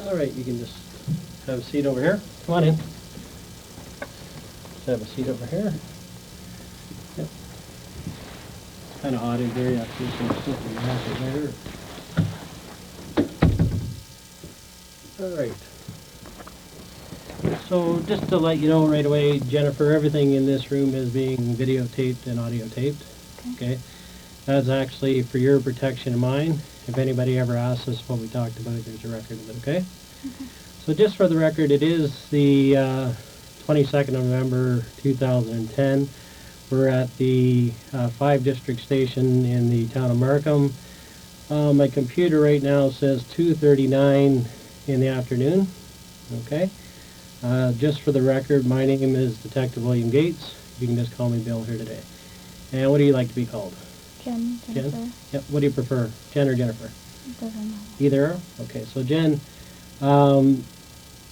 All right, you can just have a seat over here. Come on in. Just have a seat over here. Yep. It's kind of odd in here. You have to do some stuff in the back there. All right. So just to let you know right away, Jennifer, everything in this room is being videotaped and audio taped. Okay. That's actually for your protection and mine. If anybody ever asks us what we talked about, there's a record of it, okay? So just for the record, it is the 22nd of November 2010. We're at the 5 district station in the town of Markham. My computer right now says 2:39 in the afternoon, okay? Just for the record, my name is Detective William Goetz. You can just call me Bill here today. And what do you like to be called? Jennifer. Jen? Yep. What do you prefer, Jen or Jennifer? Doesn't matter. Either or? Okay, so Jen,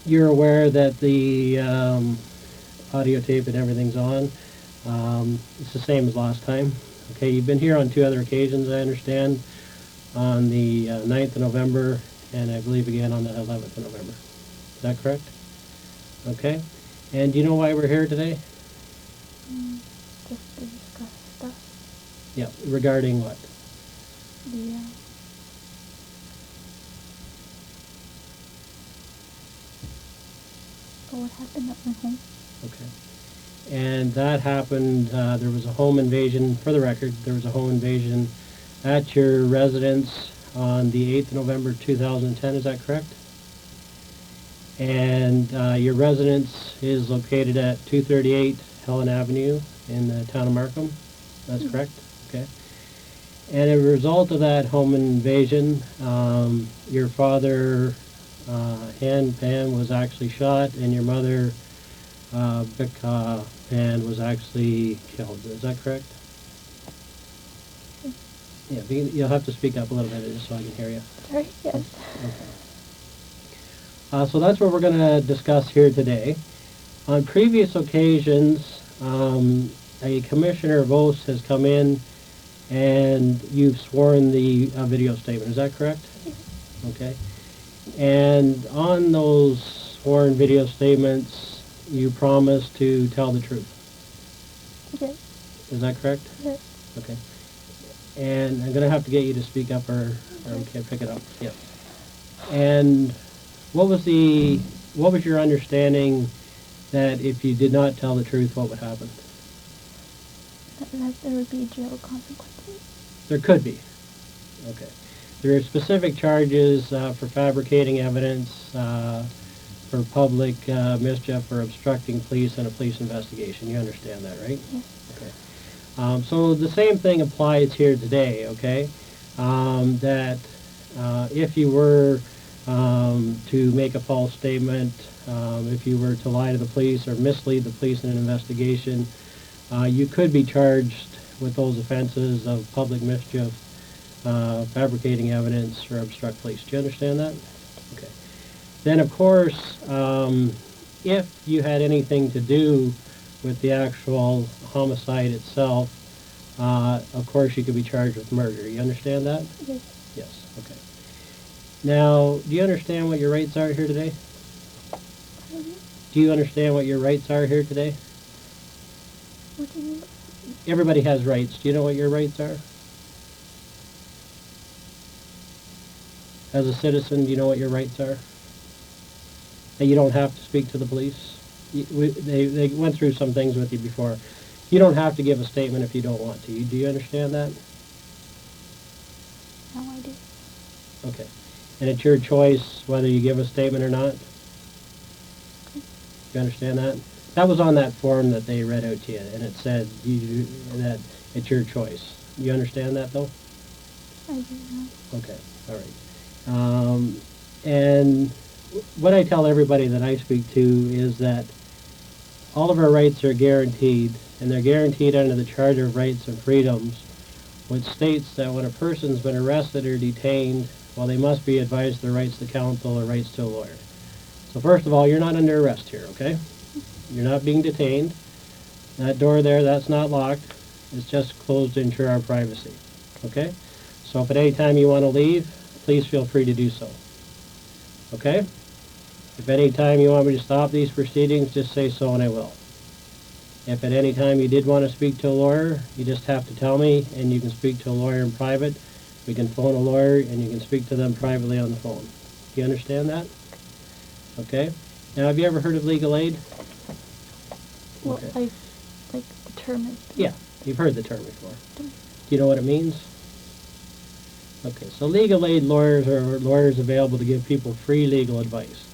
you're aware that the audio tape and everything's on. It's the same as last time. Okay, you've been here on 2 other occasions, I understand, on the 9th of November and I believe again on the 11th of November. Is that correct? Okay. And do you know why we're here today? Just to discuss stuff. Yeah, regarding what? The what happened at my home. Okay. And that happened, there was a home invasion, for the record, there was a home invasion at your residence on the 8th of November 2010, is that correct? And your residence is located at 238 Helen Avenue in the town of Markham, that's correct? Okay. And as a result of that home invasion, your father, Pan, was actually shot, and your mother, Pan, was actually killed. Is that correct? Yeah, you'll have to speak up a little bit just so I can hear you. Sorry, yes. Okay. So that's what we're going to discuss here today. On previous occasions, a commissioner of oaths has come in and you've sworn the video statement. Is that correct? Yes. Okay. And on those sworn video statements, you promise to tell the truth. Yes. Is that correct? Yes. Okay. And I'm going to have to get you to speak up or we can't pick it up. Yep. And what was your understanding that if you did not tell the truth, what would happen? That there would be jail consequences. There could be. Okay. There are specific charges for fabricating evidence, for public mischief, or obstructing police in a police investigation. You understand that, right? Yes. Okay. So the same thing applies here today, okay? That if you were to make a false statement, if you were to lie to the police or mislead the police in an investigation, you could be charged with those offenses of public mischief, fabricating evidence, or obstruct police. Do you understand that? Okay. Then, of course, if you had anything to do with the actual homicide itself, of course you could be charged with murder. You understand that? Yes. Yes. Okay. Now, do you understand what your rights are here today? Pardon? Do you understand what your rights are here today? What do you mean? Everybody has rights. Do you know what your rights are? As a citizen, do you know what your rights are? That you don't have to speak to the police? They went through some things with you before. You don't have to give a statement if you don't want to. Do you understand that? No, I do. Okay. And it's your choice whether you give a statement or not? Okay. You understand that? That was on that form that they read out to you, and it said that it's your choice. You understand that, though? I do not. Okay. All right. And what I tell everybody that I speak to is that all of our rights are guaranteed, and they're guaranteed under the Charter of Rights and Freedoms, which states that when a person's been arrested or detained, well, they must be advised of their rights to counsel or rights to a lawyer. So first of all, you're not under arrest here, okay? You're not being detained. That door there, that's not locked. It's just closed to ensure our privacy, okay? So if at any time you want to leave, please feel free to do so. Okay? If any time you want me to stop these proceedings, just say so and I will. If at any time you did want to speak to a lawyer, you just have to tell me, and you can speak to a lawyer in private. We can phone a lawyer, and you can speak to them privately on the phone. Do you understand that? Okay. Now, have you ever heard of legal aid? Well, Okay. I've, like, the term is... Yeah, you've heard the term before. Do you know what it means? Okay, so legal aid lawyers are lawyers available to give people free legal advice.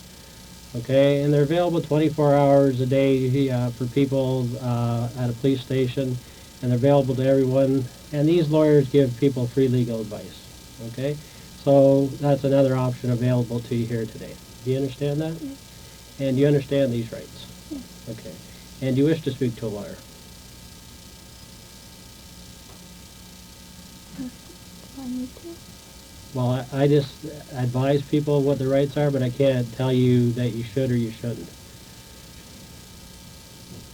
Okay, and they're available 24 hours a day for people at a police station, and they're available to everyone. And these lawyers give people free legal advice. Okay, so that's another option available to you here today. Do you understand that? Yes. And do you understand these rights? Yes. Okay. And do you wish to speak to a lawyer? Do I need to? Well, I just advise people what their rights are, but I can't tell you that you should or you shouldn't.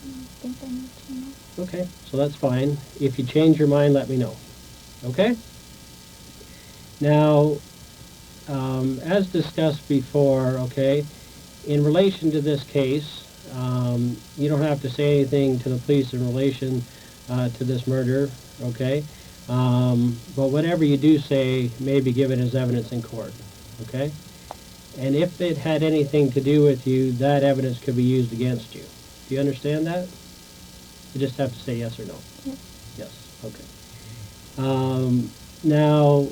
I think I need to know. Okay, so that's fine. If you change your mind, let me know. Okay? Now, as discussed before, okay, in relation to this case, you don't have to say anything to the police in relation to this murder, okay? But whatever you do say may be given as evidence in court, okay? And if it had anything to do with you, that evidence could be used against you. Do you understand that? You just have to say yes or no. Yes. Yes, okay. Now,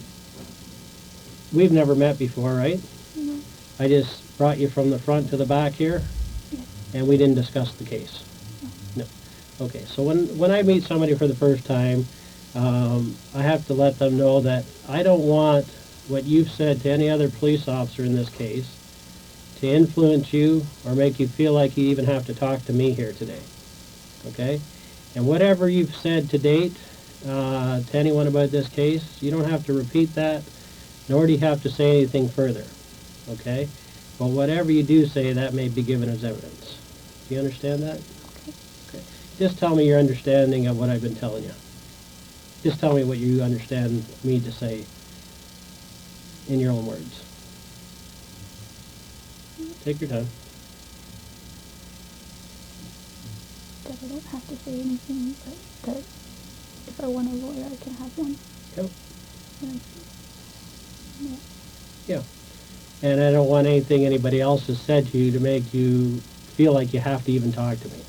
we've never met before, right? No. I just brought you from the front to the back here, Yes. and we didn't discuss the case. No. Okay, so when I meet somebody for the first time, I have to let them know that I don't want what you've said to any other police officer in this case to influence you or make you feel like you even have to talk to me here today. Okay? And whatever you've said to date to anyone about this case, you don't have to repeat that, nor do you have to say anything further. Okay? But whatever you do say, that may be given as evidence. Do you understand that? Okay. Okay. Just tell me your understanding of what I've been telling you. Just tell me what you understand me to say in your own words. Take your time. That I don't have to say anything, but that if I want a lawyer, I can have one. Yep. And, yeah. Yeah. And I don't want anything anybody else has said to you to make you feel like you have to even talk to me.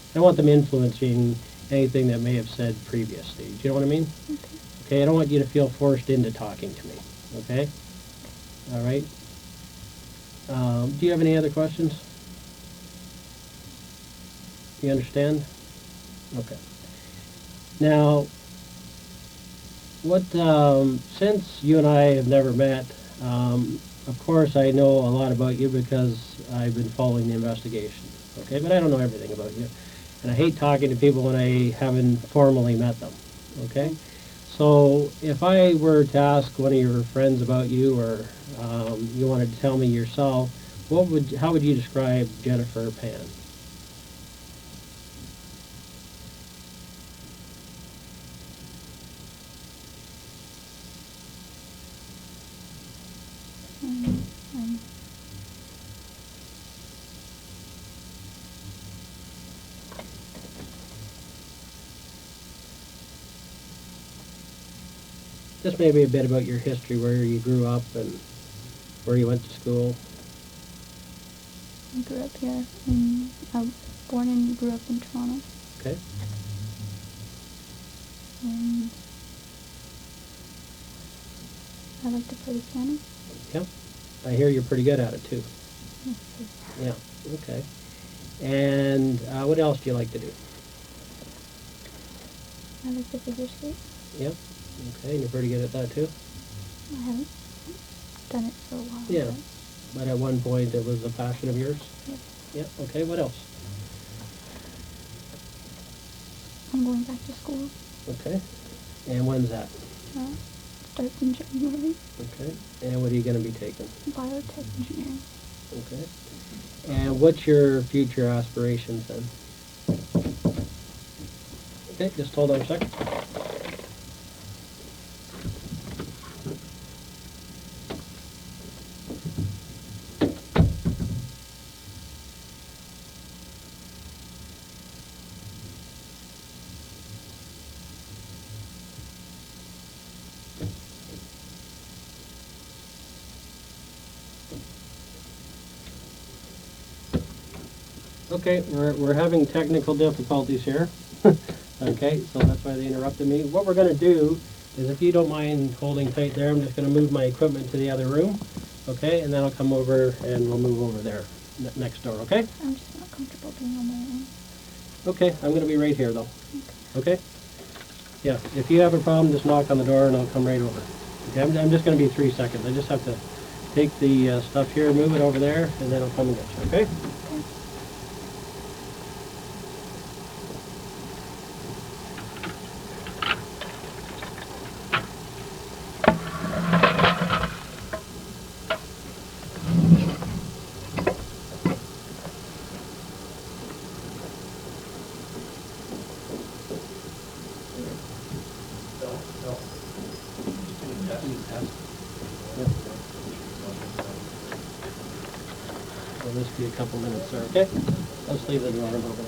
I don't want them influencing anything that may have said previously. Do you know what I mean? Okay. Okay, I don't want you to feel forced into talking to me. Okay? All right? Do you have any other questions? Do you understand? Okay. Now, since you and I have never met, of course I know a lot about you because I've been following the investigation. Okay, but I don't know everything about you. And I hate talking to people when I haven't formally met them. Okay? So if I were to ask one of your friends about you, or you wanted to tell me yourself, how would you describe Jennifer Pan? I'm Just maybe a bit about your history, where you grew up and where you went to school. I grew up here. I was born and grew up in Toronto. Okay. And I like to play the piano. Yep. I hear you're pretty good at it too. Yeah. Okay. And what else do you like to do? I like to figure skate. Yep. Okay. And you're pretty good at that too? I haven't done it for a while. Yeah. But at one point it was a passion of yours? Yep. Yep. Okay. What else? I'm going back to school. Okay. And when's that? Starts in January. Okay. And what are you going to be taking? Biotech engineering. Okay. And what's your future aspirations then? Okay, just hold on a second. Okay, we're having technical difficulties here. Okay, so that's why they interrupted me. What we're going to do is, if you don't mind holding tight there, I'm just going to move my equipment to the other room. Okay, and then I'll come over and we'll move over there next door. Okay? I'm just not comfortable being on my own. Okay, I'm going to be right here though. Okay? Yeah, if you have a problem, just knock on the door and I'll come right over. Okay, I'm just going to be 3 seconds. I just have to take the stuff here, move it over there, and then I'll come and get you. Okay? Will this be a couple minutes, sir? Okay? Let's leave the door open.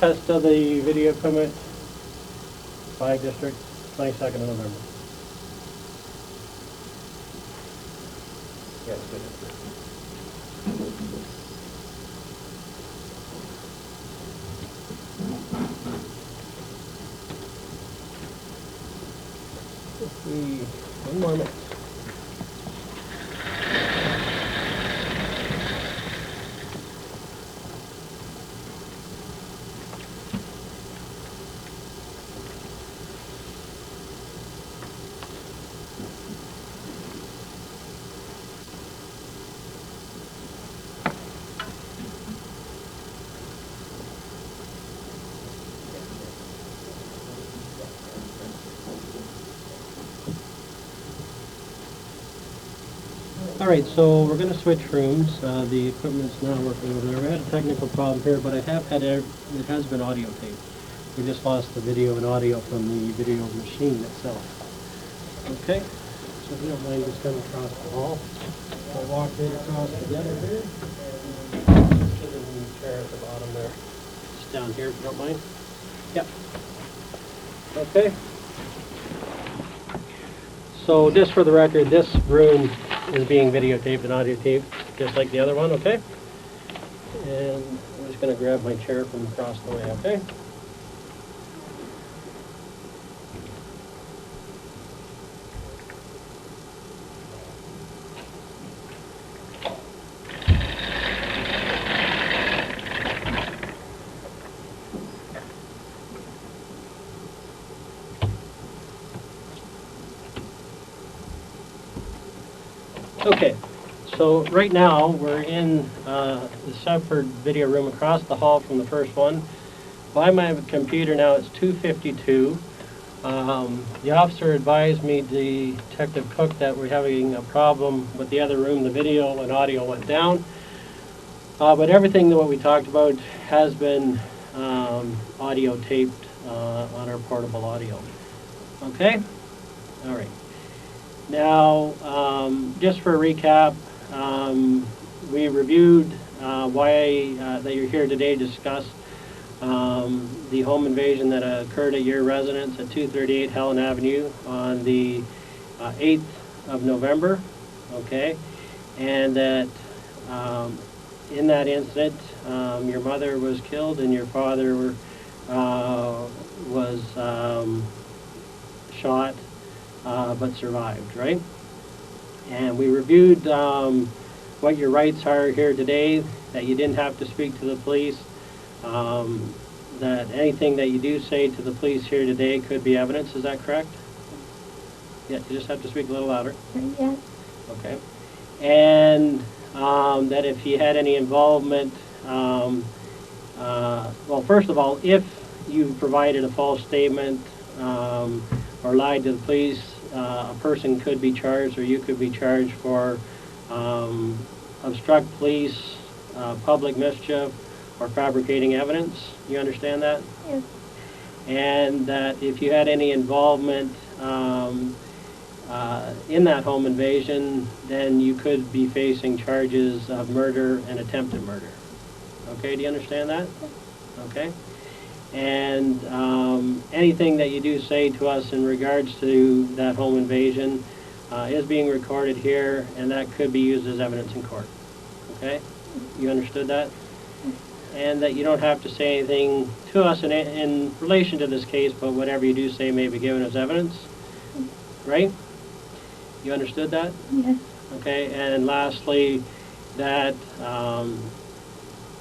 Test of the video equipment, 5 District, 22nd of November. Yes, good. One more minute. All right, so we're going to switch rooms. The equipment's now working over there. We had a technical problem here, but it has been audio taped. We just lost the video and audio from the video machine itself. Okay, so if you don't mind just coming across the hall. I'll walk right across together here. And sit in the chair at the bottom there. Just down here if you don't mind. Yep. Okay. So just for the record, this room is being videotaped and audio taped, just like the other one, okay? And I'm just going to grab my chair from across the way, okay? Okay, so right now we're in the separate video room across the hall from the first one. By my computer now it's 2:52. The officer advised me, Detective Cook, that we're having a problem with the other room. The video and audio went down. But everything that what we talked about has been audio taped on our portable audio. Okay? All right. Now, just for a recap, we reviewed why that you're here today to discuss the home invasion that occurred at your residence at 238 Helen Avenue on the 8th of November, okay? And that in that incident, your mother was killed and your father was shot but survived, right? And we reviewed what your rights are here today, that you didn't have to speak to the police, that anything that you do say to the police here today could be evidence. Is that correct? Yeah, you just have to speak a little louder. Yes. Okay. And that if you had any involvement, well, first of all, if you provided a false statement or lied to the police a person could be charged, or you could be charged for obstruct police, public mischief, or fabricating evidence. You understand that? Yes. And that if you had any involvement in that home invasion, then you could be facing charges of murder and attempted murder. Okay, do you understand that? Okay. And anything that you do say to us in regards to that home invasion is being recorded here, and that could be used as evidence in court. Okay? You understood that? And that you don't have to say anything to us in relation to this case, but whatever you do say may be given as evidence. Right? You understood that? Yes. Okay, and lastly, that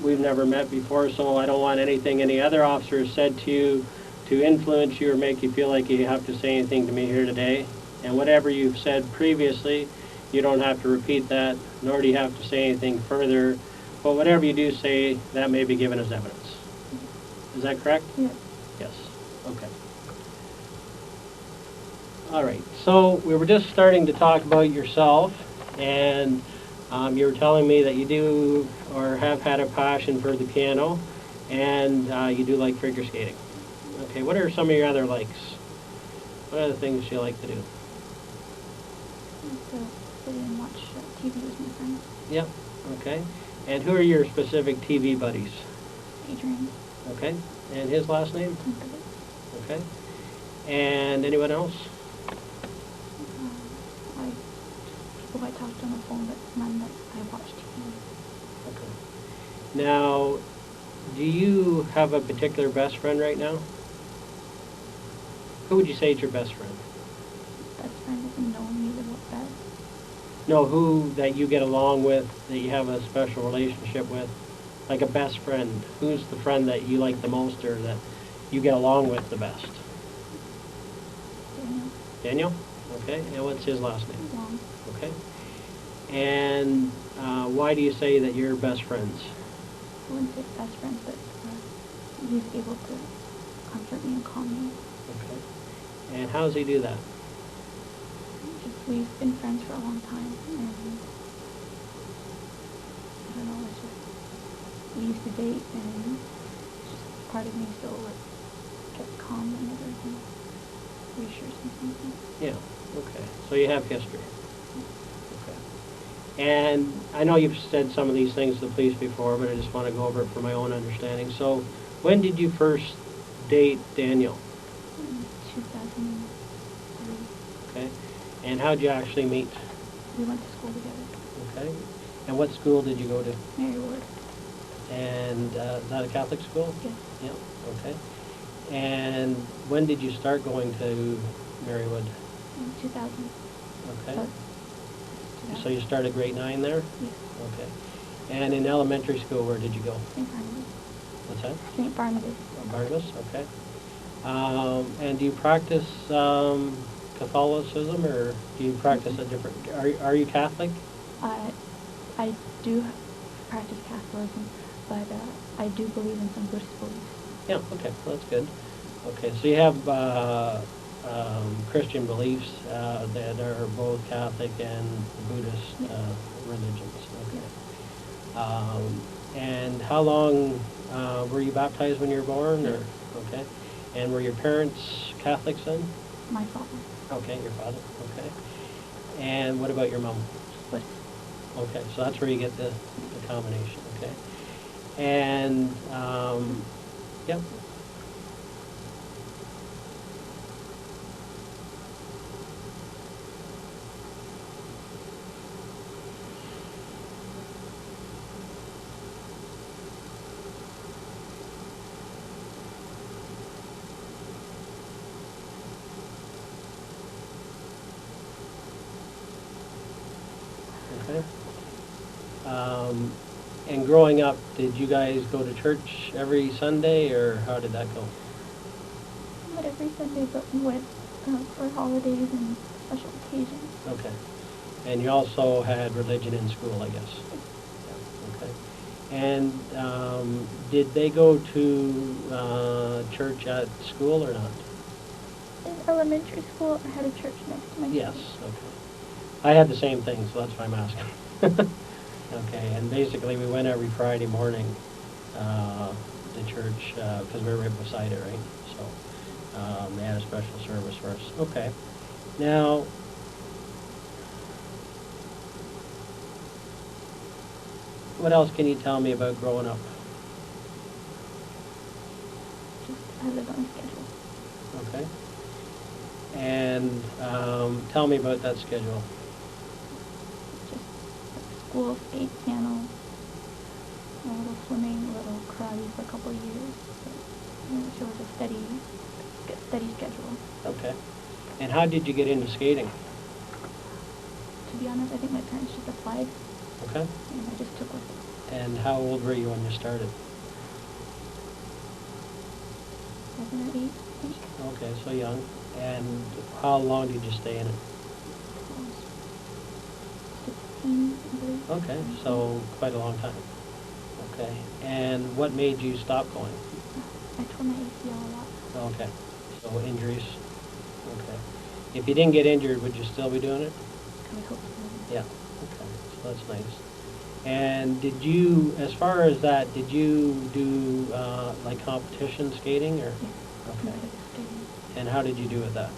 we've never met before, so I don't want anything any other officer has said to you to influence you or make you feel like you have to say anything to me here today. And whatever you've said previously, you don't have to repeat that, nor do you have to say anything further. But whatever you do say, that may be given as evidence. Is that correct? Yes. Yes. Okay. All right. So we were just starting to talk about yourself, and you were telling me that you do or have had a passion for the piano, and you do like figure skating. Okay. What are some of your other likes? What are the things you like to do? So sit and watch TV with my friends. Yep. Okay. And who are your specific TV buddies? Adrian. Okay. And his last name? Interrogation. Okay. And anyone else? People I talked to on the phone, but none that I watch TV. Okay. Now, do you have a particular best friend right now? Who would you say is your best friend? Best friend doesn't know me the best. No, who that you get along with, that you have a special relationship with, like a best friend. Who's the friend that you like the most, or that you get along with the best? Daniel. Daniel? Okay. And what's his last name? Long. Okay. And why do you say that you're best friends? I wouldn't say best friends, but he's able to comfort me and calm me. Okay. And how does he do that? Just, we've been friends for a long time, and I don't know, it's just, we used to date, and it's just part of me still gets calm whenever he reassures me something. Yeah. Okay. So you have history. Okay. And I know you've said some of these things to the police before, but I just want to go over it for my own understanding. So when did you first date Daniel? In 2003. Okay. And how'd you actually meet? We went to school together. Okay. And what school did you go to? Mary Ward. And is that a Catholic school? Yes. Yeah. Okay. And when did you start going to Marywood? In 2000. Okay. So you started grade 9 there? Yes. Okay. And in elementary school, where did you go? St. Barnabas. What's that? St. Barnabas. Barnabas, okay. And do you practice Catholicism, or do you practice a different, are you Catholic? I do practice Catholicism, but I do believe in some Buddhist beliefs. Yeah, okay, well, that's good. Okay, so you have Christian beliefs that are both Catholic and Buddhist religions. Okay. And how long were you baptized when you were born? Or okay. And were your parents Catholics then? My father. Okay, your father. Okay. And what about your mom? Buddhist. Okay, so that's where you get the combination. Okay. And yep. Okay. And growing up, did you guys go to church every Sunday, or how did that go? Not every Sunday, but we went for holidays and special occasions. Okay. And you also had religion in school, I guess? Yeah. Okay. And did they go to church at school or not? In elementary school, I had a church next to my Yes, school. okay. I had the same thing, so that's why I'm asking. Okay, and basically we went every Friday morning to church because we were right beside it, right? So they had a special service for us. Okay. Now, what else can you tell me about growing up? Just I lived on a schedule. Okay. And tell me about that schedule. Just school, skate, piano, a little swimming, a little karate for a couple of years. So it was a steady schedule. Okay. And how did you get into skating? To be honest, I think my parents just applied, Okay. and I just took with it. And how old were you when you started? 7 or 8, I think. Okay, so young. And how long did you stay in it? I was 16, I believe. Okay, so quite a long time. Okay. And what made you stop going? I tore my ACL a lot. Okay. So injuries. Okay. If you didn't get injured, would you still be doing it? I would hope so. Yeah. Okay. So that's nice. And did you, as far as that, did you do like competition skating or? Yeah. Okay. Competitive skating. And how did you do with that?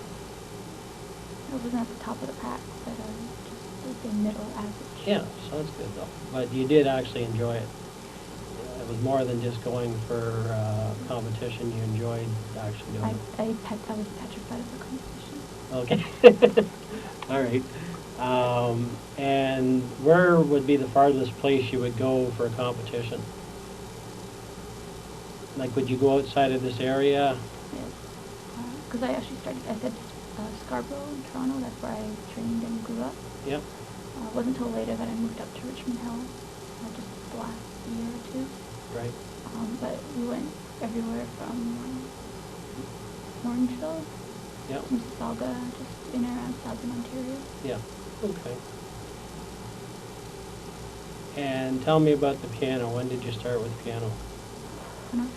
I wasn't at the top of the pack, but just the middle average. Yeah, so that's good though. But you did actually enjoy it. It was more than just going for competition. You enjoyed actually doing it. I was petrified of the competition. Okay. All right. And where would be the farthest place you would go for a competition? Like, would you go outside of this area? Yes. Because I actually I said Scarborough in Toronto. That's where I trained and grew up. Yep. It wasn't until later that I moved up to Richmond Hill, just the last year or two. Right. But we went everywhere from Orangeville, Yep. Mississauga, just in and around Southern Ontario. Yeah. Okay. And tell me about the piano. When did you start with piano? When I was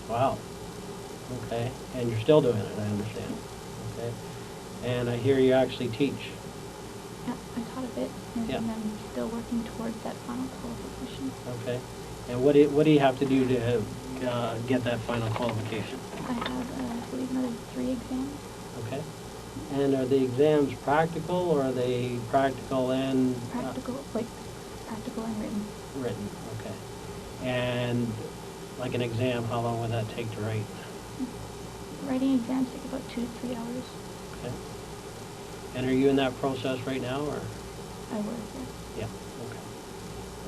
4. Wow. Okay. And you're still doing it, I understand. Okay. And I hear you actually teach. Yeah, I taught a bit, and Yeah. I'm still working towards that final qualification. Okay. And what do you have to do to get that final qualification? I have, I believe, another 3 exams. Okay. And are the exams practical, or are they practical and Practical and written. written? Okay. And like an exam, how long would that take to write? Writing exams take about 2 to 3 hours. Okay. And are you in that process right now, or? I was, yeah. Yeah. Okay.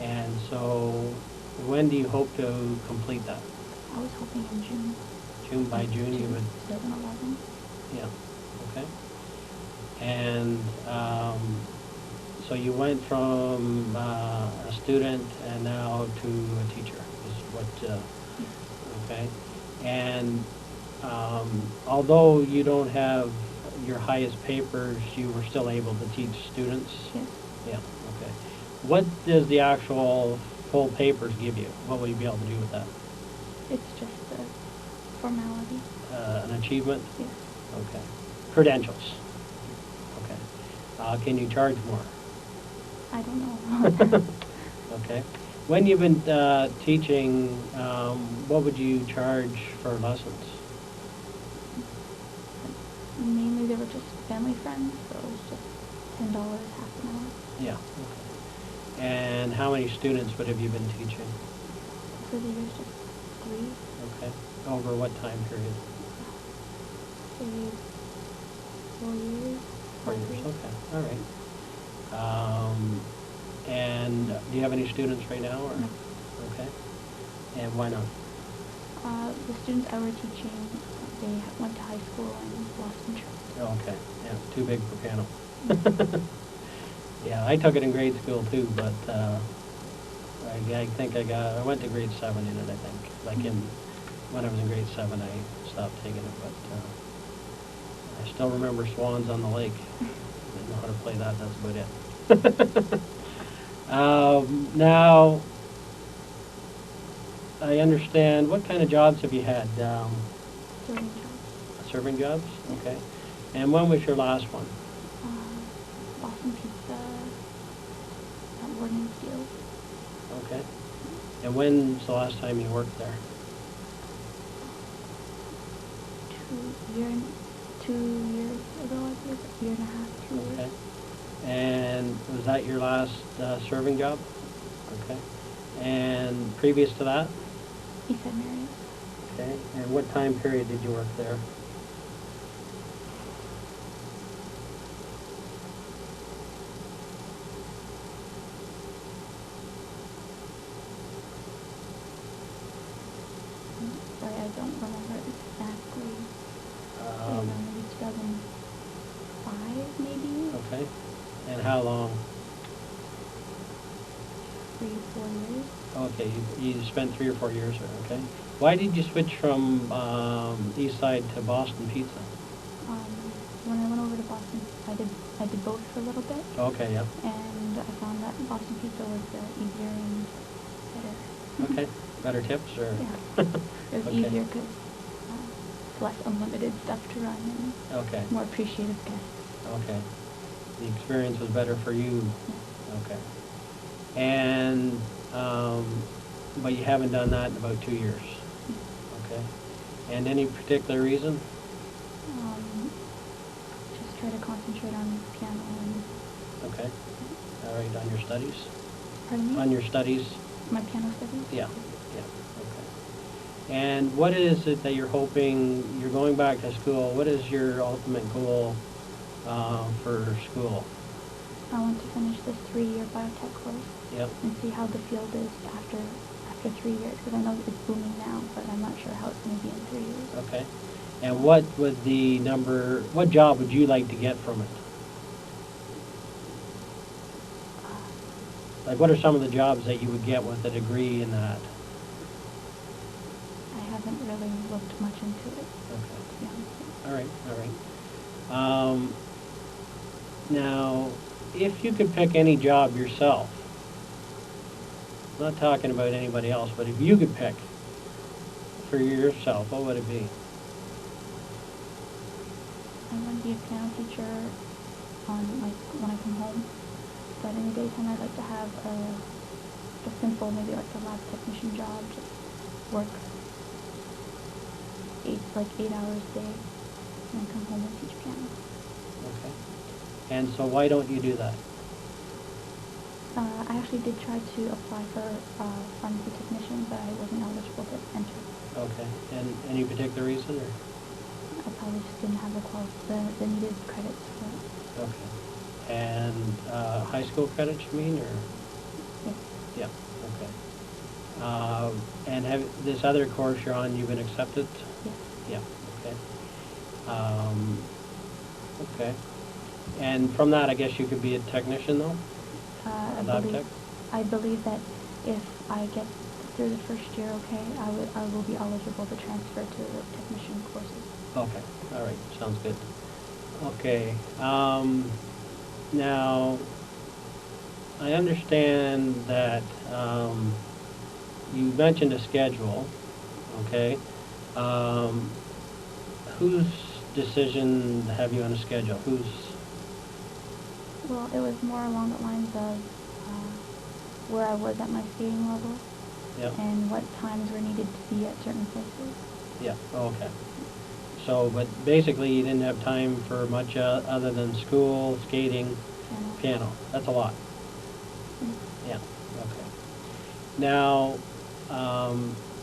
And so, when do you hope to complete that? I was hoping in June. By June you would. 2011. Yeah. Okay. And so you went from a student and now to a teacher, is what? Yeah. Okay. And although you don't have your highest papers, you were still able to teach students? Yes. Yeah. Okay. What does the actual full papers give you? What will you be able to do with that? It's just a formality. An achievement? Yes. Okay. Credentials? Okay. Can you charge more? I don't know. Okay. When you've been teaching, what would you charge for lessons? Mainly they were just family friends, so it was just $10 half an hour. Yeah. Okay. And how many students would have you been teaching? For the years, just 3. Okay. Over what time period? Say 4 years. 4 years. Okay. All right. And do you have any students right now, or? No. Okay. And why not? The students I were teaching, they went to high school and lost interest. Okay. Yeah. Too big for piano. Yeah, I took it in grade school too, but I think I went to grade 7 in it, I think. Like when I was in grade 7, I stopped taking it, but I still remember Swans on the Lake. I didn't know how to play that, that's about it. Now, I understand, what kind of jobs have you had? Serving jobs. serving jobs? Okay. And when was your last one? Boston Pizza at Warden Field. Okay. And when's the last time you worked there? 2 years ago, I believe. A year and a half, 2 years. Okay. And was that your last serving job? Okay. And previous to that? Eastside Marriott. Okay. And what time period did you work there? Sorry, I don't remember exactly. Around maybe 2005, maybe? Okay. And how long? 3 or 4 years. Okay, you spent 3 or 4 years there, okay. Why did you switch from East Side to Boston Pizza? When I went over to Boston, I did both for a little bit. Okay, yeah. And I found that Boston Pizza was easier and better. Okay, better tips or? Yeah, it was Okay. easier because it's less unlimited stuff to run and Okay, more appreciative guests. okay. The experience was better for you? Yeah. Okay. And, but you haven't done that in about 2 years? Okay. And any particular reason? Just try to concentrate on piano and... Okay. All right, on your studies? Pardon me? On your studies? My piano studies? Yeah, yeah, okay. And what is it that you're hoping, you're going back to school, what is your ultimate goal for school? I want to finish this 3-year biotech course. Yep. And see how the field is after 3 years, because I know it's booming now, but I'm not sure how it's going to be in 3 years. Okay. And what job would you like to get from it? Like, what are some of the jobs that you would get with a degree in that? I haven't really looked much into it, Okay. to be honest. All right, all right. Now, if you could pick any job yourself, not talking about anybody else, but if you could pick for yourself, what would it be? I want to be a piano teacher when I come home. But in the daytime, I'd like to have a simple, maybe like a lab technician job, just work 8 hours a day, and then come home and teach piano. Okay. And so why don't you do that? I actually did try to apply for pharmacy technician, but I wasn't eligible to enter. Okay. And any particular reason, or? I probably just didn't have the needed credits for it. Okay. And high school credits, you mean, or? Yes. Yeah, okay. And this other course you're on, you've been accepted? Yes. Yeah, okay. Okay. And from that, I guess you could be a technician, though? I believe that if I get through the first year okay, I will be eligible to transfer to the technician courses. Okay, all right, sounds good. Okay, now, I understand that you mentioned a schedule, okay? Whose decision to have you on a schedule? Well, it was more along the lines of where I was at my skating level. Yep. And what times were needed to be at certain places. Yeah, okay. So, but basically you didn't have time for much other than school, skating, piano. That's a lot. Mm-hmm. Yeah, okay. Now,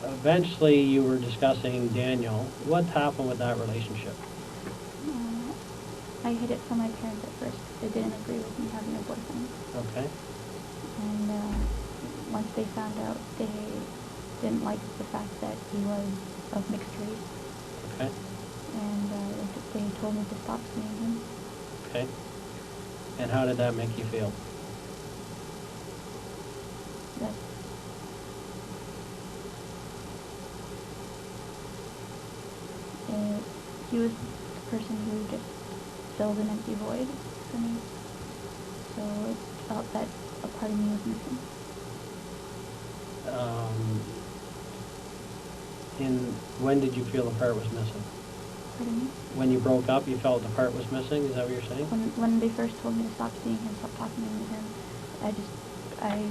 eventually you were discussing Daniel. What happened with that relationship? I hid it from my parents at first. They didn't agree with me having a boyfriend. Okay. And once they found out, they didn't like the fact that he was of mixed race. Okay. And they told me to stop seeing him. Okay. And how did that make you feel? That he was the person who just filled an empty void for me. So it felt that a part of me was missing. When did you feel the part was missing? Pardon me? When you broke up, you felt the part was missing? Is that what you're saying? When they first told me to stop seeing him, stop talking to him, I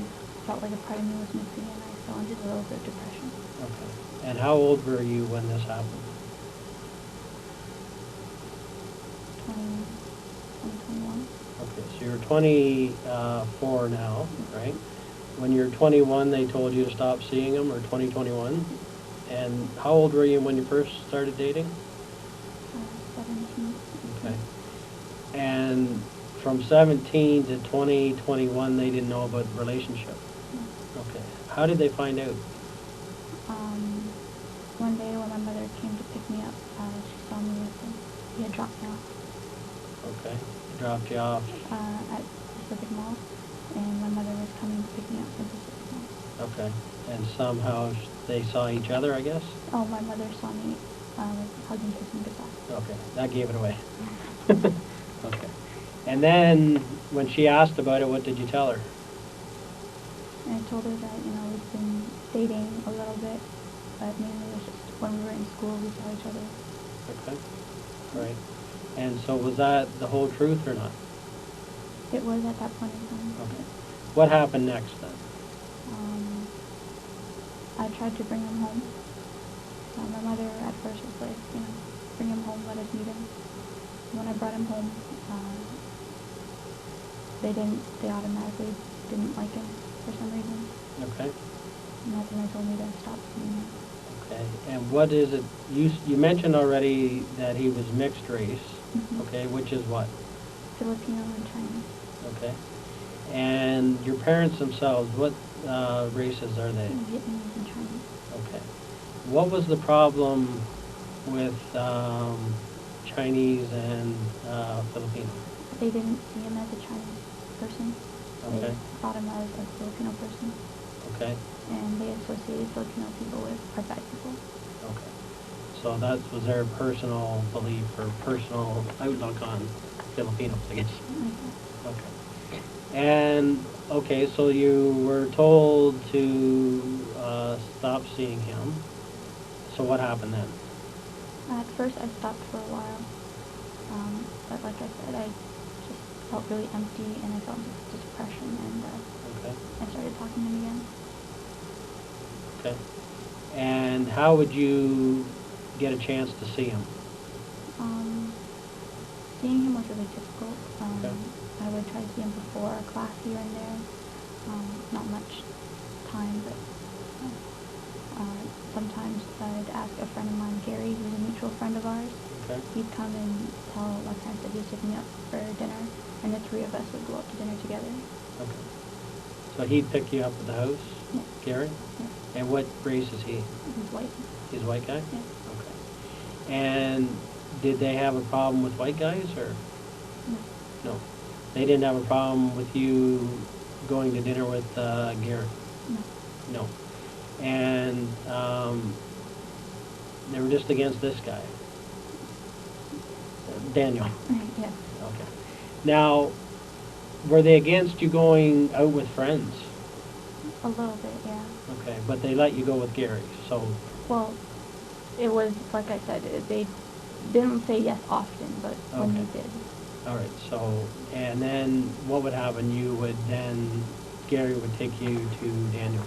felt like a part of me was missing, and I fell into a little bit of depression. Okay. And how old were you when this happened? 2021. Okay, so you're 24 now, right? When you're 21, they told you to stop seeing him, or 2021. And how old were you when you first started dating? 17. Okay. And from 17 to 2021, they didn't know about the relationship? Yeah. Okay. How did they find out? One day when my mother came to pick me up, she saw me with him. He had dropped me off. Okay. He dropped you off. At Pacific Mall, and my mother was coming to pick me up from Pacific Mall. Okay. And somehow they saw each other, I guess? Oh, my mother saw me hugging, kissing goodbye. Okay. That gave it away. Okay. And then when she asked about it, what did you tell her? And I told her that, we've been dating a little bit, but mainly it was just when we were in school, we saw each other. Okay. All right. And so was that the whole truth or not? It was at that point in time. Okay. What happened next then? I tried to bring him home. My mother at first was like, bring him home, let us meet him. When I brought him home, they automatically didn't like him for some reason. Okay. And that's when they told me to stop seeing him. Okay. And what is it, you mentioned already that he was mixed race, Mhm. okay, which is what? Filipino and Chinese. Okay. And your parents themselves, what races are they? Vietnamese and Chinese. Okay. What was the problem with Chinese and Filipino? They didn't see him as a Chinese person. Okay. They thought him as a Filipino person. Okay. And they associated Filipino people with are bad people. Okay. So that was their personal belief or personal outlook on Filipinos, I guess. Okay. Okay. And, okay, so you were told to stop seeing him. So what happened then? At first I stopped for a while. But like I said, I just felt really empty and I felt depression, and Okay. I started talking to him again. Okay. And how would you get a chance to see him? Seeing him was really difficult. Okay. I would try to see him before a class here and there. Not much time, but sometimes I'd ask a friend of mine, Gary, who's a mutual friend of ours. Okay. He'd come and tell my parents that he was picking me up for dinner, and the three of us would go out to dinner together. Okay. So he'd pick you up at the house? Yeah. Gary? Yeah. And what race is he? He's white. He's a white guy? Yeah. Okay. And did they have a problem with white guys, or? No. No. They didn't have a problem with you going to dinner with Gary? No. No. And they were just against this guy? Daniel? Yeah. Okay. Now, were they against you going out with friends? A little bit, yeah. Okay, but they let you go with Gary, so... Well, it was, like I said, they didn't say yes often, but when Okay. they did. All right, so, and then what would happen? Gary would take you to Daniel?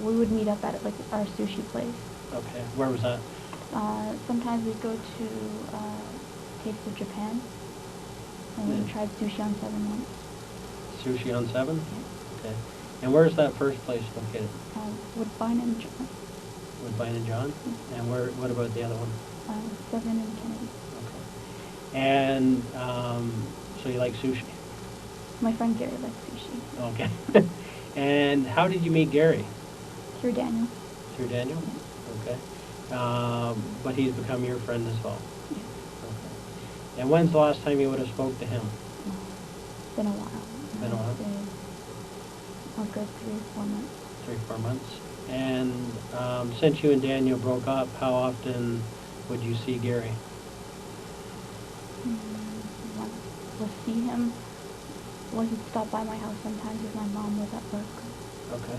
We would meet up at like our sushi place. Okay, where was that? Sometimes we'd go to Taste of Japan, and we Yeah. tried sushi on 7 once. Sushi on 7? Yeah. Okay. And where's that first place located? Woodbine and John. Woodbine and John? Yeah. And what about the other one? 7 and Kennedy. Okay. And so you like sushi? My friend Gary likes sushi. Okay. And how did you meet Gary? Through Daniel. Through Daniel? Yeah. Okay. But he's become your friend as well? Yeah. Okay. And when's the last time you would have spoke to him? It's been a while. Been a while? A good 3 or 4 months. 3 or 4 months. And since you and Daniel broke up, how often would you see Gary? Once we'll see him. Well, he'd stop by my house sometimes if my mom was at work. Okay.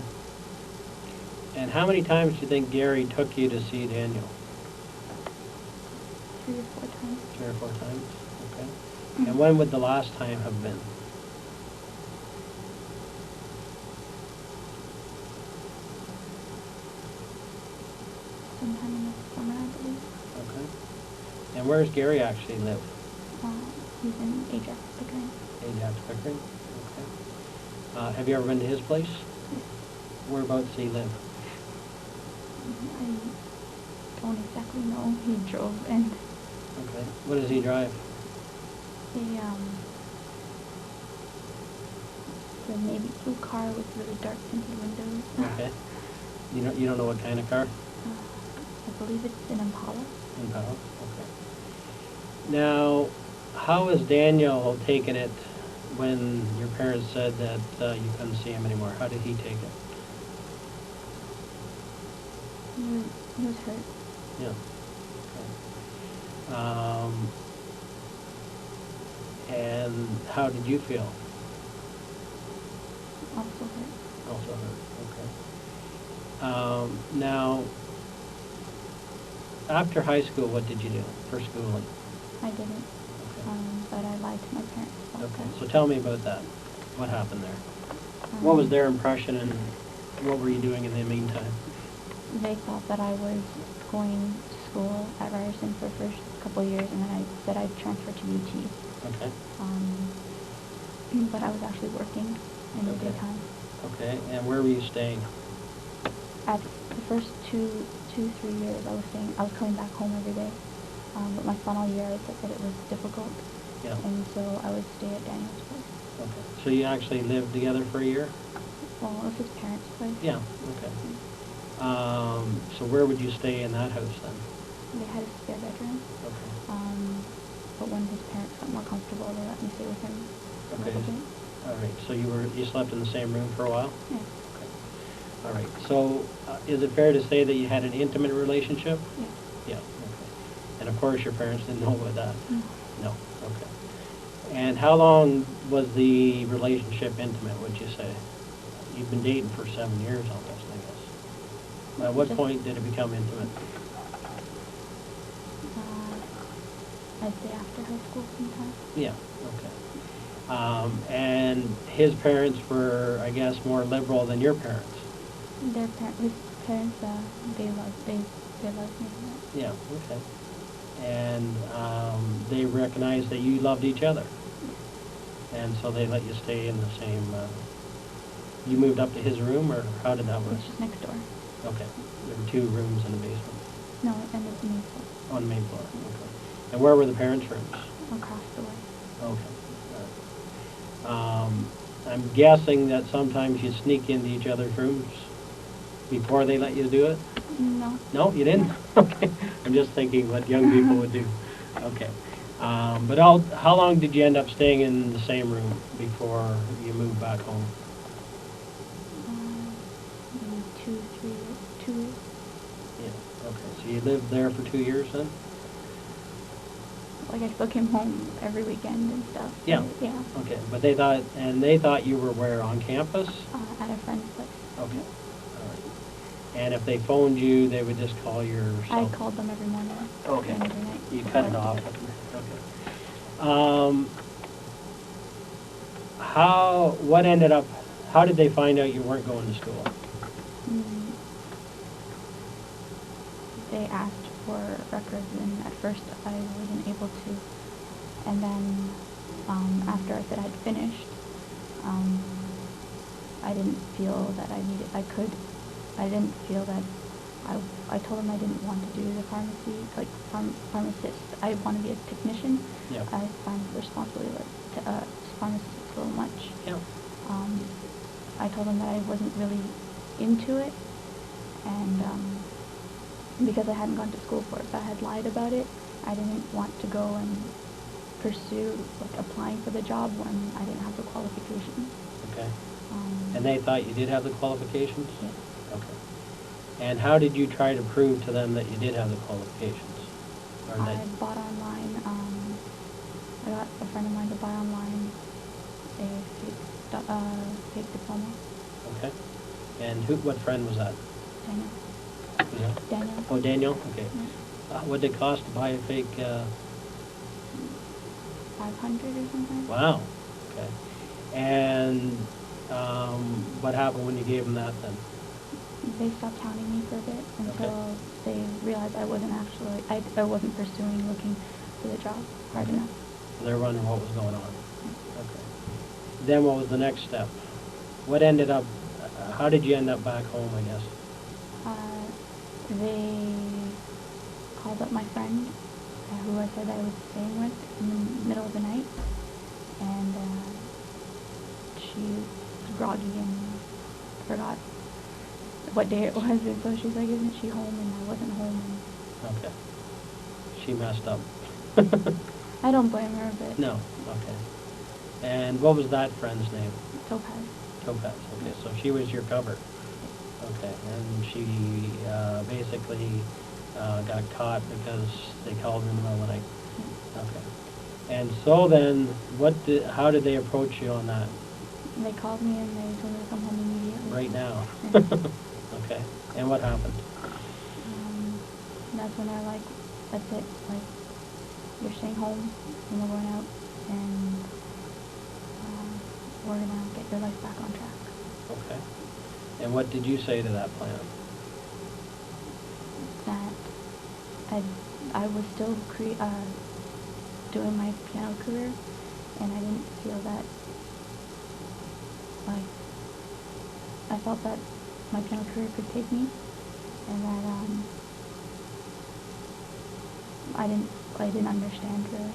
And how many times do you think Gary took you to see Daniel? 3 or 4 times. 3 or 4 times, okay. And when would the last time have been? Sometime in the summer, I believe. Okay. And where does Gary actually live? He's in Ajax, Pickering. Ajax, Pickering, okay. Have you ever been to his place? Yes. Whereabouts does he live? I don't exactly know. He drove and Okay. What does he drive? the navy blue car with really dark tinted windows. Okay. You don't know what kind of car? I believe it's an Impala. Impala, okay. Now, how has Daniel taken it when your parents said that you couldn't see him anymore? How did he take it? He was hurt. Yeah. Okay. And how did you feel? Also hurt. Also hurt, okay. Now, after high school, what did you do for schooling? I didn't. Okay. But I lied to my parents about Okay, that. so tell me about that. What happened there? What was their impression and what were you doing in the meantime? They thought that I was going to school at Ryerson for the first couple of years, and then I said I'd transfer to UT. Okay. But I was actually working in the Okay. daytime. Okay, and where were you staying? At the first 3 years, I was coming back home every day. But my final year, I said that it was difficult. Yeah. And so I would stay at Daniel's place. Okay, so you actually lived together for a year? Well, it was his parents' place. Yeah, okay. So where would you stay in that house then? They had a spare bedroom. Okay. But when his parents got more comfortable, they let me stay with him a Okay. little bit. All right, so you slept in the same room for a while? Yeah. Okay. All right, so is it fair to say that you had an intimate relationship? Yeah. Yeah, okay. And of course your parents didn't know about that? No. No, okay. And how long was the relationship intimate, would you say? You've been dating for 7 years almost, I guess. At what point did it become intimate? I'd say after high school sometime. Yeah, okay. And his parents were, I guess, more liberal than your parents? His parents, they loved me. Yeah, okay. And they recognized that you loved each other? And so they let you stay in the same, you moved up to his room, or how did that work? It's just next door. Okay. There were 2 rooms in the basement? No, and it's the main floor. On the main floor, okay. And where were the parents' rooms? Across the way. Okay. All right. I'm guessing that sometimes you sneak into each other's rooms before they let you do it? No. No, you didn't? Okay. I'm just thinking what young people would do. Okay. But how long did you end up staying in the same room before you moved back home? Maybe 2 years. Yeah, okay. So you lived there for 2 years then? Like I still came home every weekend and stuff. So, Yeah. Yeah. Okay, but they thought you were where, on campus? At a friend's place. Okay, all right. And if they phoned you, they would just call your cell? I called them every morning. Okay. And every night. You cut it off? Okay. How did they find out you weren't going to school? They asked for records, and at first I wasn't able to. And then after I said I'd finished, I didn't feel that I didn't feel that I told them I didn't want to do the pharmacy, like pharmacist. I want to be a technician. Yeah. I find the responsibility to pharmacist so much. Yeah. I told them that I wasn't really into it, and because I hadn't gone to school for it, so I had lied about it. I didn't want to go and pursue applying for the job when I didn't have the qualifications. Okay. And they thought you did have the qualifications? Yes. Okay. And how did you try to prove to them that you did have the qualifications? Or I bought online. I got a friend of mine to buy online a fake diploma. Okay. And what friend was that? Daniel. Who's that? Daniel. Oh, Daniel? Okay. Yeah. What'd it cost to buy a fake, 500 or something. wow, okay. And, what happened when you gave them that then? They stopped hounding me for a bit until they realized I wasn't actually, I wasn't pursuing looking for the job hard enough. They're wondering what was going on. Okay. Then what was the next step? What ended up, how did you end up back home, I guess? They called up my friend, who I said I was staying with, in the middle of the night, and she was groggy and forgot what day it was, and so she's like, isn't she home? And I wasn't home. And Okay. She messed up. I don't blame her, but... No, okay. And what was that friend's name? Topaz. Topaz, okay, so she was your cover. Okay, and she basically got caught because they called in the middle of the night. Okay. And so then, how did they approach you on that? They called me and they told me to come home immediately. Right now? Yeah. Okay, and what happened? That's when they're like, that's it, like, you're staying home and we're going out and we're gonna get your life back on track. Okay. And what did you say to that plan? That I was still doing my piano career, and I didn't feel that, like, I felt that my piano career could take me, and that I didn't understand really.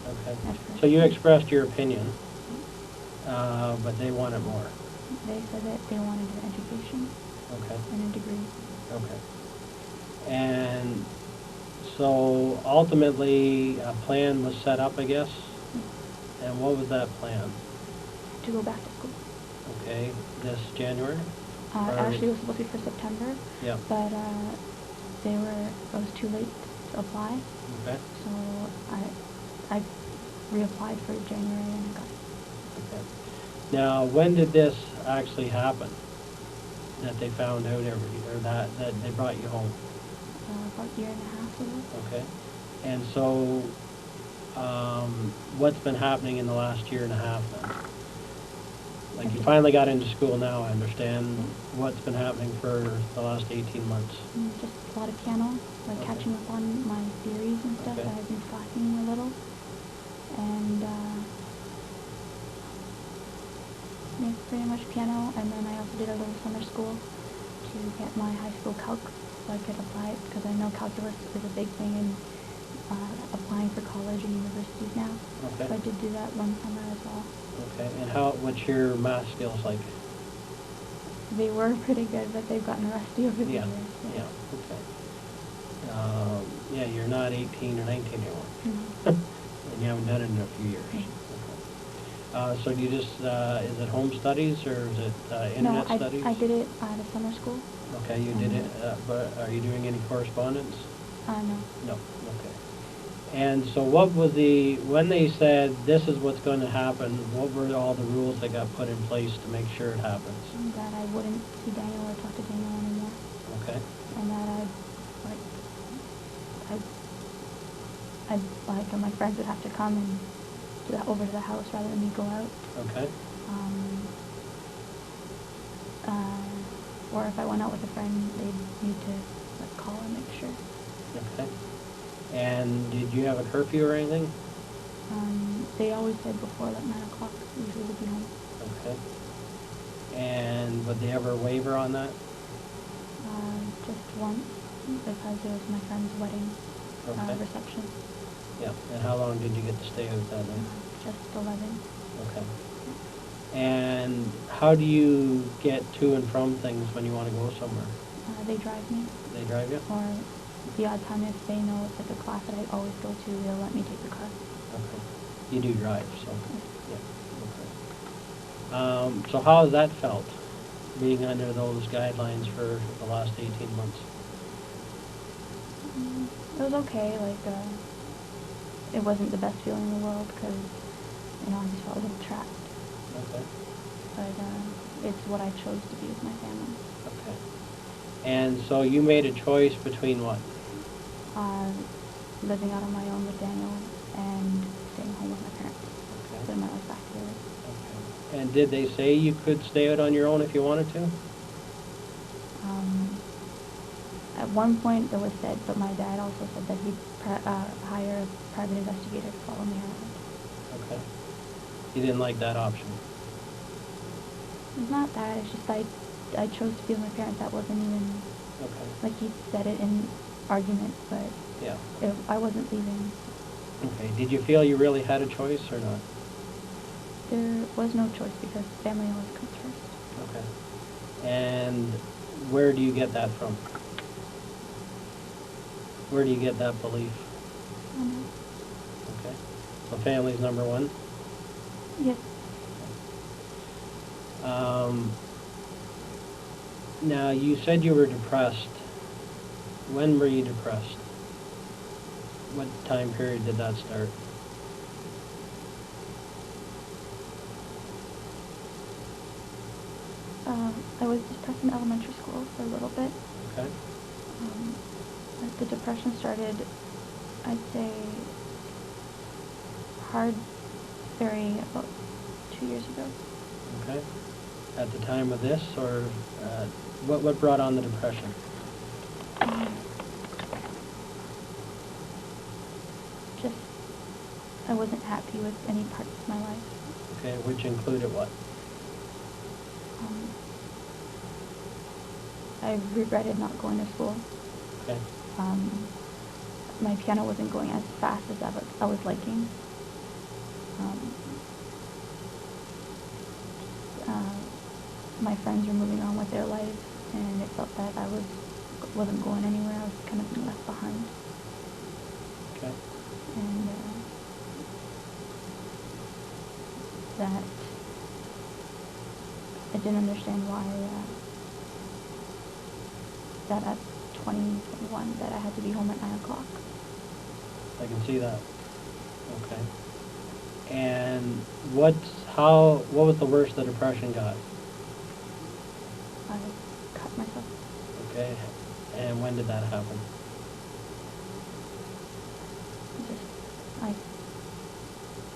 Okay. At first. So you expressed your opinion, but they wanted more. They said that they wanted an education. Okay. And a degree. Okay. And so ultimately, a plan was set up, I guess? Yeah. And what was that plan? To go back to school. Okay, this January? Actually, it was supposed to be for September. Yeah. But it was too late to apply. Okay. So I reapplied for January and I got it. Okay. Now, when did this actually happen? That they found out or that they brought you home? About a year and a half ago. Okay. And so, what's been happening in the last year and a half then? Like, you finally got into school now, I understand. What's been happening for the last 18 months? Just a lot of piano, like Okay. catching up on my theories and stuff Okay. that I've been slacking a little. And yeah, pretty much piano. And then I also did a little summer school to get my high school calc so I could apply it, because I know calculus is a big thing in applying for college and universities now. Okay. So I did do that one summer as well. Okay, and what's your math skills like? They were pretty good, but they've gotten rusty over the Yeah, years. yeah, okay. Yeah, you're not 18 or 19 anymore. Mhm. And you haven't done it in a few years. Mhm. Okay. So you just, is it home studies or is it internet studies? No, I did it at a summer school. Okay, you did it, but are you doing any correspondence? No. No, okay. And so what was when they said this is what's going to happen, what were all the rules that got put in place to make sure it happens? That I wouldn't see Daniel or talk to Daniel anymore. Okay. And that my friends would have to come and over to the house rather than me go out. Okay. Or if I went out with a friend, they'd need to call and make sure. Okay. And did you have a curfew or anything? They always said before like 9 o'clock usually would be home. Okay. And would they ever waiver on that? Just once, because it was my friend's wedding Okay. reception. Yeah. And how long did you get to stay with that night? Just 11. Okay. And how do you get to and from things when you want to go somewhere? They drive me. They drive you? Or the odd time if they know it's like a class that I always go to, they'll let me take the car. Okay. You do drive, so, yeah, okay. So how has that felt, being under those guidelines for the last 18 months? It was okay, it wasn't the best feeling in the world, because, I just felt a little trapped. Okay. But, it's what I chose to be with my family. Okay. And so you made a choice between what? living out on my own with Daniel and staying home with my parents. Okay. Putting my life back together. Okay. And did they say you could stay out on your own if you wanted to? At one point it was said, but my dad also said that he'd hire a private investigator to follow me around. Okay. You didn't like that option? It's not that, it's just I chose to be with my parents. That wasn't even, Okay. like he said it in argument, but Yeah. I wasn't leaving. Okay. Did you feel you really had a choice or not? There was no choice because family always comes first. Okay. And where do you get that from? Where do you get that belief? I don't know. Okay. So family's number one? Yes. Now, you said you were depressed. When were you depressed? What time period did that start? I was depressed in elementary school for a little bit. Okay. The depression started, I'd say, hard, very about 2 years ago. Okay. At the time of this, or what brought on the depression? Just, I wasn't happy with any parts of my life. Okay, which included what? I regretted not going to school. Okay. My piano wasn't going as fast as I was liking. My friends were moving on with their lives, and it felt that I wasn't going anywhere. I was kind of being left behind. Okay. And that I didn't understand why that at 21 that I had to be home at 9 o'clock. I can see that. Okay. And what was the worst the depression got? I cut myself. Okay. And when did that happen?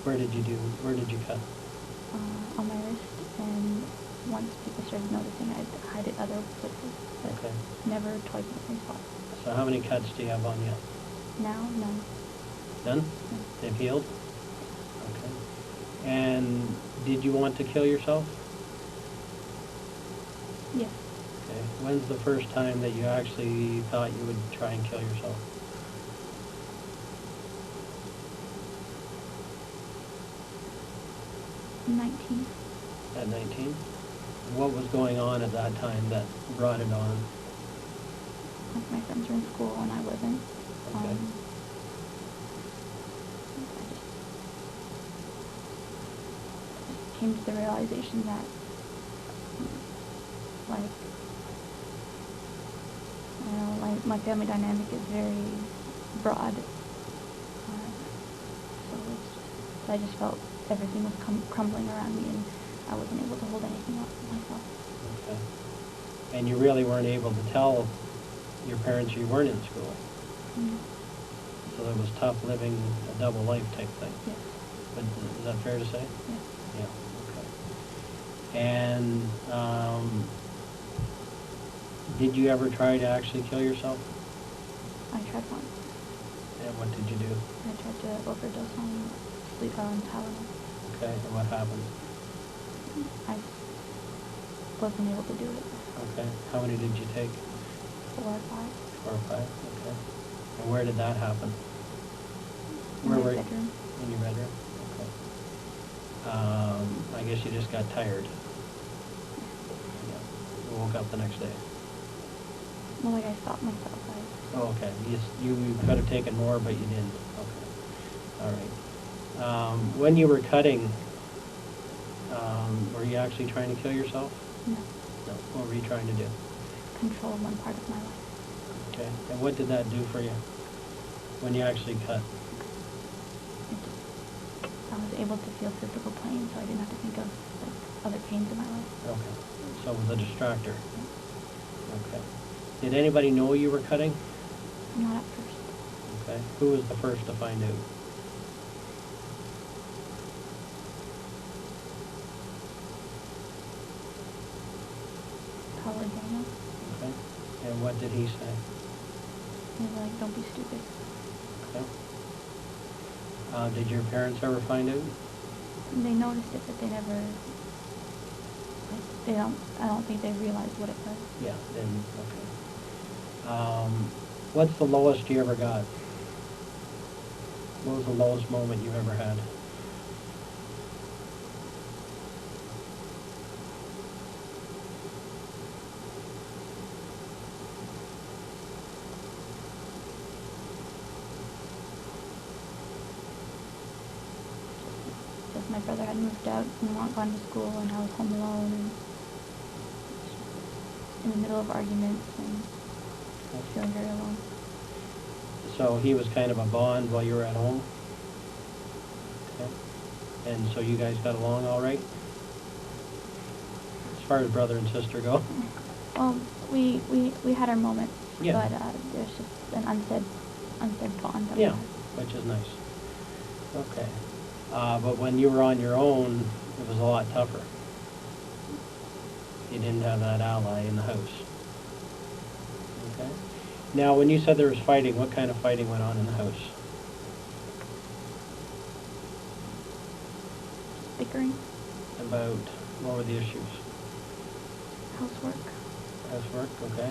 Where did you cut? On my wrist, and once people started noticing, I'd hide it other places, but Okay. never twice in the same spot. So how many cuts do you have on you? Now, none. None? No. They've healed? Okay. And did you want to kill yourself? Yes. Okay. When's the first time that you actually thought you would try and kill yourself? At 19? What was going on at that time that brought it on? Like my friends were in school and I wasn't. Okay. I just came to the realization that, my family dynamic is very broad. So I just felt everything was crumbling around me, and I wasn't able to hold anything up for myself. Okay. And you really weren't able to tell your parents you weren't in school? Mm. So it was tough living a double life type thing? Yes. But is that fair to say? Yes. Yeah, okay. And did you ever try to actually kill yourself? I tried once. And what did you do? I tried to overdose on Tylenol. Okay, and what happened? I wasn't able to do it. Okay, how many did you take? 4 or 5. 4 or 5, okay. And where did that happen? In my bedroom. In your bedroom? Okay. I guess you just got tired. Yeah. You woke up the next day. Well, I stopped myself. Oh, okay. You could have taken more, but you didn't. Okay. All right. When you were cutting, were you actually trying to kill yourself? No. No. What were you trying to do? Control one part of my life. Okay. And what did that do for you when you actually cut? I was able to feel physical pain, so I didn't have to think of other pains in my life. Okay. So it was a distractor. Okay. Did anybody know you were cutting? Not at first. Okay. Who was the first to find out? Probably Daniel. Okay. And what did he say? He's like, don't be stupid. Okay. Did your parents ever find out? They noticed it, but they never, like, I don't think they realized what it was. Yeah, then, okay. What's the lowest you ever got? What was the lowest moment you ever had? Just my brother had moved out and not gone to school, and I was home alone, and in the middle of arguments, and feeling very alone. So he was kind of a bond while you were at home? Okay. And so you guys got along all right? As far as brother and sister go? Well, we had our moments, Yeah. but there's just an unsaid bond that we Yeah, had. which is nice. Okay. But when you were on your own, it was a lot tougher. You didn't have that ally in the house. Okay. Now, when you said there was fighting, what kind of fighting went on in the house? Bickering, About, what were the issues? housework, Housework, okay.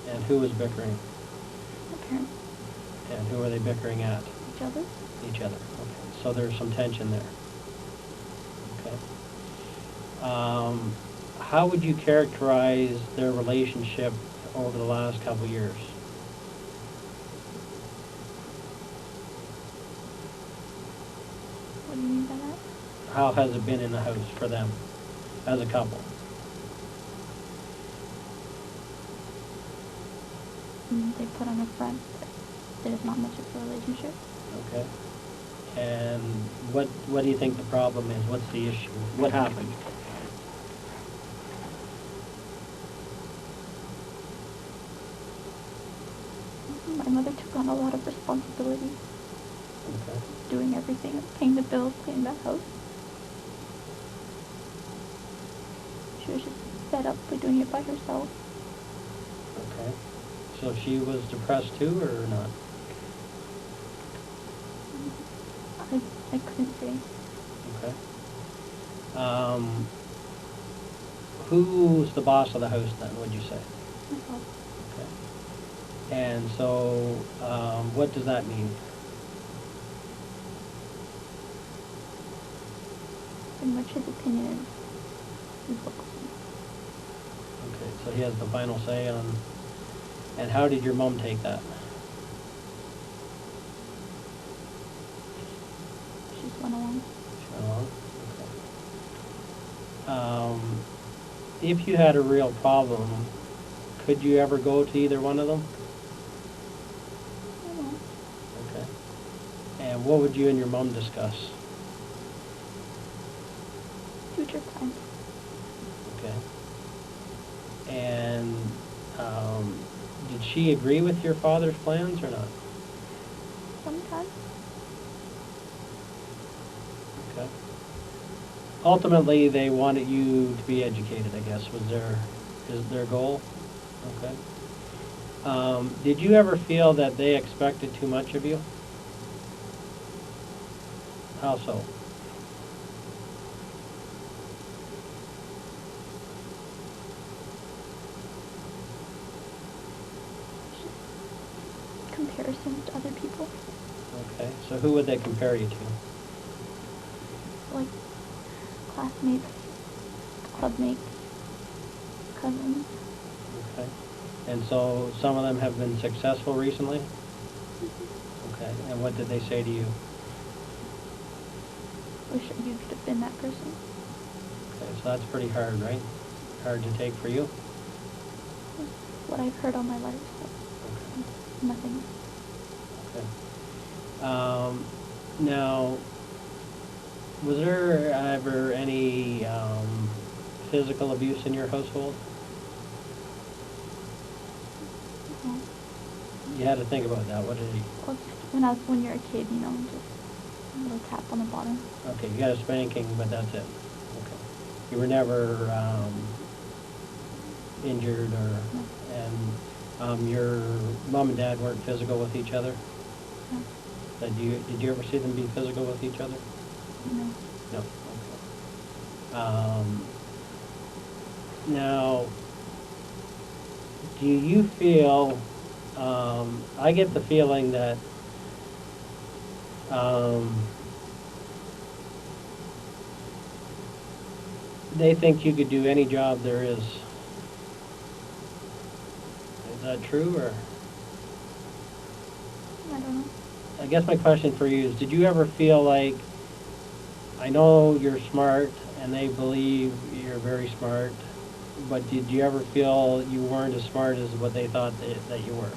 And who was bickering? my parents, And who were they bickering at? each other. Each other, okay. So there's some tension there. Okay. How would you characterize their relationship over the last couple years? What do you mean by that? How has it been in the house for them as a couple? They put on a front that there's not much of a relationship. Okay. And what do you think the problem is? What's the issue? What happened? My mother took on a lot of responsibility, Okay. doing everything, paying the bills, cleaning the house. She was just fed up with doing it by herself. Okay. So she was depressed too, or not? I couldn't say. Okay. Who's the boss of the house then, would you say? Myself. Okay. And so, what does that mean? Pretty much his opinion is what goes on. Okay, so he has the final say on, and how did your mom take that? She just went along. She went along? Okay. If you had a real problem, could you ever go to either one of them? I don't know. Okay. And what would you and your mom discuss? Future plans. Okay. And did she agree with your father's plans or not? Sometimes. Okay. Ultimately, they wanted you to be educated, I guess, is their goal? Okay. Did you ever feel that they expected too much of you? How so? Comparisons to other people. Okay. So who would they compare you to? Like classmates, clubmates, cousins. Okay. And so some of them have been successful recently? Okay. And what did they say to you? Wish you could have been that person. Okay, so that's pretty hard, right? Hard to take for you? What I've heard all my life, so Okay. nothing. Okay. Now, was there ever any physical abuse in your household? No. You had to think about that. What did he? Well, just when you're a kid, you know, just a little tap on the bottom. Okay, you got a spanking, but that's it. Okay. You were never injured or, No. and your mom and dad weren't physical with each other? No. Did you ever see them be physical with each other? No. No. Okay. Now, do you feel, I get the feeling that they think you could do any job there is. Is that true, or? I don't know. I guess my question for you is, did you ever feel like, I know you're smart and they believe you're very smart, but did you ever feel you weren't as smart as what they thought that you were?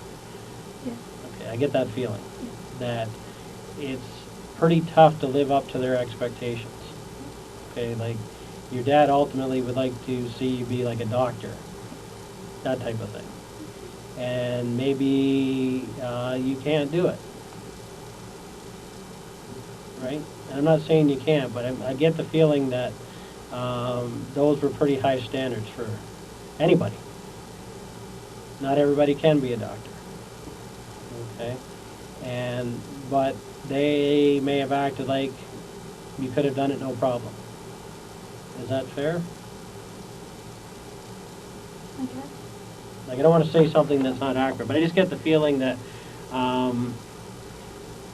Yes. Okay, I get that feeling, Yes. that it's pretty tough to live up to their expectations. Okay, like your dad ultimately would like to see you be like a doctor, that type of thing. And maybe you can't do it, right? And I'm not saying you can't, but I get the feeling that those were pretty high standards for anybody. Not everybody can be a doctor, okay? But they may have acted like you could have done it no problem. Is that fair? I guess. Like, I don't want to say something that's not accurate, but I just get the feeling that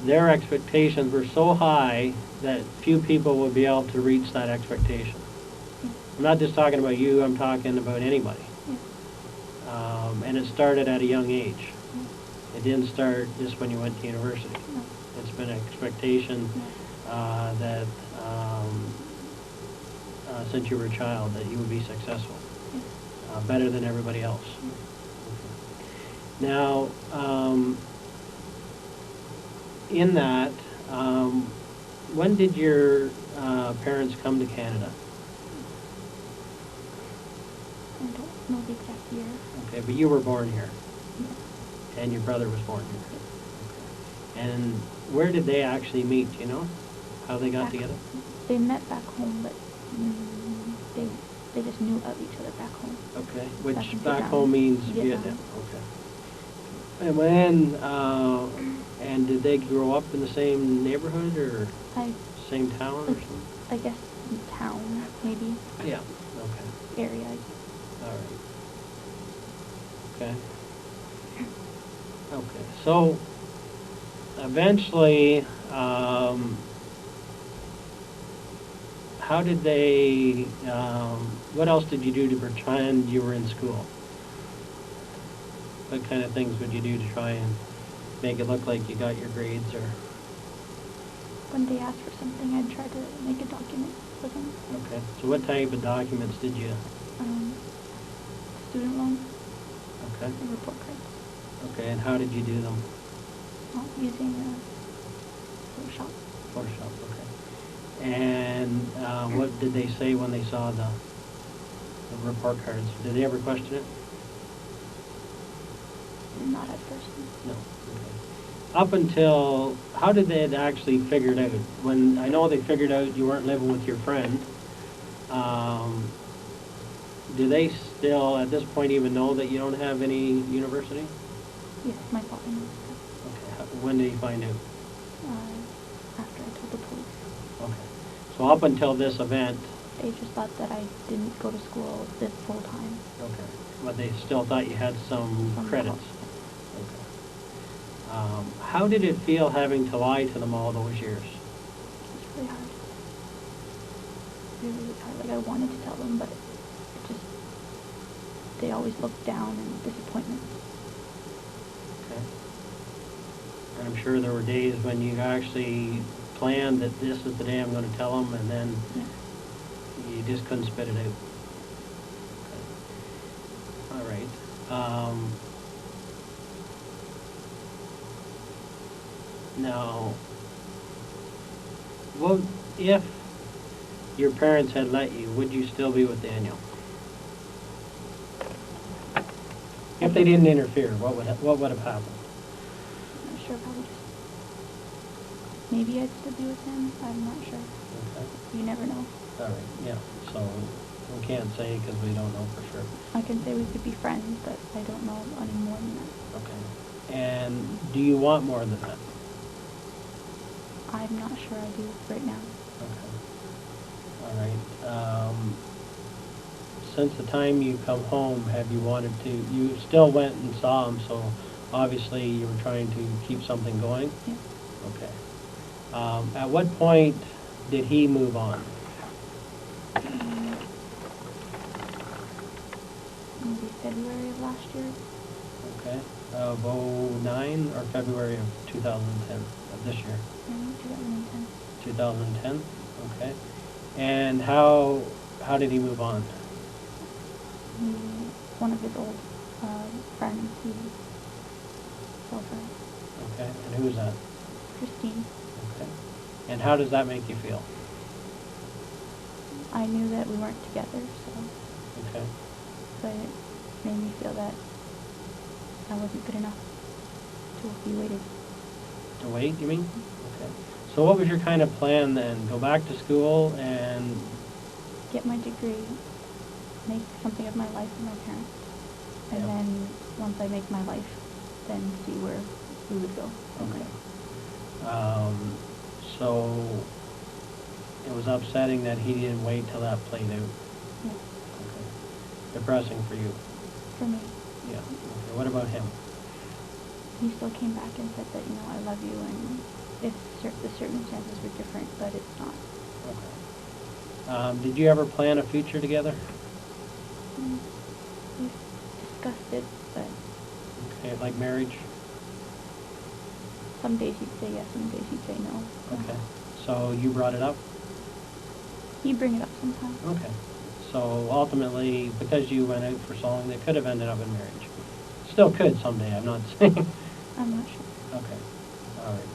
their expectations were so high that few people would be able to reach that expectation. Yes. I'm not just talking about you, I'm talking about anybody. Yes. And it started at a young age. Yes. It didn't start just when you went to university. No. It's been an expectation Yes. that since you were a child that you would be successful, Yes. better than everybody else. Okay. Now, in that, when did your parents come to Canada? I don't know the exact year. Okay, but you were born here, Yes. and your brother was born here. Okay. And where did they actually meet, do you know? How they got Back- together? They met back home, but they just knew of each other back home. Okay, Back which in back Vietnam. home means Vietnam. Vietnam, okay. And when, and did they grow up in the same neighborhood or same town or something? I guess town, maybe, Yeah, okay, area. all right. Okay. Okay, so eventually, how did they, what else did you do to pretend you were in school? What kind of things would you do to try and make it look like you got your grades or? When they asked for something, I'd try to make a document for them. Okay, so what type of documents did you? Student loan Okay, and report cards. okay, and how did you do them? Using Photoshop. Photoshop, okay. And what did they say when they saw the report cards? Did they ever question it? Not at first. No. Okay. Up until, how did they actually figure it out? When, I know they figured out you weren't living with your friend, do they still, at this point, even know that you don't have any university? Yes, my father knows Okay. When did he find out? that. After I told the police. Okay. So up until this event, They just thought that I didn't go to school this full time. okay, but they still thought you had some credits? Okay. How did it feel having to lie to them all those years? It's really hard. Really, really hard. Like, I wanted to tell them, but it just, they always looked down in disappointment. Okay. And I'm sure there were days when you actually planned that this is the day I'm going to tell them, and then Yeah. you just couldn't spit it out. Okay. All right. Now, what if your parents had let you, would you still be with Daniel? If they didn't interfere, what would have happened? sure, probably just, maybe I'd still be with him, I'm not sure. Okay. You never know. All right, yeah, so we can't say because we don't know for sure. I can say we could be friends, but I don't know any more than that. Okay. And do you want more than that? I'm not sure I do right now. Okay. All right. Since the time you come home, have you wanted to, you still went and saw him, so obviously you were trying to keep something going? Yeah. Okay. At what point did he move on? Maybe February of last year. Okay. Of '09 or February of 2010, of this year? No, 2010. 2010? Okay. And how did he move on? One of his old friends, he fell for it. Okay. And who is that? Christine. Okay. And how does that make you feel? I knew that we weren't together, so. Okay. But it made me feel that I wasn't good enough to be waited. To wait, you mean? Okay. So what was your kind of plan then? Go back to school and... Get my degree, make something of my life with my parents, and Yep. then once I make my life, then see where we would go. Okay. So it was upsetting that he didn't wait till that played out. Yeah. Okay. Depressing for you. For me. Yeah. Okay. What about him? He still came back and said that, I love you, and if the circumstances were different, but it's not. Okay. Did you ever plan a future together? We've discussed it, but Okay, like marriage? some days he'd say yes, some days he'd say no. Okay. So you brought it up? He'd bring it up sometimes. Okay. So ultimately, because you went out for so long, they could have ended up in marriage. Still could someday, I'm not saying. I'm not sure. Okay. All right.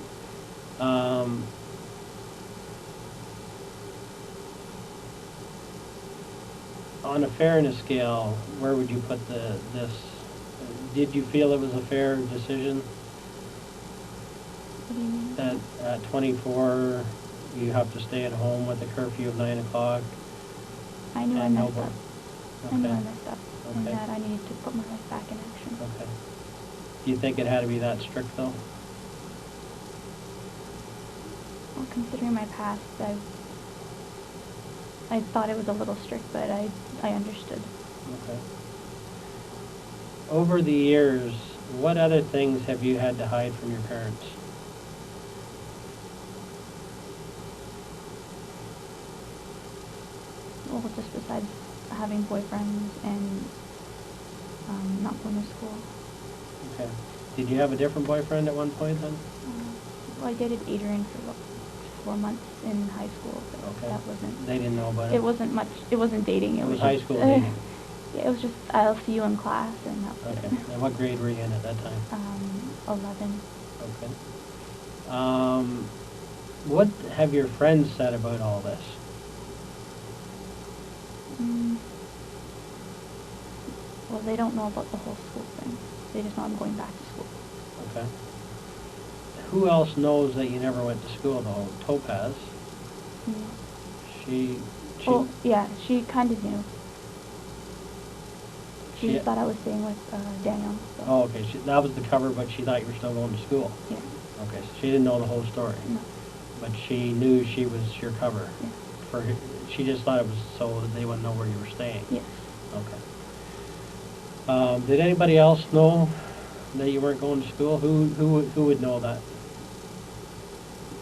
On a fairness scale, where would you put this? Did you feel it was a fair decision What do you mean? that at 24 you have to stay at home with a curfew of 9 o'clock? I knew I and messed nobody- up. I knew I Okay. messed up, and Okay. that I needed to put my life back in action. Okay. Do you think it had to be that strict though? Well, considering my past, I thought it was a little strict, but I understood. Okay. Over the years, what other things have you had to hide from your parents? Well, just besides having boyfriends and not going to school. Okay. Did you have a different boyfriend at one point then? Well, I dated Adrian for about 4 months in high school, but Okay. that wasn't... They didn't know about it? It wasn't much... It wasn't dating. It was just, high school dating? Yeah, it was just, I'll see you in class, and that was Okay. it. And what grade were you in at that time? 11. Okay. What have your friends said about all this? Well, they don't know about the whole school thing. They just know I'm going back to school. Okay. Who else knows that you never went to school though? Topaz. She Oh, yeah, she kind of knew. She She- thought I was staying with Daniel. So. Oh, okay. That was the cover, but she thought you were still going to school. Yeah. Okay, so she didn't know the whole story. No. But she knew she was your cover. Yeah. She just thought it was so that they wouldn't know where you were staying. Yes. Okay. Did anybody else know that you weren't going to school? Who would know that?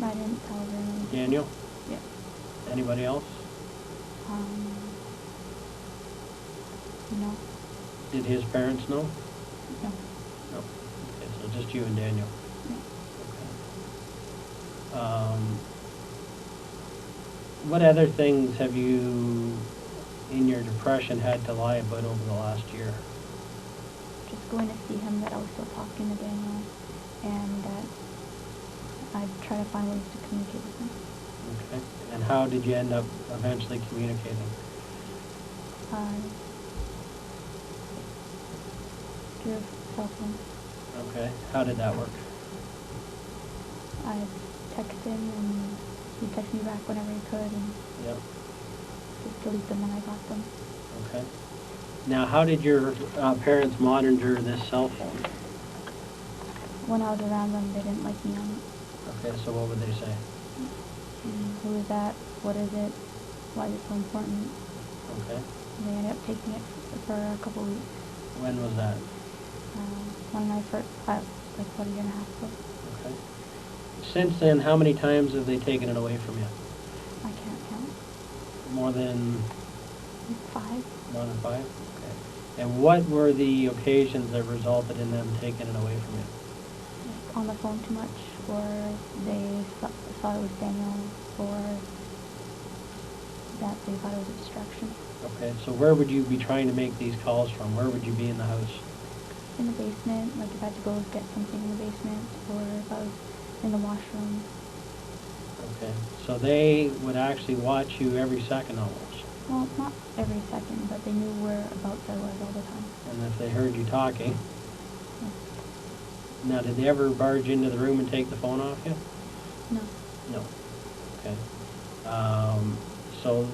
I didn't tell her anything. Daniel? Yeah. Anybody else? No. Did his parents know? No. No. Okay, so just you and Daniel. No. Okay. What other things have you, in your depression, had to lie about over the last year? Just going to see him, that I was still talking to Daniel, and that I'd try to find ways to communicate with him. Okay. And how did you end up eventually communicating? Through cell phone. Okay. How did that work? I text him, and he texted me back whenever he could, and Yep. just delete them when I got them. Okay. Now, how did your parents monitor this cell phone? When I was around them, they didn't like me on it. Okay, so what would they say? Who is that? What is it? Why is it so important? Okay. They ended up taking it for a couple weeks. When was that? When I first, like about a year and a half ago. Okay. Since then, how many times have they taken it away from you? I can't count. More than? 5. More than 5? Okay. And what were the occasions that resulted in them taking it away from you? Like on the phone too much, or they thought it was Daniel, or that they thought it was a distraction. Okay, so where would you be trying to make these calls from? Where would you be in the house? In the basement, like if I had to go get something in the basement, or if I was in the washroom. Okay, so they would actually watch you every second almost. Well, not every second, but they knew whereabouts I was all the time. And if they heard you talking. Yeah. Now, did they ever barge into the room and take the phone off you? No. No. Okay. So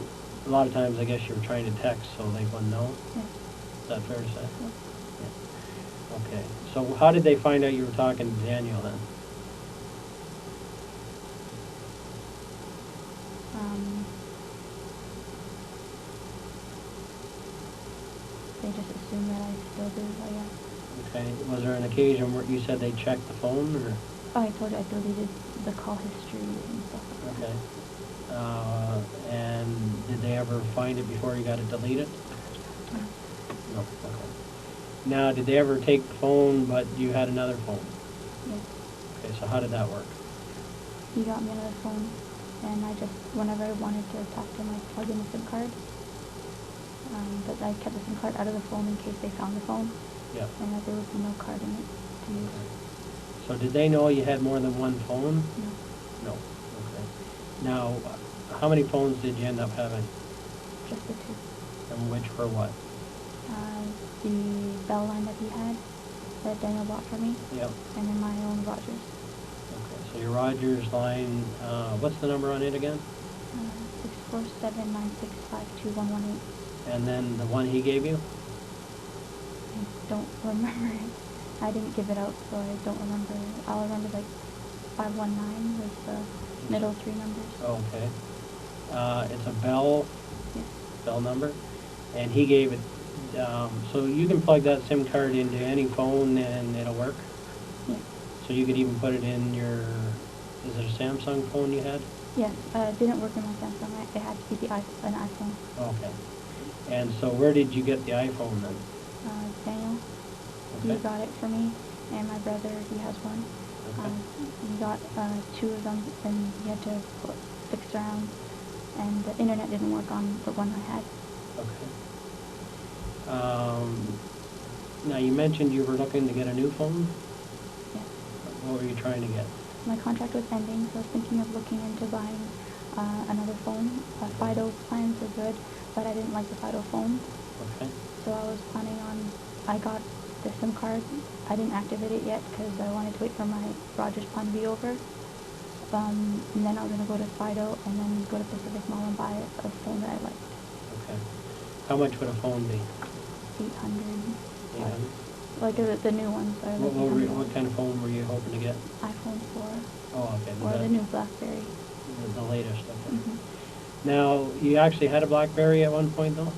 a lot of times I guess you were trying to text so they wouldn't know? Yeah. Is that fair to say? Yeah. Yeah. Okay. So how did they find out you were talking to Daniel then? They just assumed that I still do, I guess. Okay. Was there an occasion where you said they checked the phone, or? Oh, I told you I deleted the call history and stuff like that. Okay. And did they ever find it before you got it deleted? No. No. Okay. Now, did they ever take the phone, but you had another phone? Yes. Okay, so how did that work? He got me another phone, and I just, whenever I wanted to talk to him, I plugged in a SIM card. But I kept the SIM card out of the phone in case they found the phone. Yeah. And that there would be no card in it to use. Okay. So did they know you had more than one phone? No. No. Okay. Now, how many phones did you end up having? Just the 2. And which were what? The bell line that he had, that Daniel bought for me. Yep. And then my own Rogers. Okay, so your Rogers line, what's the number on it again? 647-965-2118. And then the one he gave you? I don't remember it. I didn't give it out, so I don't remember. All I remember is like 519 was the middle 3 numbers. Okay. It's a Bell, Yes. Bell number, and he gave it, so you can plug that SIM card into any phone and it'll work? Yes. So you could even put it in your, is it a Samsung phone you had? Yes. It didn't work in my Samsung. It had to be an iPhone. Okay. And so where did you get the iPhone then? Daniel. Okay. He got it for me, and my brother, he has one. Okay. He got 2 of them, and he had to fix around, and the internet didn't work on the one I had. Okay. Now you mentioned you were looking to get a new phone? Yes. What were you trying to get? My contract was ending, so I was thinking of looking into buying another phone. Fido plans are good, but I didn't like the Fido phone. Okay. So I was planning on, I got the SIM card. I didn't activate it yet because I wanted to wait for my Rogers plan to be over. And then I was going to go to Fido and then go to Pacific Mall and buy a phone that I liked. Okay. How much would a phone be? 800. 800? Like the new ones are like What kind of phone were you hoping to get? iPhone 4. Oh, okay. Or the new BlackBerry. The latest, okay. Mm-hmm. Now, you actually had a BlackBerry at one point, though?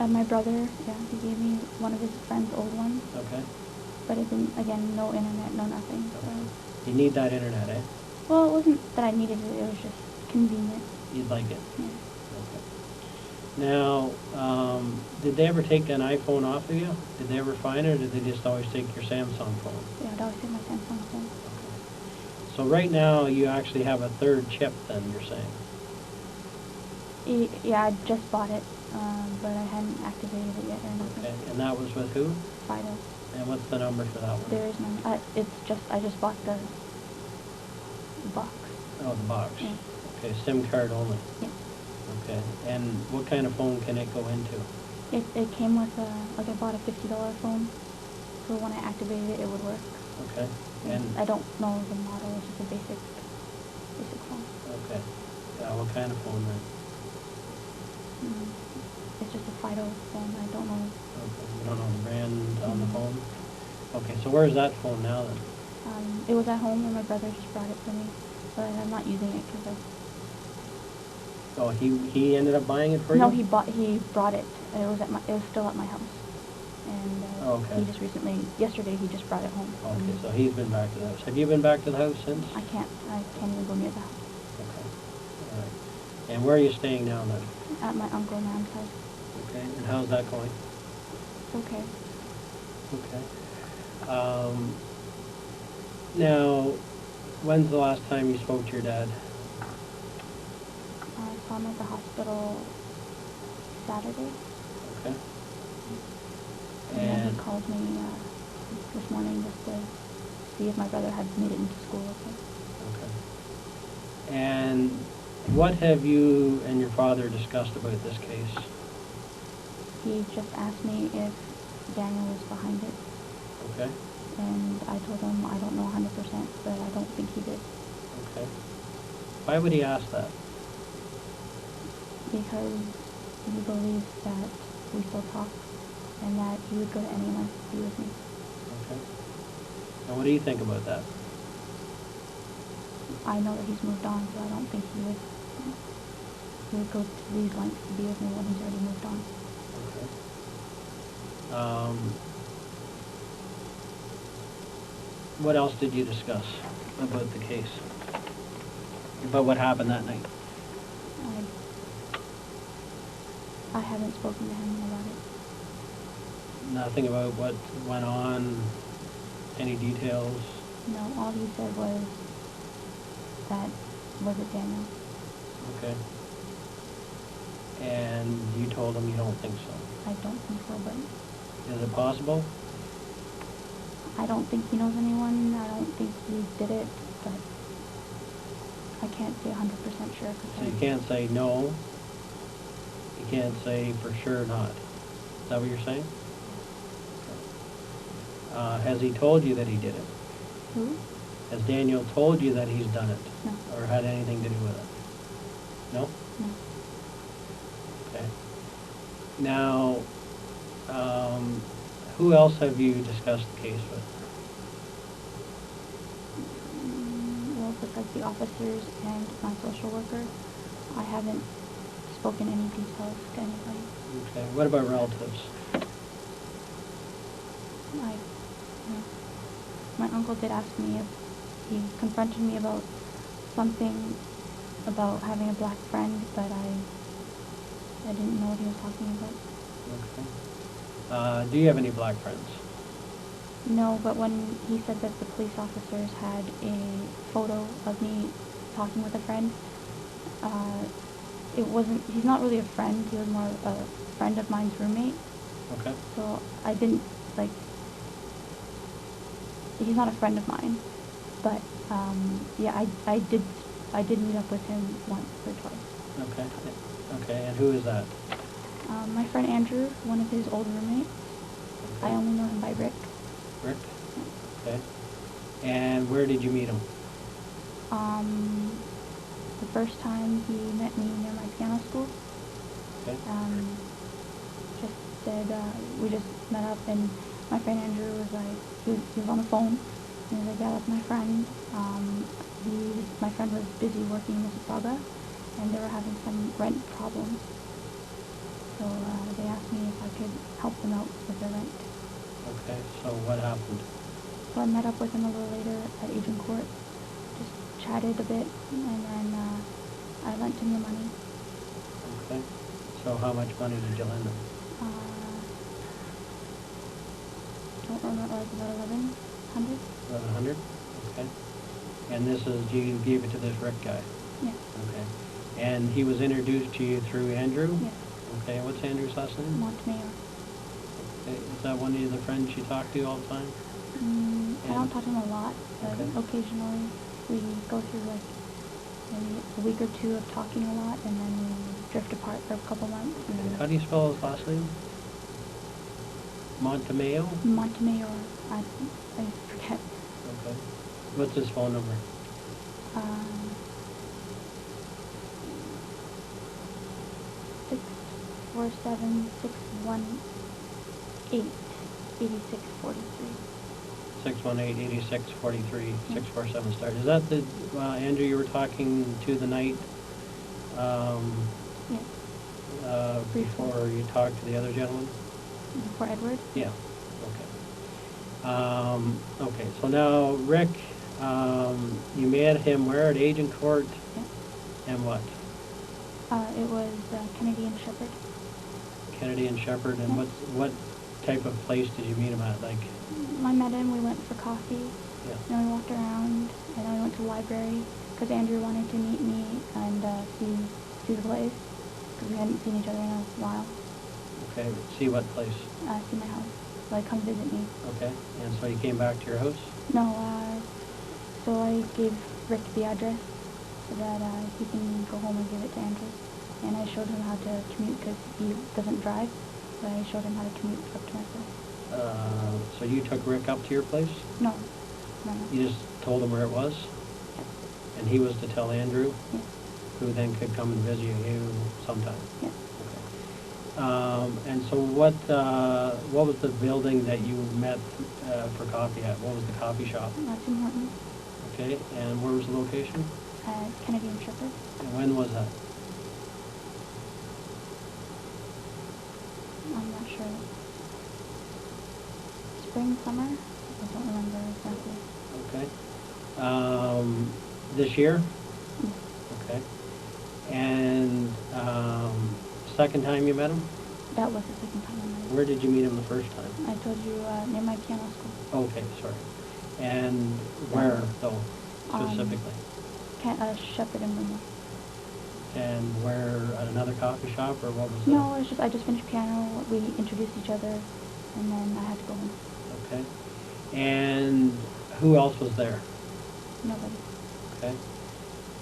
My brother, yeah, he gave me one of his friend's old ones. Okay. But it didn't, again, no internet, no nothing. So. Okay. You need that internet, eh? Well, it wasn't that I needed it, it was just convenient. You'd like it? Yeah. Okay. Now, did they ever take an iPhone off of you? Did they ever find it, or did they just always take your Samsung phone? Yeah, I'd always take my Samsung phone. Okay. So right now, you actually have a third chip then, you're saying? Yeah, I just bought it, but I hadn't activated it yet or nothing. Okay, and that was with who? Fido. And what's the number for that one? There is none. I just bought the box. Oh, the box. Yeah. Okay, SIM card only. Yeah. Okay, and what kind of phone can it go into? It came with like I bought a $50 phone, so when I activated it, it would work. Okay, and I don't know the model, it's just a basic basic phone. Okay. What kind of phone then? It's just a Fido phone. I don't know. Okay. You don't know the brand on the phone? Okay, so where's that phone now then? It was at home and my brother just brought it for me, but I'm not using it because Oh, he ended up buying it for you? No, he brought it. It was still at my house. And Okay. he just yesterday he just brought it home. Okay, so he's been back to the house. Have you been back to the house since? I can't even go near the house. Okay, all right. And where are you staying now then? At my Uncle Nan's house. Okay, and how's that going? It's okay. Okay. Now, when's the last time you spoke to your dad? I saw him at the hospital Saturday. Okay. And then he called me this morning just to see if my brother had made it into school okay. Okay. And what have you and your father discussed about this case? He just asked me if Daniel was behind it. Okay. And I told him I don't know 100%, but I don't think he did. Okay. Why would he ask that? Because he believes that we still talk and that he would go to any length to be with me. Okay. And what do you think about that? I know that he's moved on, so I don't think he would go to these lengths to be with me when he's already moved on. Okay. What else did you discuss about the case? About what happened that night? I haven't spoken to him about it. Nothing about what went on? Any details? No, all he said was that, was it Daniel? Okay. And you told him you don't think so? I don't think so, but... Is it possible? I don't think he knows anyone. I don't think he did it, but I can't say 100% sure. So you can't say no, you can't say for sure not. Is that what you're saying? Has he told you that he did it? Who? Has Daniel told you that he's done it? No. Or had anything to do with it? No? No. Okay. Now, who else have you discussed the case with? Well, besides the officers and my social worker, I haven't spoken any details to anybody. Okay. What about relatives? My uncle did ask me if he confronted me about something about having a black friend, but I didn't know what he was talking about. Okay. Do you have any black friends? No, but when he said that the police officers had a photo of me talking with a friend, he's not really a friend, he was more a friend of mine's roommate. Okay. So I didn't, he's not a friend of mine, but, yeah, I did meet up with him once or twice. Okay. Okay, and who is that? My friend Andrew, one of his old roommates. Okay. I only know him by Rick. Rick? Okay. And where did you meet him? The first time he met me near my piano school. Okay. We just met up, and my friend Andrew was like, he was on the phone, and he was like, yeah, that's my friend. My friend was busy working in Mississauga, and they were having some rent problems. So they asked me if I could help them out with their rent. Okay, so what happened? So I met up with him a little later at Agent Court, just chatted a bit, and then I lent him the money. Okay, so how much money did you lend him? Don't remember, like about 1,100. 1,100? Okay. And this is, you gave it to this Rick guy? Yes. Okay. And he was introduced to you through Andrew? Yes. Okay, what's Andrew's last name? Montemayor. Okay. Is that one of the friends you talk to all the time? I don't talk to him a lot, but Okay. occasionally we go through like maybe a week or two of talking a lot, and then we drift apart for a couple months. And then How do you spell his last name? Montemayor? Montemayor. I forget. Okay. What's his phone number? 647-618-8643. 618-8643, 647 start. Is that the, Andrew, you were talking to the night, Yes. before you talked to the other gentleman? Before Edward? Yeah, okay. Okay, so now, Rick, you met him where, at Agent Court? Yeah. And what? It was Kennedy and Shepherd. Kennedy and Shepherd, and Yeah. what type of place did you meet him at, like? I met him, we went for coffee, Yeah. then we walked around, and then we went to the library, because Andrew wanted to meet me and see the place, because we hadn't seen each other in a while. Okay, see what place? See my house, like come visit me. Okay, and so you came back to your house? No, so I gave Rick the address so that he can go home and give it to Andrew. And I showed him how to commute because he doesn't drive, but I showed him how to commute up to my place. So you took Rick up to your place? No. You just told him where it was? Yeah. And he was to tell Andrew? Yeah. Who then could come and visit you sometime? Yeah. Okay. And so what was the building that you met for coffee at? What was the coffee shop? Tim Hortons. Okay, and where was the location? Kennedy and Shepherd. And when was that? I'm not sure. Spring, summer? I don't remember exactly. Okay. This year? Yes. Okay. And second time you met him? That was the second time I met him. Where did you meet him the first time? I told you near my piano school. Okay, sorry. And where, though, specifically? Shepherd and Rumor. And where, at another coffee shop, or what was that? No, I just finished piano. We introduced each other, and then I had to go home. Okay. And who else was there? Nobody. Okay.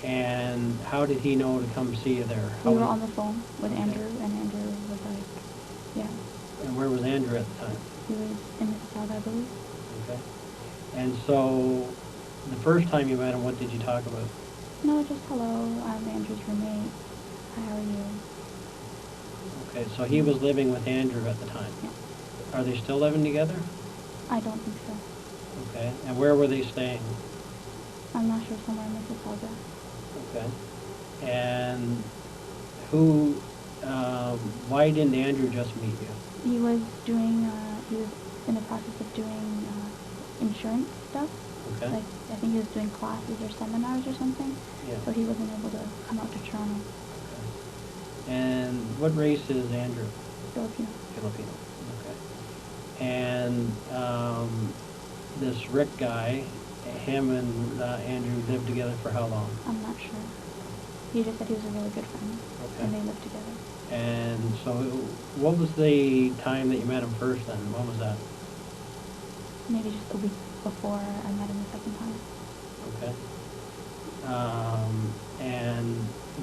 And how did he know to come see you there? We were on the phone with Andrew, and Andrew was like, yeah. And where was Andrew at the time? He was in Mississauga, I believe. Okay. And so, the first time you met him, what did you talk about? No, just hello, I'm Andrew's roommate. Hi, how are you? Okay, so he was living with Andrew at the time? Yeah. Are they still living together? I don't think so. Okay. And where were they staying? I'm not sure, somewhere in Mississauga. Okay. And who, why didn't Andrew just meet you? He was in the process of doing insurance stuff. Okay. Like, I think he was doing classes or seminars or something. Yeah. So he wasn't able to come out to Toronto. Okay. And what race is Andrew? Filipino. Filipino. Okay. And this Rick guy, him and Andrew lived together for how long? I'm not sure. He just said he was a really good friend. Okay. And they lived together. And so what was the time that you met him first then? When was that? Maybe just a week before I met him the second time. Okay. And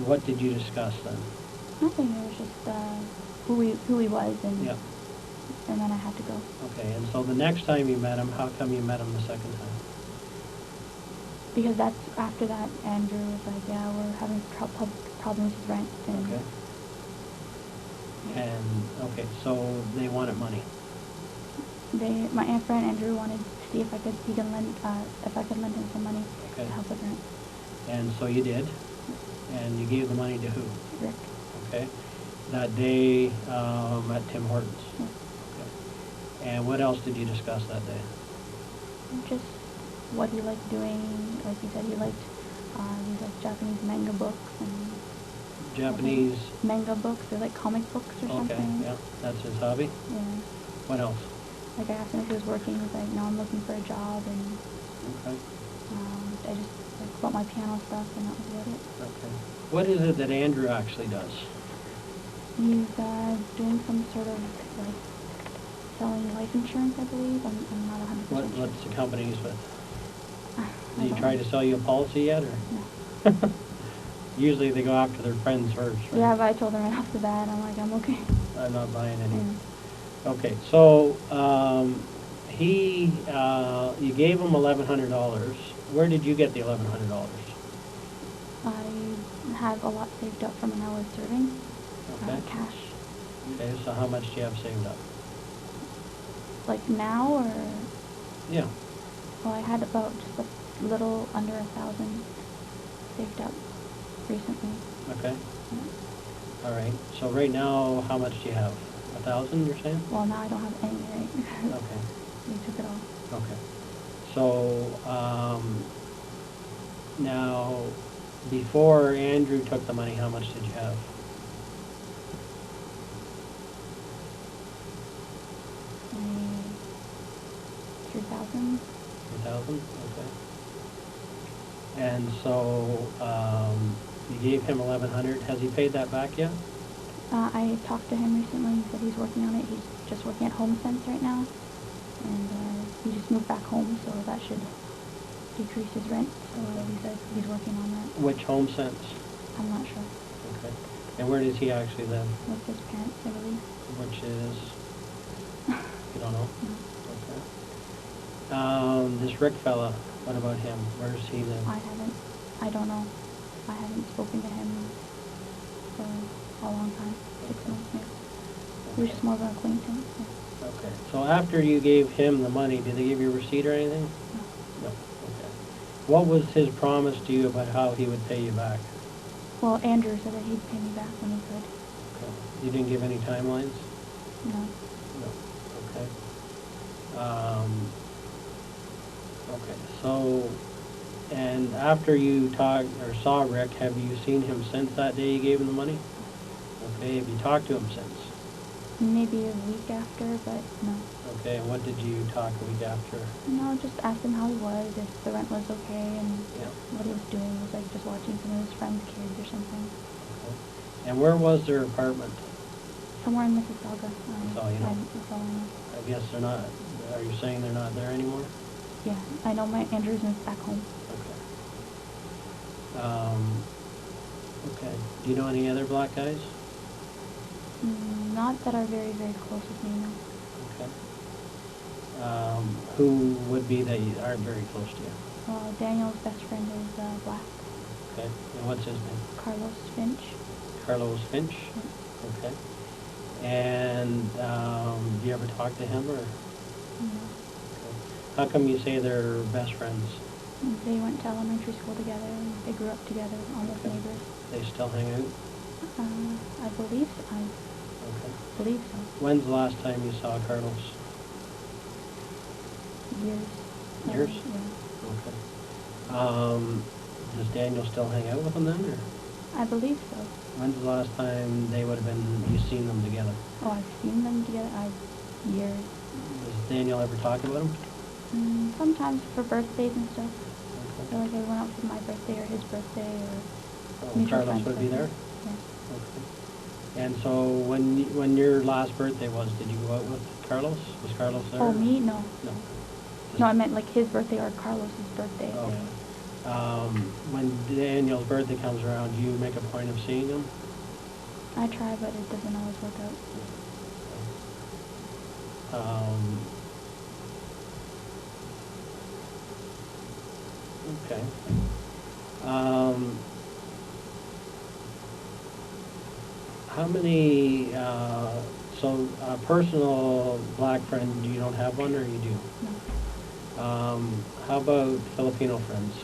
what did you discuss then? Nothing. It was just who he was, and Yeah. and then I had to go. Okay, and so the next time you met him, how come you met him the second time? Because that's after that, Andrew was like, yeah, we're having problems with rent. And Okay. And, okay, so they wanted money. My aunt friend Andrew wanted to see if I could lend him some money Okay. to help with rent. And so you did? And you gave the money to who? Rick. Okay. That day at Tim Hortons? Yeah. Okay. And what else did you discuss that day? Just what he liked doing. Like he said, he liked these like Japanese manga books and Japanese? Manga books. They're like comic books or something. Okay, yeah, that's his hobby? Yeah. What else? Like I asked him if he was working. He was like, no, I'm looking for a job, and Okay. I just like bought my piano stuff, and that was about it. Okay. What is it that Andrew actually does? He's doing some sort of like selling life insurance, I believe. I'm not 100% sure. What's the company he's with? I Did he don't try know. to sell you a policy yet, or? No. Usually they go after their friends first, right? Yeah, but I told him right off the bat, I'm like, I'm okay. I'm not buying any. Yeah. Okay, so you gave him $1,100. Where did you get the $1,100? I have a lot saved up from when I was serving. Okay. Cash. Okay, so how much do you have saved up? Like now, or? Yeah. Well, I had about just a little under 1,000 saved up recently. Okay. Yeah. All right. So right now, how much do you have? 1,000, you're saying? Well, now I don't have any, right? Okay. You took it all. Okay. So, now, before Andrew took the money, how much did you have? Maybe 3,000. 3,000? Okay. And so, you gave him 1,100. Has he paid that back yet? I talked to him recently. He said he's working on it. He's just working at HomeSense right now. And he just moved back home, so that should decrease his rent. So he said he's working on that. Which home sense? I'm not sure. Okay. And where does he actually live? With his parents, I believe. Which is, you don't know? No. Okay. This Rick fella, what about him? Where does he live? I don't know. I haven't spoken to him for a long time, 6 months maybe. He was just more of an acquaintance. Yeah. Okay. So after you gave him the money, did they give you a receipt or anything? No. No. Okay. What was his promise to you about how he would pay you back? Well, Andrew said that he'd pay me back when he could. Okay. You didn't give any timelines? No. No. Okay. Okay. So, and after you talked or saw Rick, have you seen him since that day you gave him the money? Okay. Have you talked to him since? Maybe a week after, but no. Okay. And what did you talk a week after? No, just asked him how he was, if the rent was okay, and Yeah. what he was doing. He was like just watching some of his friends' kids or something. Okay. And where was their apartment? Somewhere in Mississauga. That's all you know. That's all I know. I guess they're not. Are you saying they're not there anymore? Yeah, I know my Andrew's moved back home. Okay. Okay. Do you know any other black guys? Not that are very, very close with me, no. Okay. Who would be that you aren't very close to you? Daniel's best friend is black. Okay. And what's his name? Carlos Finch. Carlos Finch? Yeah. Okay. And do you ever talk to him or? No. Okay. How come you say they're best friends? They went to elementary school together, and they grew up together, almost Okay. neighbors. They still hang out? I believe so. I Okay. believe so. When's the last time you saw Carlos? Years. Years? Yeah. Okay. Does Daniel still hang out with them then, or? I believe so. When's the last time they would have been, you seen them together? Oh, I've seen them together. Years. Does Daniel ever talk about them? Sometimes for birthdays and stuff. Okay. So like I went out for my birthday or his birthday or Oh, mutual Carlos friends' would be there? birthdays. Yeah. Okay. And so when your last birthday was, did you go out with Carlos? Was Carlos there? Oh, me? No. No. No, I meant like his birthday or Carlos's birthday. Okay. When Daniel's birthday comes around, do you make a point of seeing him? I try, but it doesn't always work out. Okay. How many, so a personal black friend, you don't have one or you do? No. How about Filipino friends?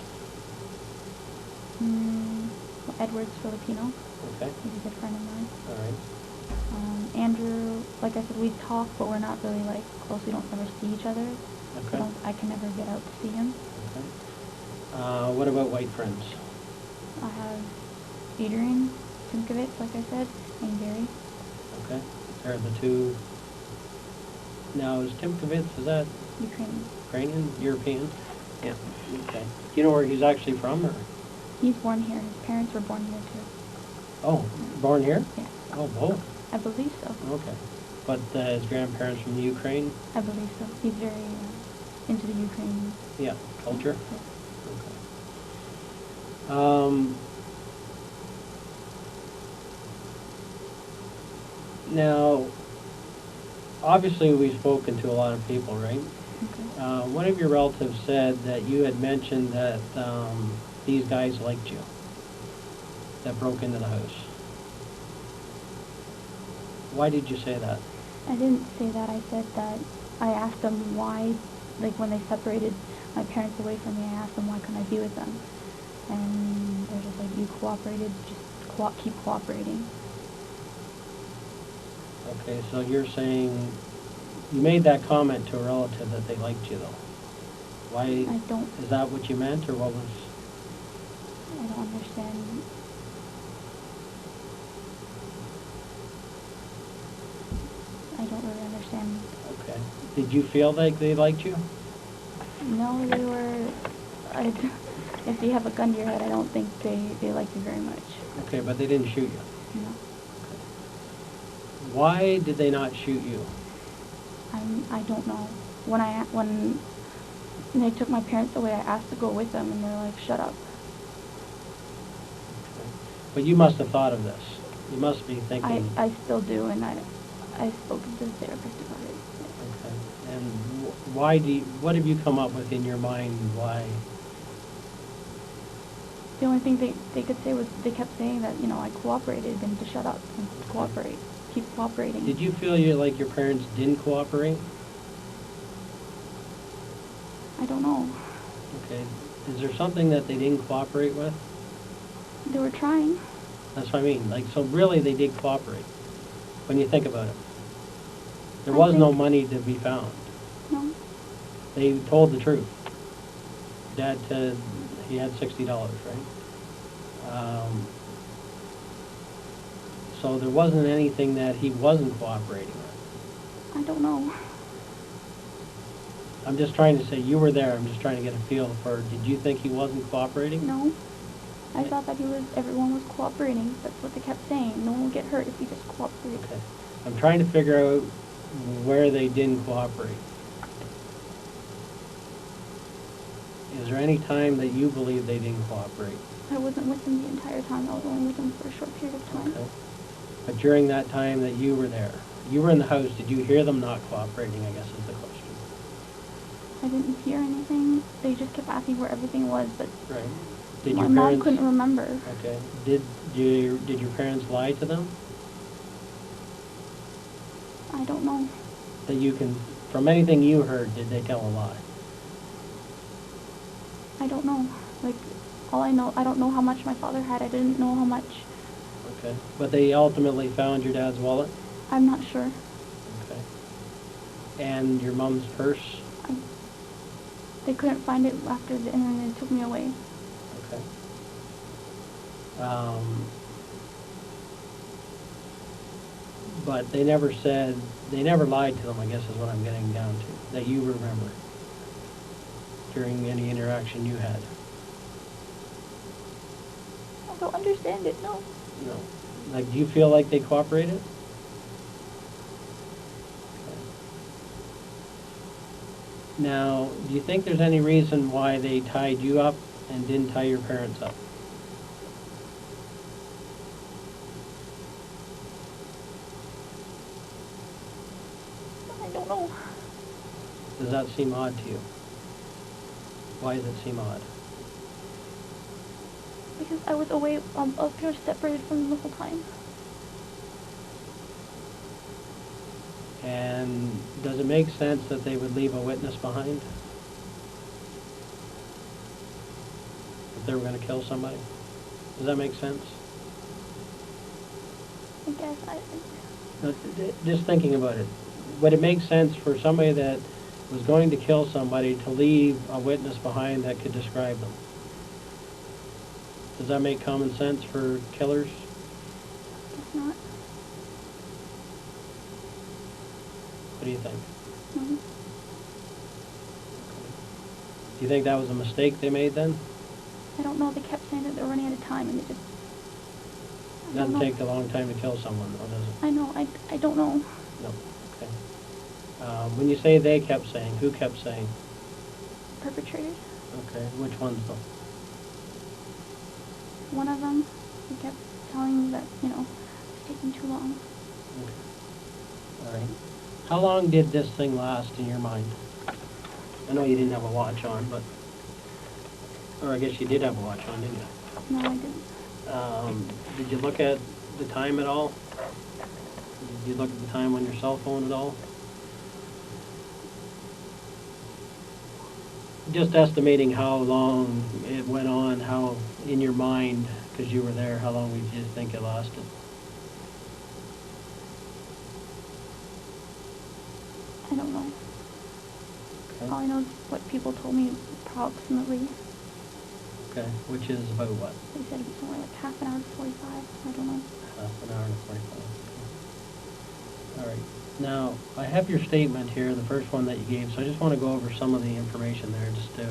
Well, Edward's Filipino. Okay, He's a good friend of mine. all right. Andrew, like I said, we talk, but we're not really like close. We don't ever see each other. Okay. I can never get out to see him. Okay. What about white friends? I have Adrian Timkovitz, like I said, and Gary. Okay, they're the two. Now, is Timkovitz, is that Ukrainian. Ukrainian, European? Yeah. Okay. Do you know where he's actually from, or? He's born here. His parents were born here too. Oh, born here? Yeah. Oh, both. I believe so. Okay. But his grandparents from the Ukraine? I believe so. He's very into the Ukraine. Yeah, culture? Yeah. Okay. Now, obviously we've spoken to a lot of people, right? Okay. One of your relatives said that you had mentioned that these guys liked you, that broke into the house. Why did you say that? I didn't say that. I said that I asked them why, like when they separated my parents away from me, I asked them why couldn't I be with them. And they're just like, you cooperated, just keep cooperating. Okay, so you're saying, you made that comment to a relative that they liked you though. Why? I don't. Is that what you meant, or what was? I don't understand. I don't really understand. Okay. Did you feel like they liked you? No, they were. If you have a gun to your head, I don't think they like you very much. Okay, but they didn't shoot you. No. Why did they not shoot you? I don't know. When they took my parents away, I asked to go with them, and they're like, shut up. Okay. But you must have thought of this. You must be thinking. I still do, and I spoken to the therapist about it. Okay. And why what have you come up with in your mind why? The only thing they could say was they kept saying that, I cooperated and to shut up and cooperate. Keep cooperating. Did you feel like your parents didn't cooperate? I don't know. Okay. Is there something that they didn't cooperate with? They were trying. That's what I mean. So really they did cooperate, when you think about it. There was no money to be found. No. They told the truth. Dad said he had $60, right? So there wasn't anything that he wasn't cooperating with. I don't know. I'm just trying to say, you were there, I'm just trying to get a feel for, did you think he wasn't cooperating? No. I thought that everyone was cooperating. That's what they kept saying. No one will get hurt if we just cooperate. Okay. I'm trying to figure out where they didn't cooperate. Is there any time that you believe they didn't cooperate? I wasn't with them the entire time. I was only with them for a short period of time. Okay. But during that time that you were there, you were in the house, did you hear them not cooperating, I guess is the question. I didn't hear anything. They just kept asking where everything was, but Right. Did my your mom parents, couldn't remember. Okay. Did your parents lie to them? I don't know. That you can, from anything you heard, did they tell a lie? I don't know. Like, all I know, I don't know how much my father had. I didn't know how much. Okay. But they ultimately found your dad's wallet? I'm not sure. Okay. And your mom's purse? They couldn't find it after, and then they took me away. Okay. But they never lied to them, I guess is what I'm getting down to, that you remember during any interaction you had. I don't understand it, no. No. Like, do you feel like they cooperated? Okay. Now, do you think there's any reason why they tied you up and didn't tie your parents up? I don't know. Does that seem odd to you? Why does it seem odd? Because I was away, I was pretty much separated from them the whole time. And does it make sense that they would leave a witness behind? If they were going to kill somebody? Does that make sense? I guess Just thinking about it. Would it make sense for somebody that was going to kill somebody to leave a witness behind that could describe them? Does that make common sense for killers? guess not. What do you think? No. Do you think that was a mistake they made then? I don't know. They kept saying that they're running out of time, and it just... It doesn't take a long time to kill someone, though, does it? I know. I don't know. No. Okay. When you say they kept saying, who kept saying? Perpetrators. Okay. Which ones, though? One of them, he kept telling me that, it's taking too long. Okay. All right. How long did this thing last in your mind? I know you didn't have a watch on, but... Or I guess you did have a watch on, didn't you? No, I didn't. Did you look at the time at all? Do you look at the time on your cell phone at all? Just estimating how long it went on, how in your mind, because you were there, how long would you think it lasted? I don't know. Okay. All I know is what people told me approximately. Okay, which is about what? They said it was somewhere like half an hour to 45. I don't know. Half an hour to 45. Okay. All right. Now, I have your statement here, the first one that you gave, so I just want to go over some of the information there just to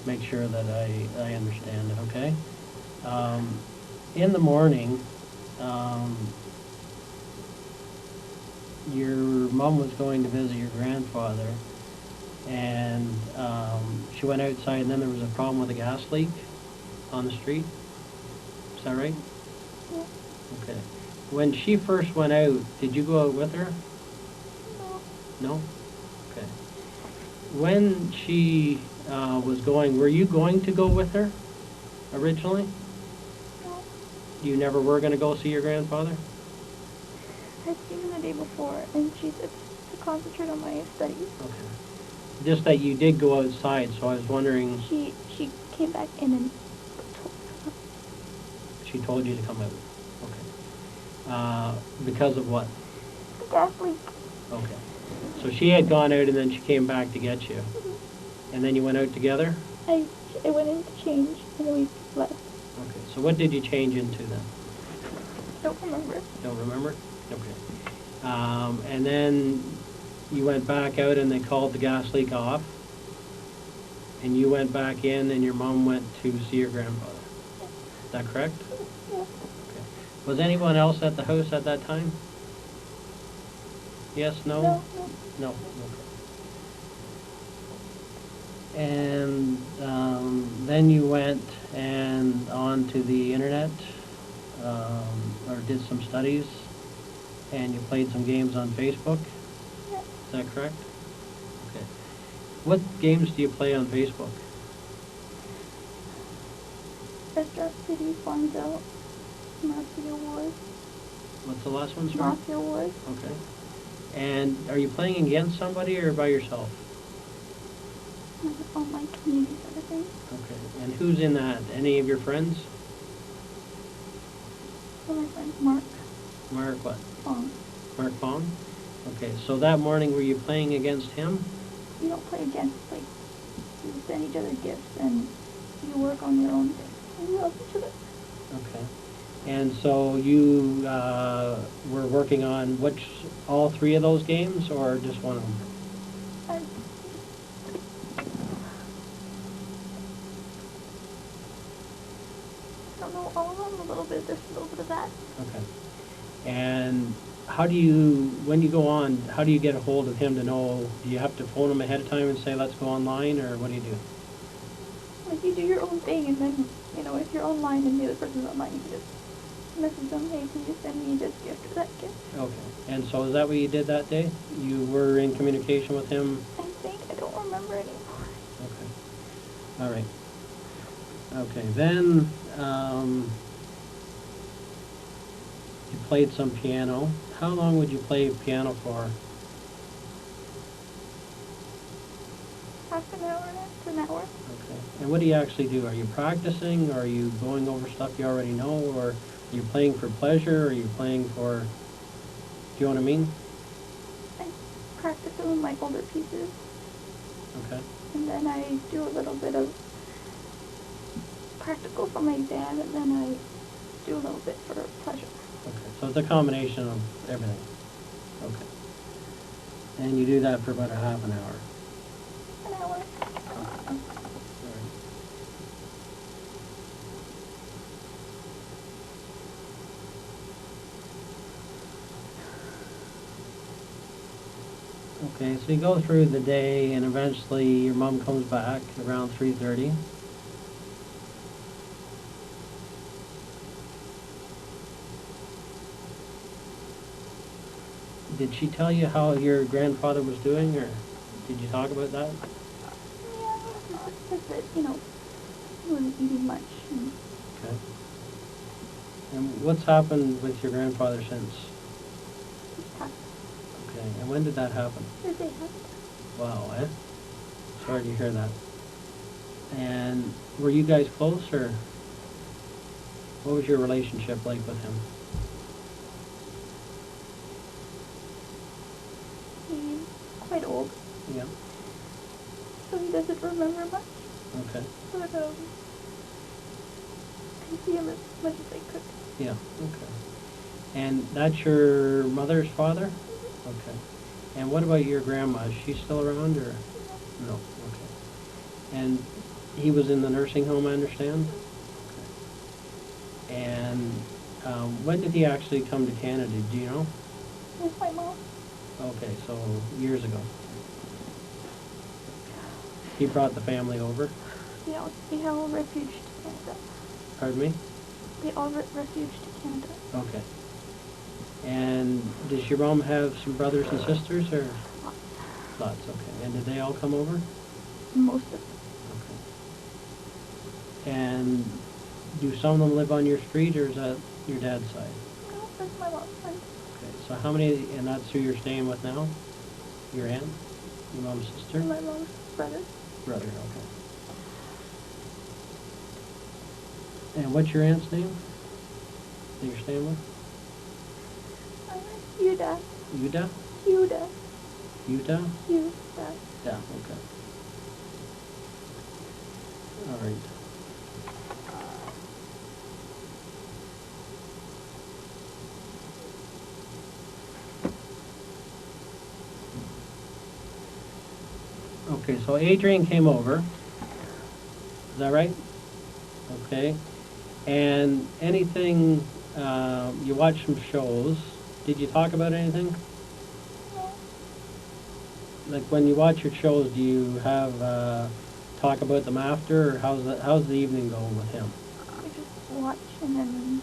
make sure that I understand it, okay? In the morning, your mom was going to visit your grandfather, and she went outside, and then there was a problem with a gas leak on the street. Is that right? Yeah. Okay. When she first went out, did you go out with her? No. No? Okay. When she was going, were you going to go with her originally? No. You never were going to go see your grandfather? I'd seen her the day before, and she said to concentrate on my studies. Okay. Just that you did go outside, so I was wondering, She came back in and told me. she told you to come out. Okay. Because of what? The gas leak. Okay. So she had gone out and then she came back to get you. Mm-hmm. And then you went out together? I went in to change, and then we left. Okay. So what did you change into then? Don't remember. Don't remember? Okay. And then you went back out and they called the gas leak off. And you went back in and your mom went to see your grandfather. Is that correct? Yeah. Okay. Was anyone else at the house at that time? Yes, no? No. No. Okay. And then you went and on to the internet, or did some studies, and you played some games on Facebook. Yeah. Is that correct? Okay. What games do you play on Facebook? Restaurant City finds out. Mafia Wars. What's the last one, sir? Mafia Wars. Okay. And are you playing against somebody or by yourself? Like an online community sort of thing. Okay. And who's in that? Any of your friends? One of my friends, Mark. Mark what? Fong. Mark Fong? Okay, so that morning were you playing against him? You don't play against, like, you send each other gifts and you work on your own things. And you help each other. Okay. And so you were working on all three of those games or just one of them? I don't know all of them, a little bit of this, a little bit of that. Okay. And when you go on, how do you get a hold of him to know? Do you have to phone him ahead of time and say, let's go online, or what do you do? Like, you do your own thing, and then, if you're online and the other person's online, you can just message them, hey, can you send me this gift or that gift? Okay. And so is that what you did that day? You were in communication with him? I think, I don't remember anymore. Okay. All right. Okay, then you played some piano. How long would you play piano for? Half an hour to an hour. Okay. And what do you actually do? Are you practicing? Or are you going over stuff you already know? Or are you playing for pleasure? Or are you playing for... Do you know what I mean? I practice some of my older pieces. Okay. And then I do a little bit of practical for my exam, and then I do a little bit for pleasure. Okay. So it's a combination of everything. Okay. And you do that for about a half an hour. An hour. All right. Okay, so you go through the day and eventually your mom comes back around 3:30. Did she tell you how your grandfather was doing, or did you talk about that? Yeah, just that, he wasn't eating much. And Okay. And what's happened with your grandfather since? he's passed. Okay, and when did that happen? The day after. Wow, Sorry to hear that. And were you guys close, or what was your relationship like with him? He's quite old, Yeah. so he doesn't remember much. Okay. But, I see him as much as I could. Yeah, okay. And that's your mother's father? Okay. And what about your grandma? Is she still around, or? No, okay. And he was in the nursing home, I understand? Okay. And when did he actually come to Canada? Do you know? With my mom. Okay, so years ago. He brought the family over? Yeah, they all refuged to Canada. Pardon me? They all refuged to Canada. Okay. And does your mom have some brothers and sisters, or? Lots. Lots, okay. And did they all come over? Most of them. Okay. And do some of them live on your street, or is that your dad's side? No, that's my mom's side. Okay, so how many, and that's who you're staying with now? Your aunt? Your mom's sister? My mom's brother. Brother, okay. And what's your aunt's name that you're staying with? Yuda. Yuda? Yuda. Yuda? Yuda. Yeah, okay. All right. Okay, so Adrian came over. Is that right? Okay. And anything, you watched some shows. Did you talk about anything? No. Like when you watch your shows, do you have talk about them after, or how's the evening going with him? We just watch, and then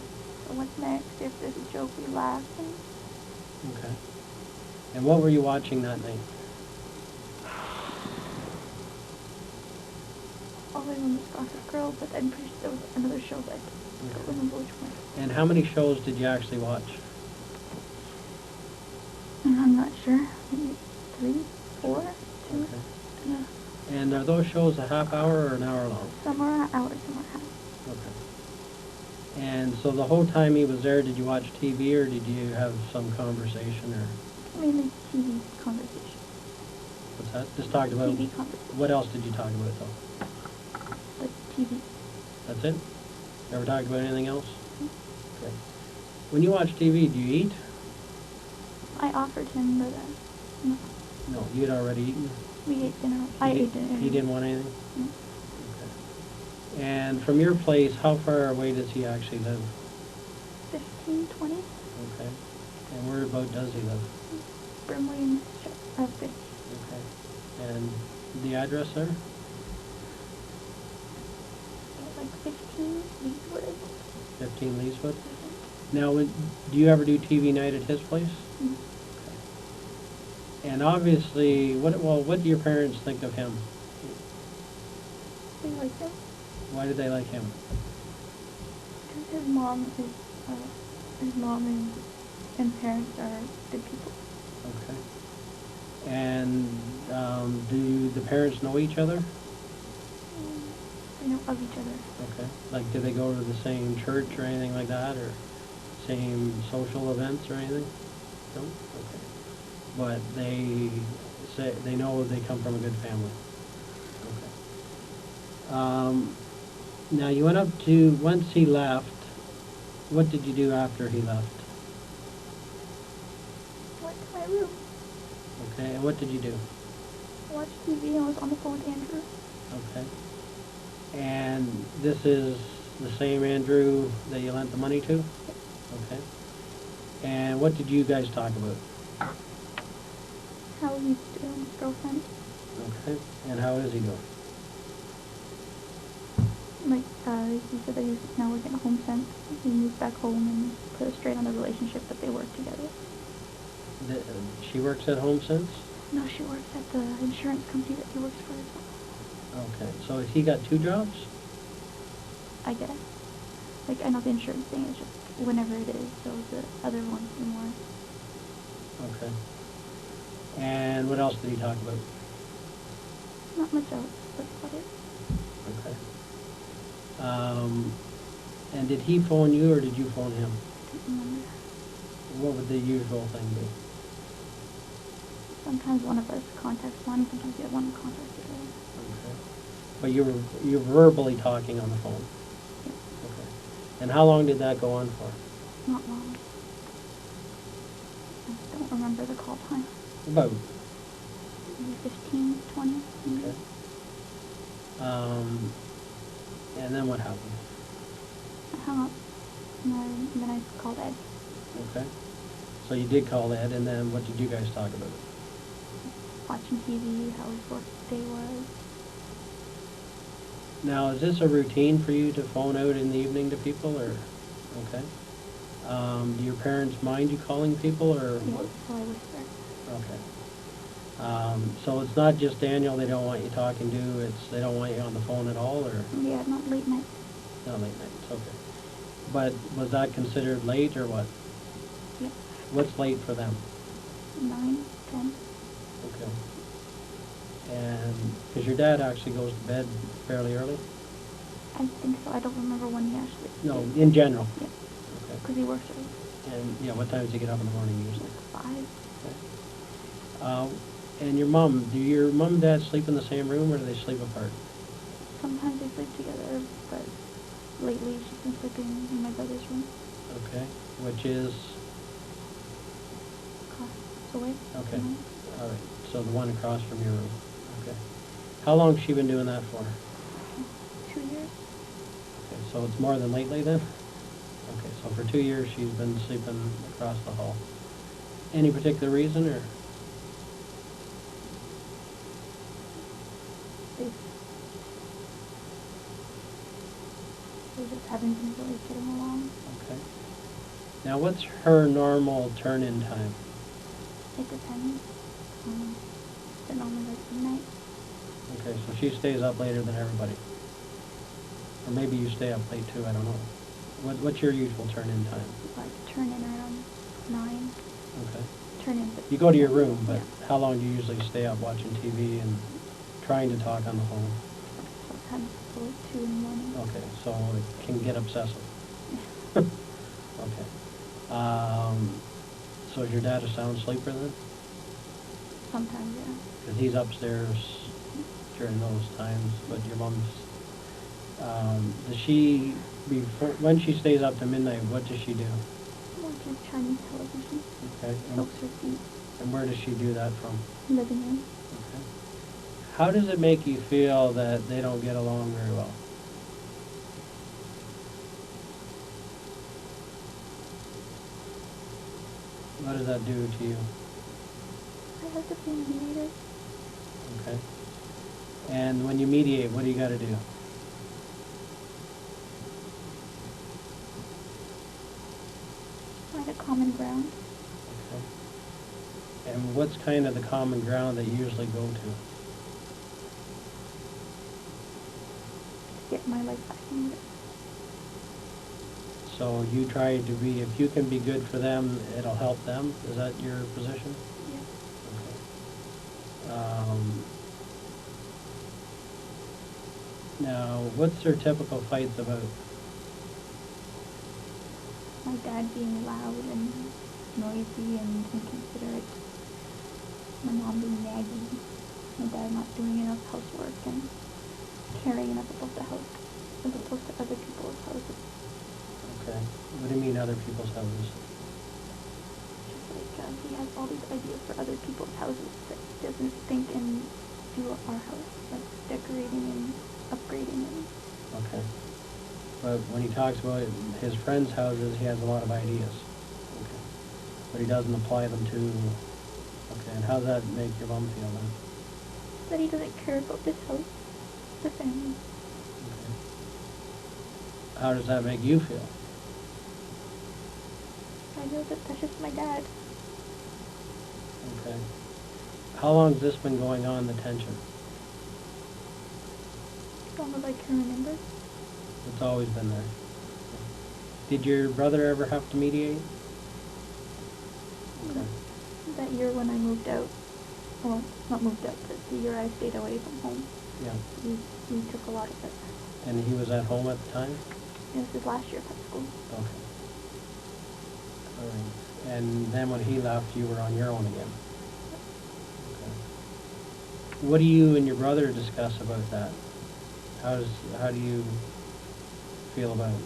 what's next? If there's a joke, we laugh. And Okay. And what were you watching that night? always on this Gossip Girl, but I'm pretty sure there was another show, but I don't remember which one. And how many shows did you actually watch? I'm not sure. Maybe 3, 4, 2. Okay. Yeah. And are those shows a half hour or an hour long? Some are an hour, some are half. Okay. And so the whole time he was there, did you watch TV, or did you have some conversation, or Mainly TV conversation. what's that? Just talked about. TV conversation. What else did you talk about though? Like TV. That's it? Never talked about anything else? Mm-hmm. Okay. When you watch TV, do you eat? I offered him, but no. No, you had already eaten. We ate dinner. I ate dinner. He didn't want anything? No. Okay. And from your place, how far away does he actually live? 15, 20. Okay. And where about does he live? Brimley and Fitch. Okay. And the address there? Like 15 Leeswood, I think. 15 Leeswood? Now, do you ever do TV night at his place? Mm-hmm. Okay. And obviously, what do your parents think of him? They like him. Why do they like him? Because his mom and parents are good people. Okay. And do the parents know each other? They know of each other. Okay. Like, do they go to the same church or anything like that, or same social events or anything? No? Okay. But they know they come from a good family. Okay. Now, you went up to, once he left, what did you do after he left? I went to my room. Okay, and what did you do? I watched TV and was on the phone with Andrew. Okay. And this is the same Andrew that you lent the money to? Okay. And what did you guys talk about? How he's doing with his girlfriend. Okay. And how is he doing? Like, he said that he's now working at Home Sense. He moved back home and put us straight on the relationship that they work together. She works at Home Sense? No, she works at the insurance company that he works for as well. Okay. So he got 2 jobs? I guess. Like, I know the insurance thing is just whenever it is, so the other one's more. And what else did he talk about? Not much else. That's about it. Okay. And did he phone you or did you phone him? Don't remember. What would the usual thing be? Sometimes one of us contacts one, sometimes the other one contacts the other. Okay. But you were verbally talking on the phone? Yeah. Okay. And how long did that go on for? Not long. I don't remember the call time. About? Maybe 15, 20. Maybe. Okay. And then what happened? I hung up, and then I called Ed. Okay. So you did call Ed, and then what did you guys talk about? Watching TV, how his work day was. Now, is this a routine for you to phone out in the evening to people, or? Okay. Do your parents mind you calling people, or? Yeah, so I whisper. Okay. So it's not just Daniel they don't want you talking to, it's they don't want you on the phone at all, or? Yeah, not late night. Not late nights, okay. But was that considered late, or what? Yeah. What's late for them? 9, 10. Okay. And, because your dad actually goes to bed fairly early? I think so. I don't remember when he actually. No, in general? Yeah. Okay. Because he works early. And, yeah, what time does he get up in the morning usually? 5. Okay. And your mom, do your mom and dad sleep in the same room, or do they sleep apart? Sometimes they sleep together, but lately she's been sleeping in my brother's room. Okay. Which is? Across away. Okay. Mhm. All right. So the one across from your room. Okay. How long has she been doing that for? 2 years. Okay, so it's more than lately then? Okay, so for 2 years she's been sleeping across the hall. Any particular reason, or? They just haven't been really getting along. Okay. Now, what's her normal turn-in time? It depends. They're normally like midnight. Okay, so she stays up later than everybody. Or maybe you stay up late too, I don't know. What's your usual turn-in time? Like turn in around 9. Okay. Turn in. You go to your room, but Yeah. how long do you usually stay up watching TV and trying to talk on the phone? Sometimes till 2 in the morning. Okay, so it can get obsessive. Okay. So is your dad a sound sleeper then? Sometimes, yeah. Because he's upstairs during those times, but your mom's, does she, when she stays up to midnight, what does she do? Watches Chinese television. Okay. Soaks her feet. And where does she do that from? Living room. Okay. How does it make you feel that they don't get along very well? What does that do to you? I have to be mediated. Okay. And when you mediate, what do you got to do? Find a common ground. Okay. And what's kind of the common ground that you usually go to? Get my life back in order. So you try to be, if you can be good for them, it'll help them? Is that your position? Yeah. Okay. Now, what's their typical fights about? My dad being loud and noisy and inconsiderate. My mom being naggy. My dad not doing enough housework and caring enough about the house as opposed to other people's houses. Okay. What do you mean other people's houses? Just like he has all these ideas for other people's houses that he doesn't think and do our house, like decorating and upgrading and. Okay. But when he talks about his friends' houses, he has a lot of ideas. Okay. But he doesn't apply them to... Okay, and how does that make your mom feel then? That he doesn't care about this house, the family. Okay. How does that make you feel? I know that that's just my dad. Okay. How long has this been going on, the tension? As long as I can remember. It's always been there. Did your brother ever have to mediate? Okay. That year when I moved out, well, not moved up, but the year I stayed away from home, Yeah. he took a lot of it. And he was at home at the time? It was his last year of high school. Okay. All right. And then when he left, you were on your own again? Okay. What do you and your brother discuss about that? How do you feel about it?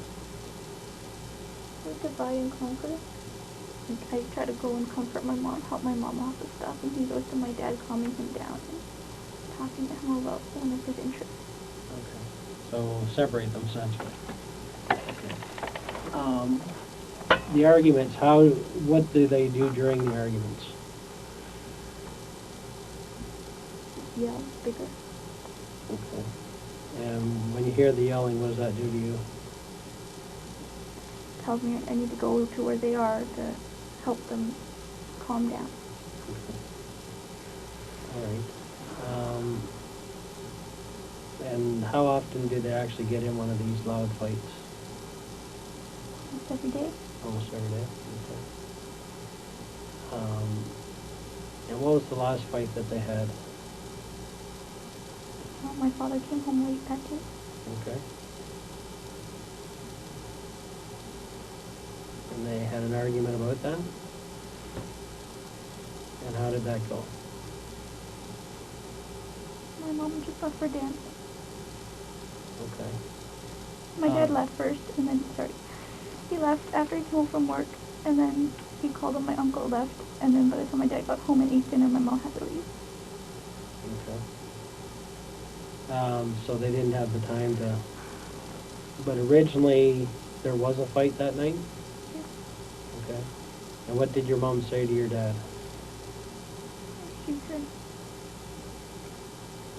We divide and conquer. Like, I try to go and comfort my mom, help my mom off with stuff, and he goes to my dad, calming him down and talking to him about one of his interests. Okay. So separate them essentially. Okay. The arguments, what do they do during the arguments? Yeah, bigger. Okay. And when you hear the yelling, what does that do to you? Tells me I need to go to where they are to help them calm down. Okay. All right. And how often do they actually get in one of these loud fights? Almost every day. Almost every day? Okay. And what was the last fight that they had? Well, my father came home late that day. Okay. And they had an argument about that? And how did that go? My mom just left for dancing. Okay. My dad left first, and then, he left after he came home from work, and then he called him, my uncle left, and then by the time my dad got home and ate dinner, my mom had to leave. Okay. So they didn't have the time to, but originally there was a fight that night? Yeah. Okay. And what did your mom say to your dad? She said,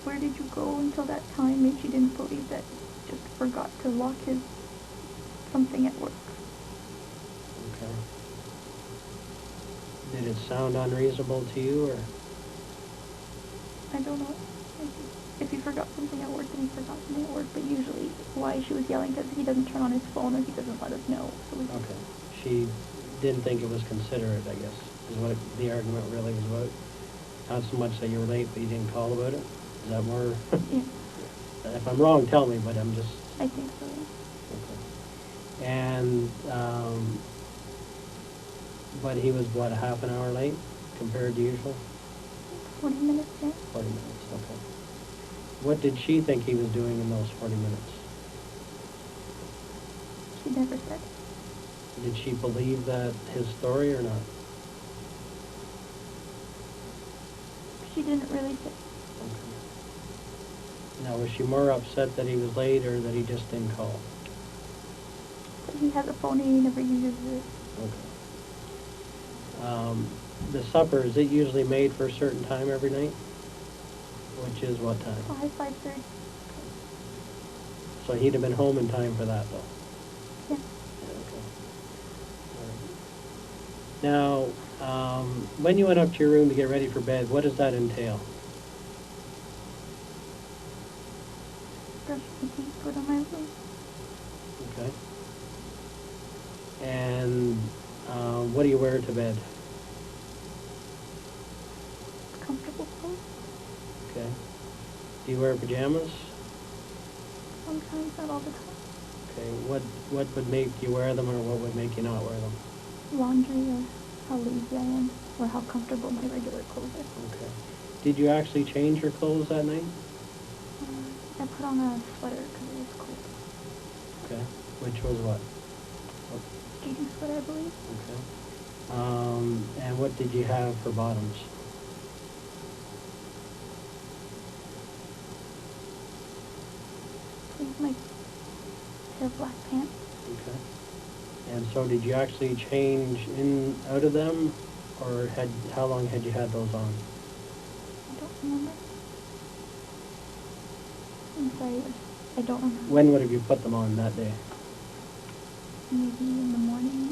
"Where did you go until that time?" And she didn't believe that he just forgot to lock his something at work. Okay. Did it sound unreasonable to you, or? I don't know. If he forgot something at work, then he forgot something at work. But usually, why she was yelling because he doesn't turn on his phone or he doesn't let us know. So we Okay. She didn't think it was considerate, I guess, is what the argument really was about. Not so much that you were late, but you didn't call about it? Is that more? Yeah. If I'm wrong, tell me, but I'm just... I think so. Okay. And, but he was, what, a half an hour late compared to usual? 40 minutes, yeah. 40 minutes, okay. What did she think he was doing in those 40 minutes? She never said. Did she believe that his story or not? She didn't really say. Okay. Now, was she more upset that he was late or that he just didn't call? He has a phone and he never uses it. Okay. The supper, is it usually made for a certain time every night? Which is what time? 5:30. So he'd have been home in time for that, though? Yeah. Yeah, okay. All right. Now, when you went up to your room to get ready for bed, what does that entail? Brush my teeth, go to my room. Okay. And what do you wear to bed? Comfortable clothes. Okay. Do you wear pajamas? Sometimes, not all the time. Okay. What would make you wear them, or what would make you not wear them? Laundry, or how lazy I am, or how comfortable my regular clothes are. Okay. Did you actually change your clothes that night? I put on a sweater because it was cold. Okay. Which was what? Skating sweater, I believe. Okay. And what did you have for bottoms? I used my pair of black pants. Okay. And so did you actually change in out of them, or how long had you had those on? I don't remember. I'm sorry, I don't remember. When would have you put them on that day? Maybe in the morning,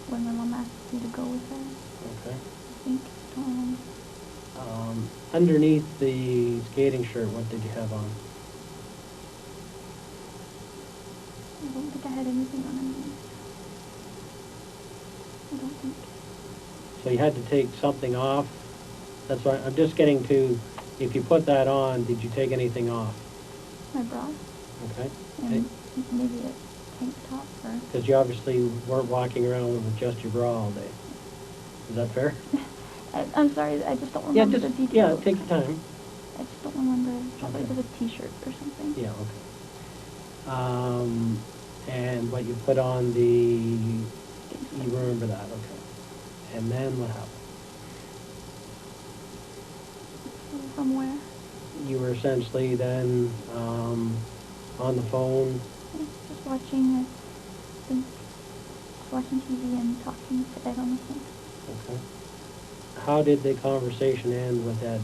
when my mom asked me to go with her. Okay. I think. I don't remember. Underneath the skating shirt, what did you have on? I don't think I had anything on underneath. I don't think. So you had to take something off That's why I'm just getting to, if you put that on, did you take anything off? My bra. Okay. And maybe a tank top or... Because you obviously weren't walking around with just your bra all day. Is that fair? I'm sorry, I just don't remember the details. Yeah, take your time. I just don't remember. Probably Okay. just a t-shirt or something. Yeah, okay. And what you put on the, you remember that, okay. And then what happened? From where? You were essentially then on the phone. Just watching, I think, just watching TV and talking to Ed on the phone. Okay. How did the conversation end with Ed?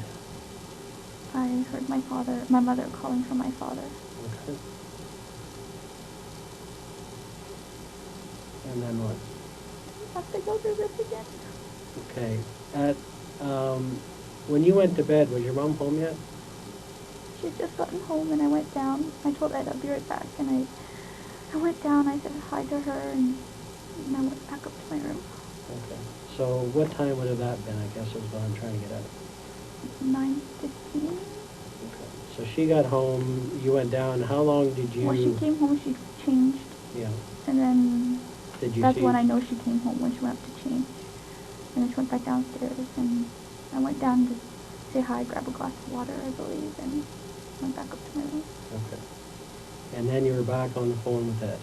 I heard my mother calling for my father. Okay. And then what? I have to go through this again. Okay. When you went to bed, was your mom home yet? She'd just gotten home and I went down. I told Ed I'd be right back, and I went down, I said hi to her, and I went back up to my room. Okay. So what time would have that been, I guess is what I'm trying to get at. 9:15. Okay. So she got home, you went down, how long did you... When she came home, she changed. Yeah. And then Did you that's see... when I know she came home, when she went up to change. And then she went back downstairs, and I went down to say hi, grab a glass of water, I believe, and went back up to my room. Okay. And then you were back on the phone with Ed?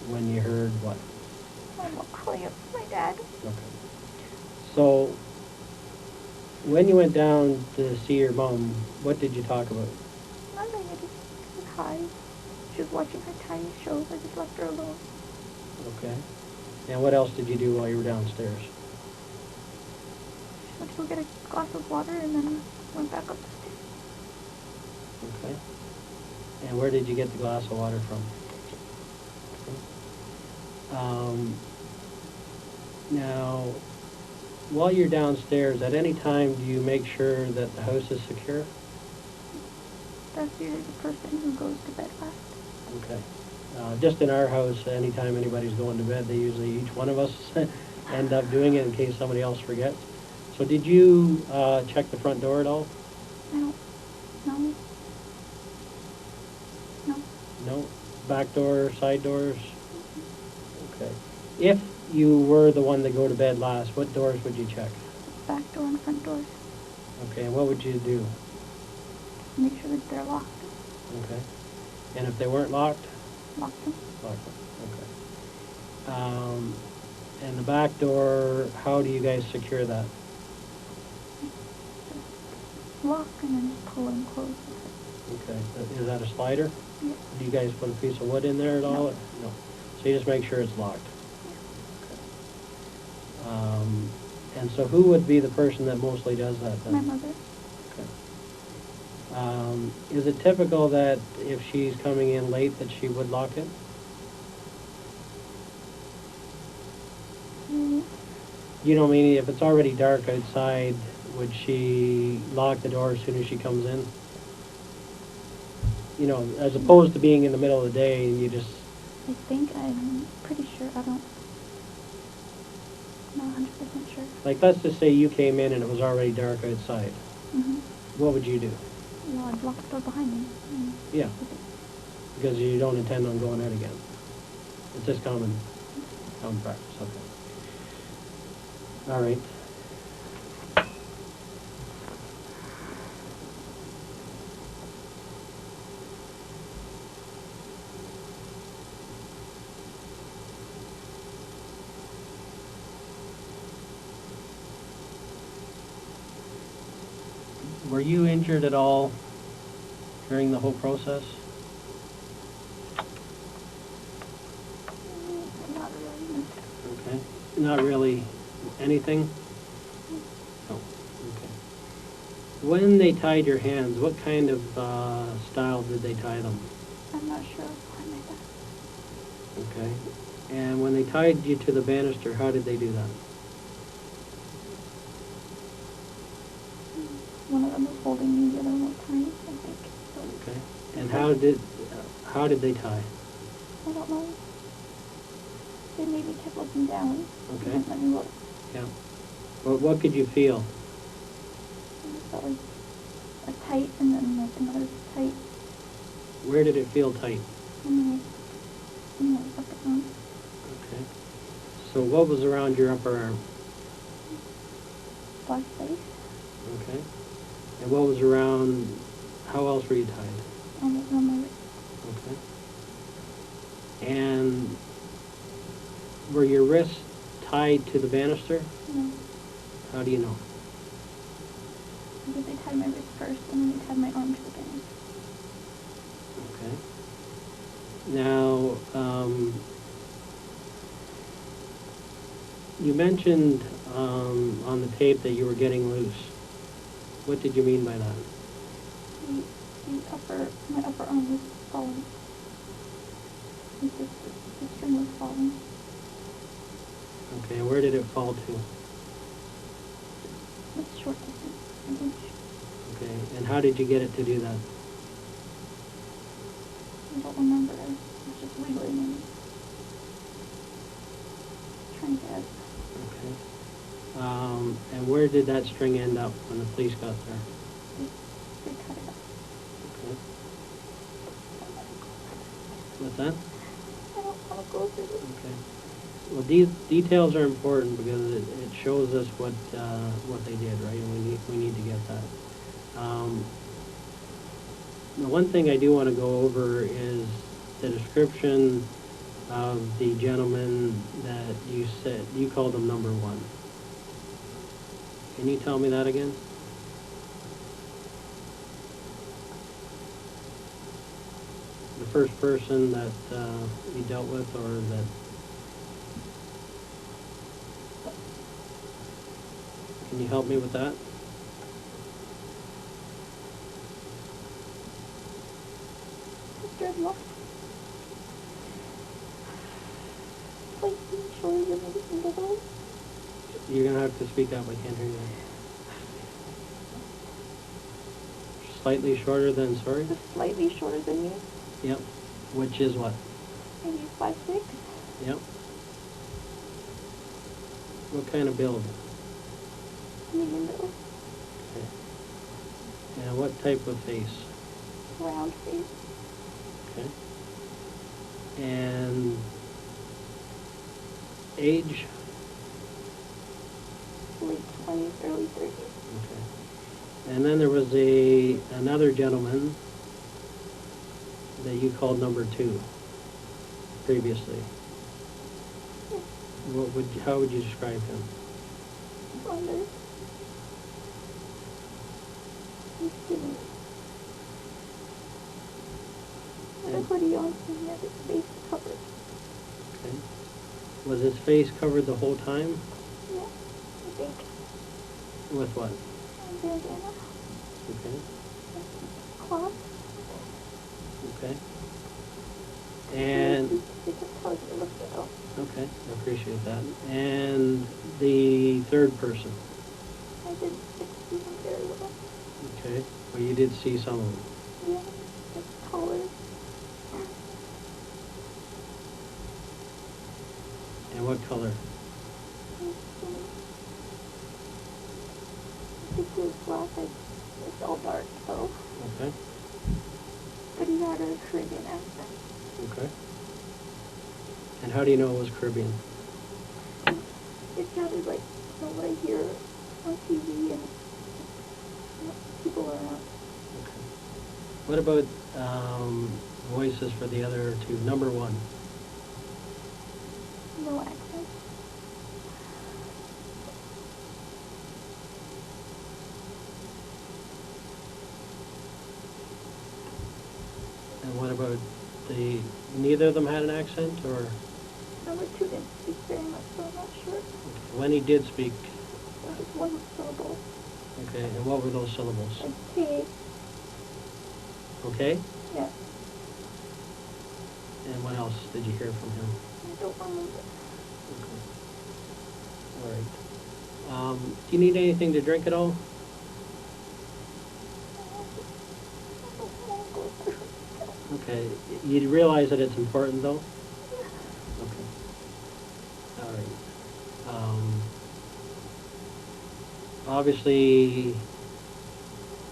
When you heard what? My mom calling up my dad. Okay. So, when you went down to see your mom, what did you talk about? Nothing, I just said hi. She was watching her tiny shows, I just left her alone. Okay. And what else did you do while you were downstairs? She went to go get a glass of water and then went back up the stairs. Okay. And where did you get the glass of water from? Now, while you're downstairs, at any time do you make sure that the house is secure? That's usually the person who goes to bed last. Okay. Just in our house, anytime anybody's going to bed, they usually, each one of us end up doing it in case somebody else forgets. So did you check the front door at all? I don't know. No. No? Back door, side doors? Okay. If you were the one to go to bed last, what doors would you check? Back door and front doors. Okay, and what would you do? Make sure that they're locked. Okay. And if they weren't locked? Lock them. Lock them, okay. And the back door, how do you guys secure that? Just lock and then just pull and close with it. Okay, is that a slider? Yeah. Do you guys put a piece of wood in there at all? No. No. So you just make sure it's locked? Yeah. Okay. And so who would be the person that mostly does that then? My mother. Okay. Is it typical that if she's coming in late that she would lock it? Mm-hmm. You know, meaning if it's already dark outside, would she lock the door as soon as she comes in? You know, as opposed to being in the middle of the day and you just... I think, I'm pretty sure, I'm not 100% sure. Like, let's just say you came in and it was already dark outside. Mm-hmm. What would you do? Well, I'd lock the door behind me. Yeah. Because you don't intend on going out again. It's just common practice, okay. All right. Were you injured at all during the whole process? Not really. Okay. Not really anything? No. Okay. When they tied your hands, what kind of style did they tie them? I'm not sure behind my back. Okay. And when they tied you to the banister, how did they do that? One of them was holding me, the other one was tying, I think. Okay. And how did they tie? I don't know. They maybe kept looking down. Okay. And let me look. Yeah. What could you feel? felt like a tight, and then like another tight Where did it feel tight? in my upper arm. Okay. So what was around your upper arm? Black face. Okay. And what was around, how else were you tied? On my wrist. Okay. And were your wrists tied to the banister? No. How do you know? Because they tied my wrist first, and then they tied my arm to the banister. Okay. Now, you mentioned on the tape that you were getting loose. What did you mean by that? My upper arm was falling. The string was falling. Okay, where did it fall to? It's short distance, an inch. Okay, and how did you get it to do that? I don't remember. I was just wiggling and trying to get it. Okay. And where did that string end up when the police got there? They cut it up. Okay. What's that? I don't want to go through this. Okay. Well, these details are important because it shows us what they did, right? And we need to get that. The one thing I do want to go over is the description of the gentleman that you said, you called him number one. Can you tell me that again? The first person that you dealt with, or that... Can you help me with that? Dreadlock. Slightly shorter than maybe single. You're going to have to speak up, I can't hear you. Slightly shorter than, sorry? Just slightly shorter than you. Yep. Which is what? Maybe 5'6". Yep. What kind of build? Medium build. Okay. And what type of face? Round face. Okay. And age? Late 20s, early 30s. Okay. And then there was another gentleman that you called number two previously. How would you describe him? Slender. He's skinny. With a hoodie on, and he had his face covered. Okay. Was his face covered the whole time? Yeah, I think. With what? Bandana. Okay. Cloth. Okay. And They just tell you to look it up. okay, I appreciate that. And the third person. I didn't see him very well. Okay. Well, you did see some of them. Yeah, just taller. And what color? I think he was black. It's all dark, so. Okay. But he had a Caribbean accent. Okay. And how do you know it was Caribbean? It sounded like what I hear on TV and people around. Okay. What about voices for the other two? Number one. No accent. And what about neither of them had an accent, or? Number two didn't speak very much, so I'm not sure. When he did speak, Just one syllable. okay, and what were those syllables? Okay. Okay? Yeah. And what else did you hear from him? I don't remember. Okay. All right. Do you need anything to drink at all? Okay. You realize that it's important, though? Okay. All right. Obviously,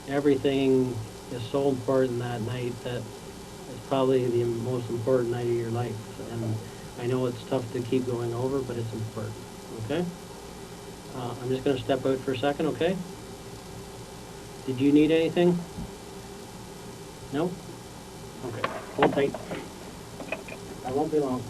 everything is so important that night that it's probably the most important night of your life. And I know it's tough to keep going over, but it's important, okay? I'm just gonna step out for a second, okay? Did you need anything? No? Okay, hold tight. I won't be long.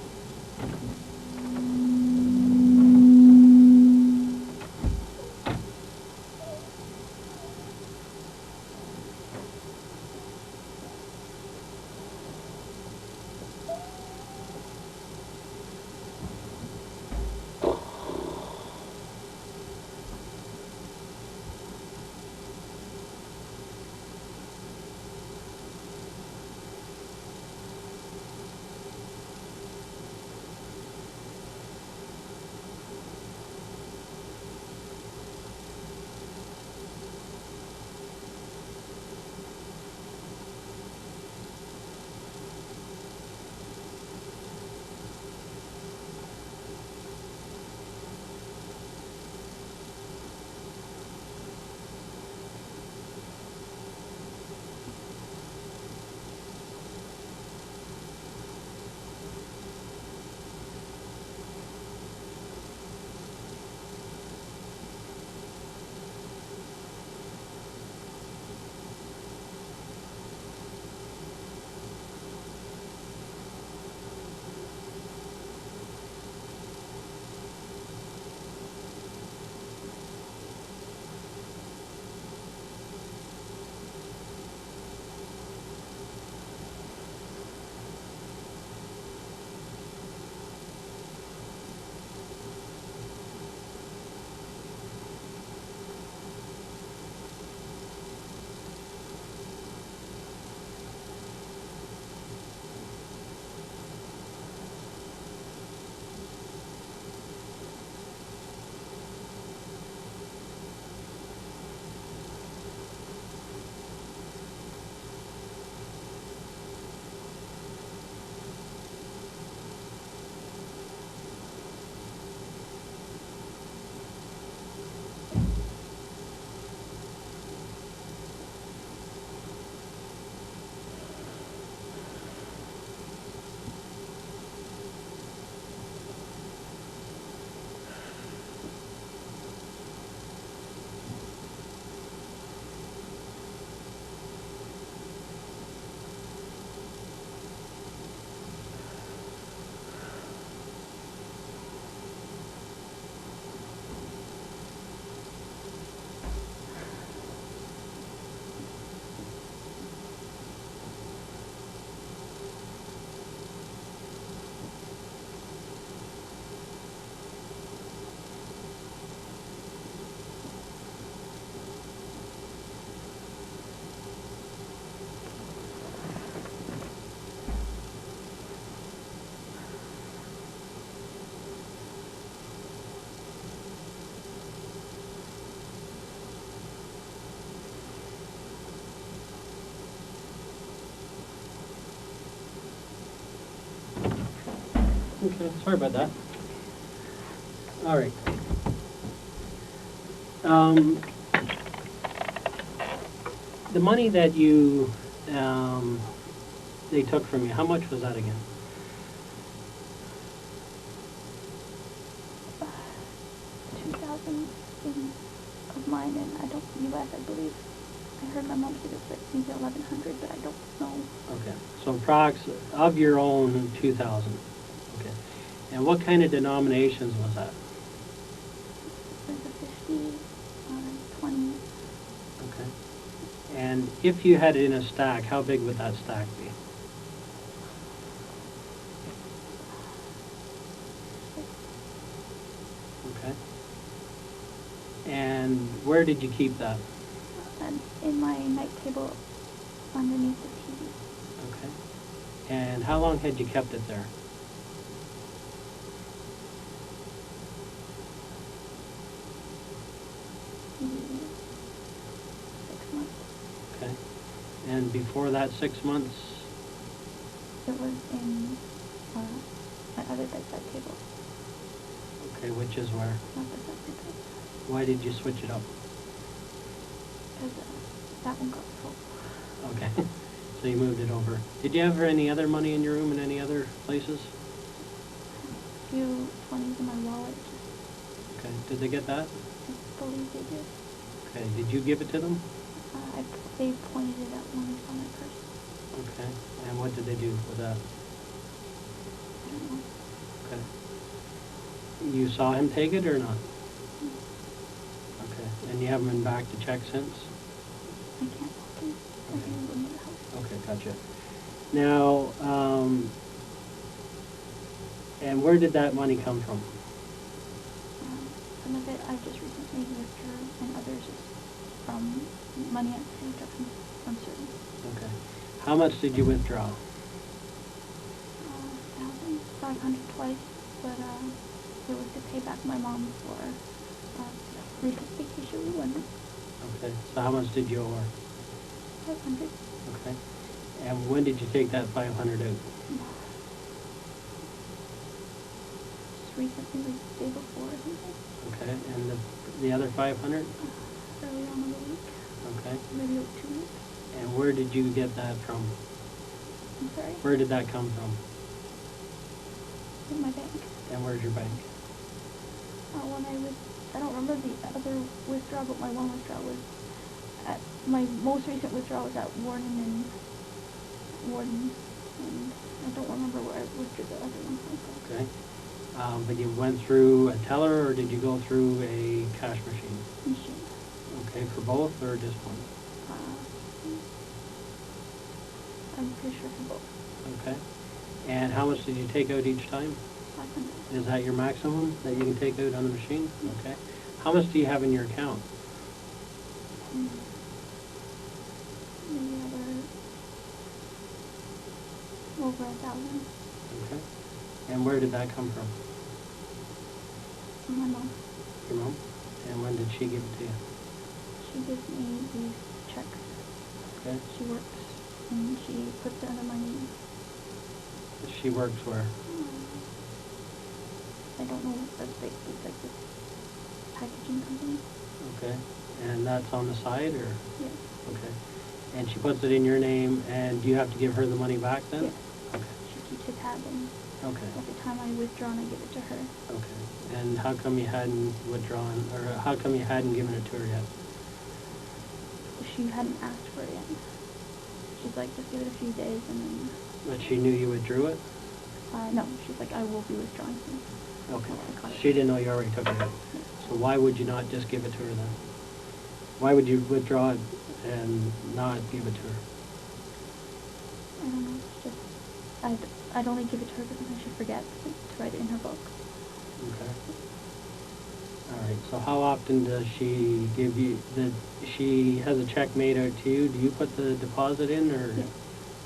Okay, sorry about that. All right. The money that you, they took from you, how much was that again? 2,000 of mine, and I don't, US, I believe. I heard my mom say it was like maybe 1,100, but I don't know. Okay, so approx of your own 2,000. Okay, and what kind of denominations was that? There's a 50, 20. Okay, and if you had it in a stack, how big would that stack be? Okay, and where did you keep that? And in my night table underneath the TV. Okay, and how long had you kept it there? Maybe 6 months. Okay, and before that 6 months? It was in my other bedside table. Okay, which is where? Not the second bed. Why did you switch it up? Because that one got sold. Okay, so you moved it over. Did you have any other money in your room in any other places? A few 20s in my wallet. Okay, did they get that? I believe they did. Okay, did you give it to them? They pointed it out when they saw my purse. Okay, and what did they do with that? I don't know. Okay. You saw him take it or not? Mm. Okay, and you haven't been back to check since? I can't walk in. I can't go into the house. Okay, gotcha. Now, and where did that money come from? Some of it I just recently withdrew, and others is from money at the instructions uncertain. Okay. How much did you withdraw? 1,500 twice, but it was to pay back my mom for recent vacation we went on. Okay, so how much did you owe her? 500. Okay. And when did you take that 500 out? Just recently, like the day before or something. Okay, and the other 500? Early on in the week. Okay. Maybe like 2 weeks. And where did you get that from? I'm sorry? Where did that come from? In my bank. And where's your bank? I don't remember the other withdrawal, but my one withdrawal was my most recent withdrawal was at Warden, and I don't remember where I withdrew the other one from. Okay. But you went through a teller, or did you go through a cash machine? Machine. Okay, for both, or just one? I'm pretty sure for both. Okay. And how much did you take out each time? 500. Is that your maximum that you can take out on the machine? Okay. How much do you have in your account? Maybe over 1,000. Okay. And where did that come from? My mom. Your mom? And when did she give it to you? She gives me these checks. Okay. She works, and she puts it under my name. She works where? I don't know what that's like. It's like this packaging company. Okay. And that's on the side, or? Yes. Okay. And she puts it in your name, and do you have to give her the money back then? Yes. Okay. She keeps a tab, and Okay. every time I withdraw, I give it to her. Okay. And how come you hadn't withdrawn, or how come you hadn't given it to her yet? She hadn't asked for it yet. She's like, just give it a few days, and then... But she knew you withdrew it? No, she's like, I will be withdrawing soon. Okay. So I caught it. She didn't know you already took it out. So why would you not just give it to her then? Why would you withdraw it and not give it to her? I don't know, it's just... I'd only give it to her because then she forgets to write it in her book. Okay. All right, so how often does she give you, she has a check made out to you, do you put the deposit in, or? Yes.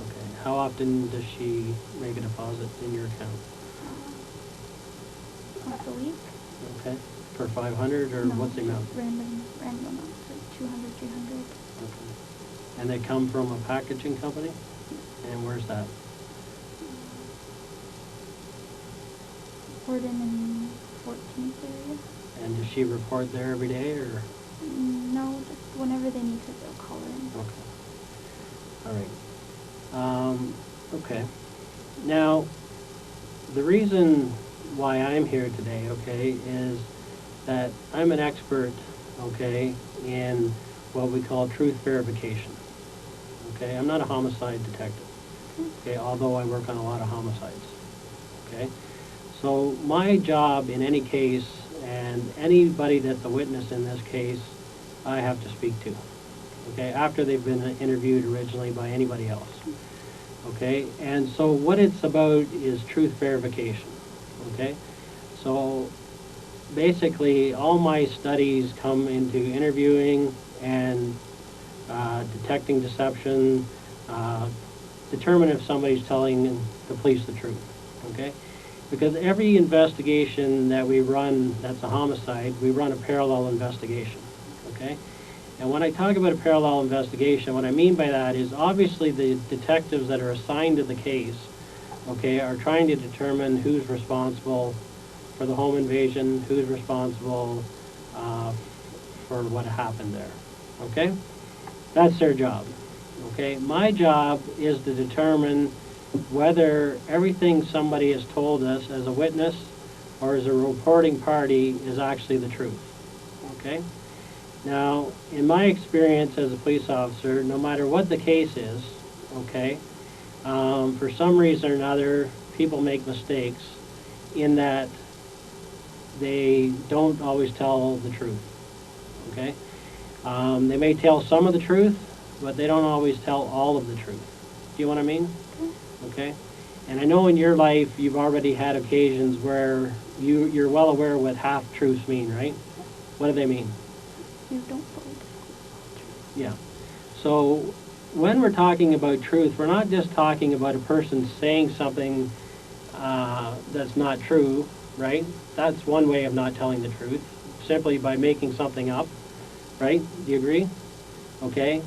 Okay, how often does she make a deposit in your account? Once a week. Okay, for 500, or No, what's the amount? just random amounts, like 200, 300. Okay. And they come from a packaging company? And where's that? Warden in 14th area. And does she report there every day, or? No, just whenever they need to, they'll call her in. Okay. All right. Okay. Now, the reason why I'm here today, okay, is that I'm an expert, okay, in what we call truth verification. Okay, I'm not a homicide detective, okay, although I work on a lot of homicides, okay. So my job in any case, and anybody that's a witness in this case, I have to speak to, okay, after they've been interviewed originally by anybody else, okay. And so what it's about is truth verification, okay. So basically all my studies come into interviewing and detecting deception, determine if somebody's telling the police the truth, okay? Because every investigation that we run that's a homicide, we run a parallel investigation, okay? And when I talk about a parallel investigation, what I mean by that is obviously the detectives that are assigned to the case, okay, are trying to determine who's responsible for the home invasion, who's responsible for what happened there, okay? That's their job. Okay, my job is to determine whether everything somebody has told us as a witness or as a reporting party is actually the truth. Okay? Now, in my experience as a police officer, no matter what the case is, okay, for some reason or another, people make mistakes in that they don't always tell the truth. Okay? They may tell some of the truth, but they don't always tell all of the truth. Do you know what I mean? Okay? And I know in your life you've already had occasions where you're well aware what half-truths mean, right? What do they mean? You don't fully disclose truth. Yeah. So when we're talking about truth, we're not just talking about a person saying something that's not true, right? That's one way of not telling the truth, simply by making something up, right? Do you agree? Okay?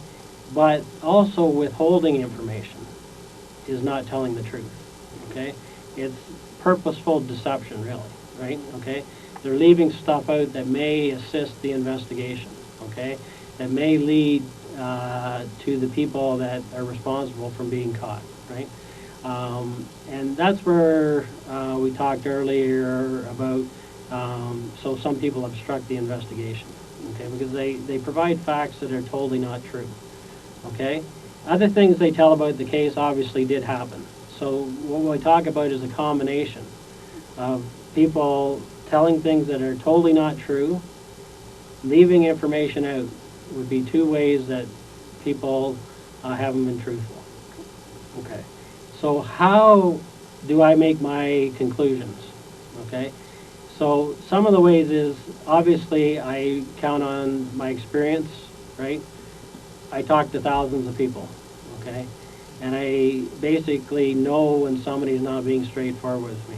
But also withholding information is not telling the truth, okay? It's purposeful deception, really, right? Okay? They're leaving stuff out that may assist the investigation, okay? That may lead to the people that are responsible from being caught, right? And that's where we talked earlier about, so some people obstruct the investigation, okay? Because they provide facts that are totally not true, okay? Other things they tell about the case obviously did happen. So what we talk about is a combination of people telling things that are totally not true, leaving information out would be two ways that people haven't been truthful. Okay. So how do I make my conclusions? Okay. So some of the ways is, obviously, I count on my experience, right? I talk to thousands of people, okay? And I basically know when somebody's not being straightforward with me,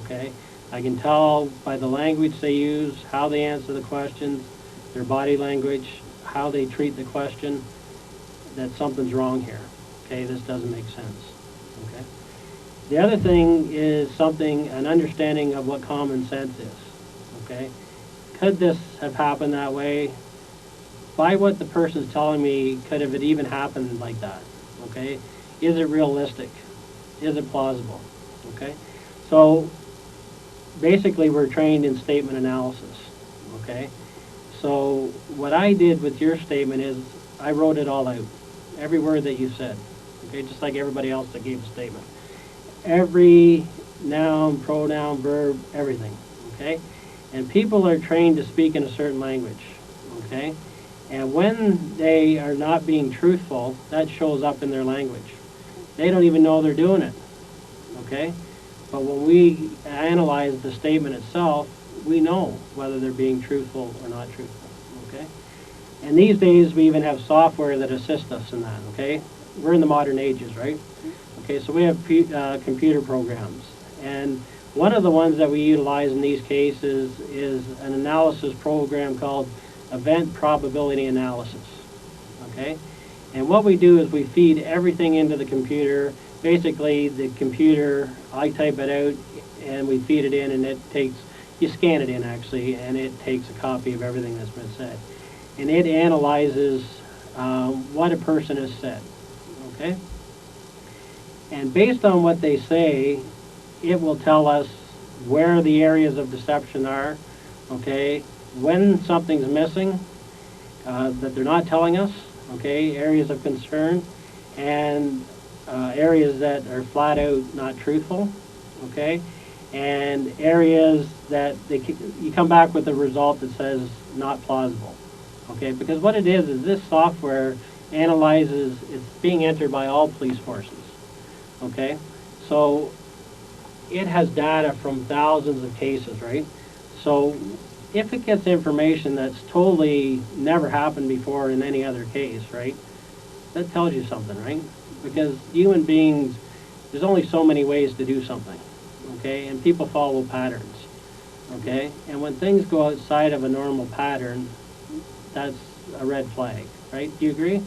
okay? I can tell by the language they use, how they answer the questions, their body language, how they treat the question, that something's wrong here, okay? This doesn't make sense, okay? The other thing is an understanding of what common sense is, okay? Could this have happened that way? By what the person's telling me, could have it even happened like that, okay? Is it realistic? Is it plausible, okay? So basically we're trained in statement analysis, okay? So what I did with your statement is I wrote it all out, every word that you said, okay? Just like everybody else that gave a statement. Every noun, pronoun, verb, everything, okay? And people are trained to speak in a certain language, okay? And when they are not being truthful, that shows up in their language. They don't even know they're doing it, okay? But when we analyze the statement itself, we know whether they're being truthful or not truthful, okay? And these days, we even have software that assists us in that, okay? We're in the modern ages, right? Okay, so we have computer programs. And one of the ones that we utilize in these cases is an analysis program called event probability analysis, okay? And what we do is we feed everything into the computer. Basically, the computer, I type it out, and we feed it in, and it takes, you scan it in actually, and it takes a copy of everything that's been said. And it analyzes what a person has said, okay? And based on what they say, it will tell us where the areas of deception are, okay? When something's missing that they're not telling us, okay, areas of concern, and areas that are flat out not truthful, okay, and areas that you come back with a result that says not plausible, okay, because what it is this software analyzes, it's being entered by all police forces, okay, so it has data from thousands of cases, right? So if it gets information that's totally never happened before in any other case, right, that tells you something, right? Because human beings, there's only so many ways to do something, okay? And people follow patterns, okay? And when things go outside of a normal pattern, that's a red flag, right? Do you agree?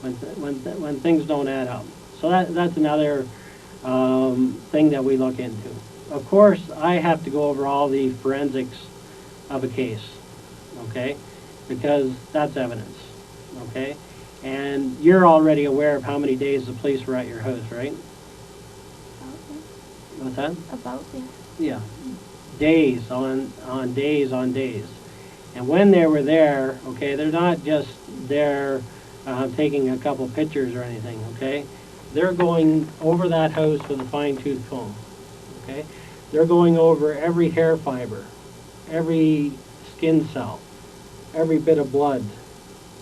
When things don't add up. So that's another thing that we look into. Of course, I have to go over all the forensics of a case, okay? Because that's evidence, okay? And you're already aware of how many days the police were at your house, right? What's that? About, yeah. Yeah. Days on days on days. And when they were there, okay, they're not just there taking a couple pictures or anything, okay? They're going over that house with a fine-tooth comb, okay? They're going over every hair fiber, every skin cell, every bit of blood,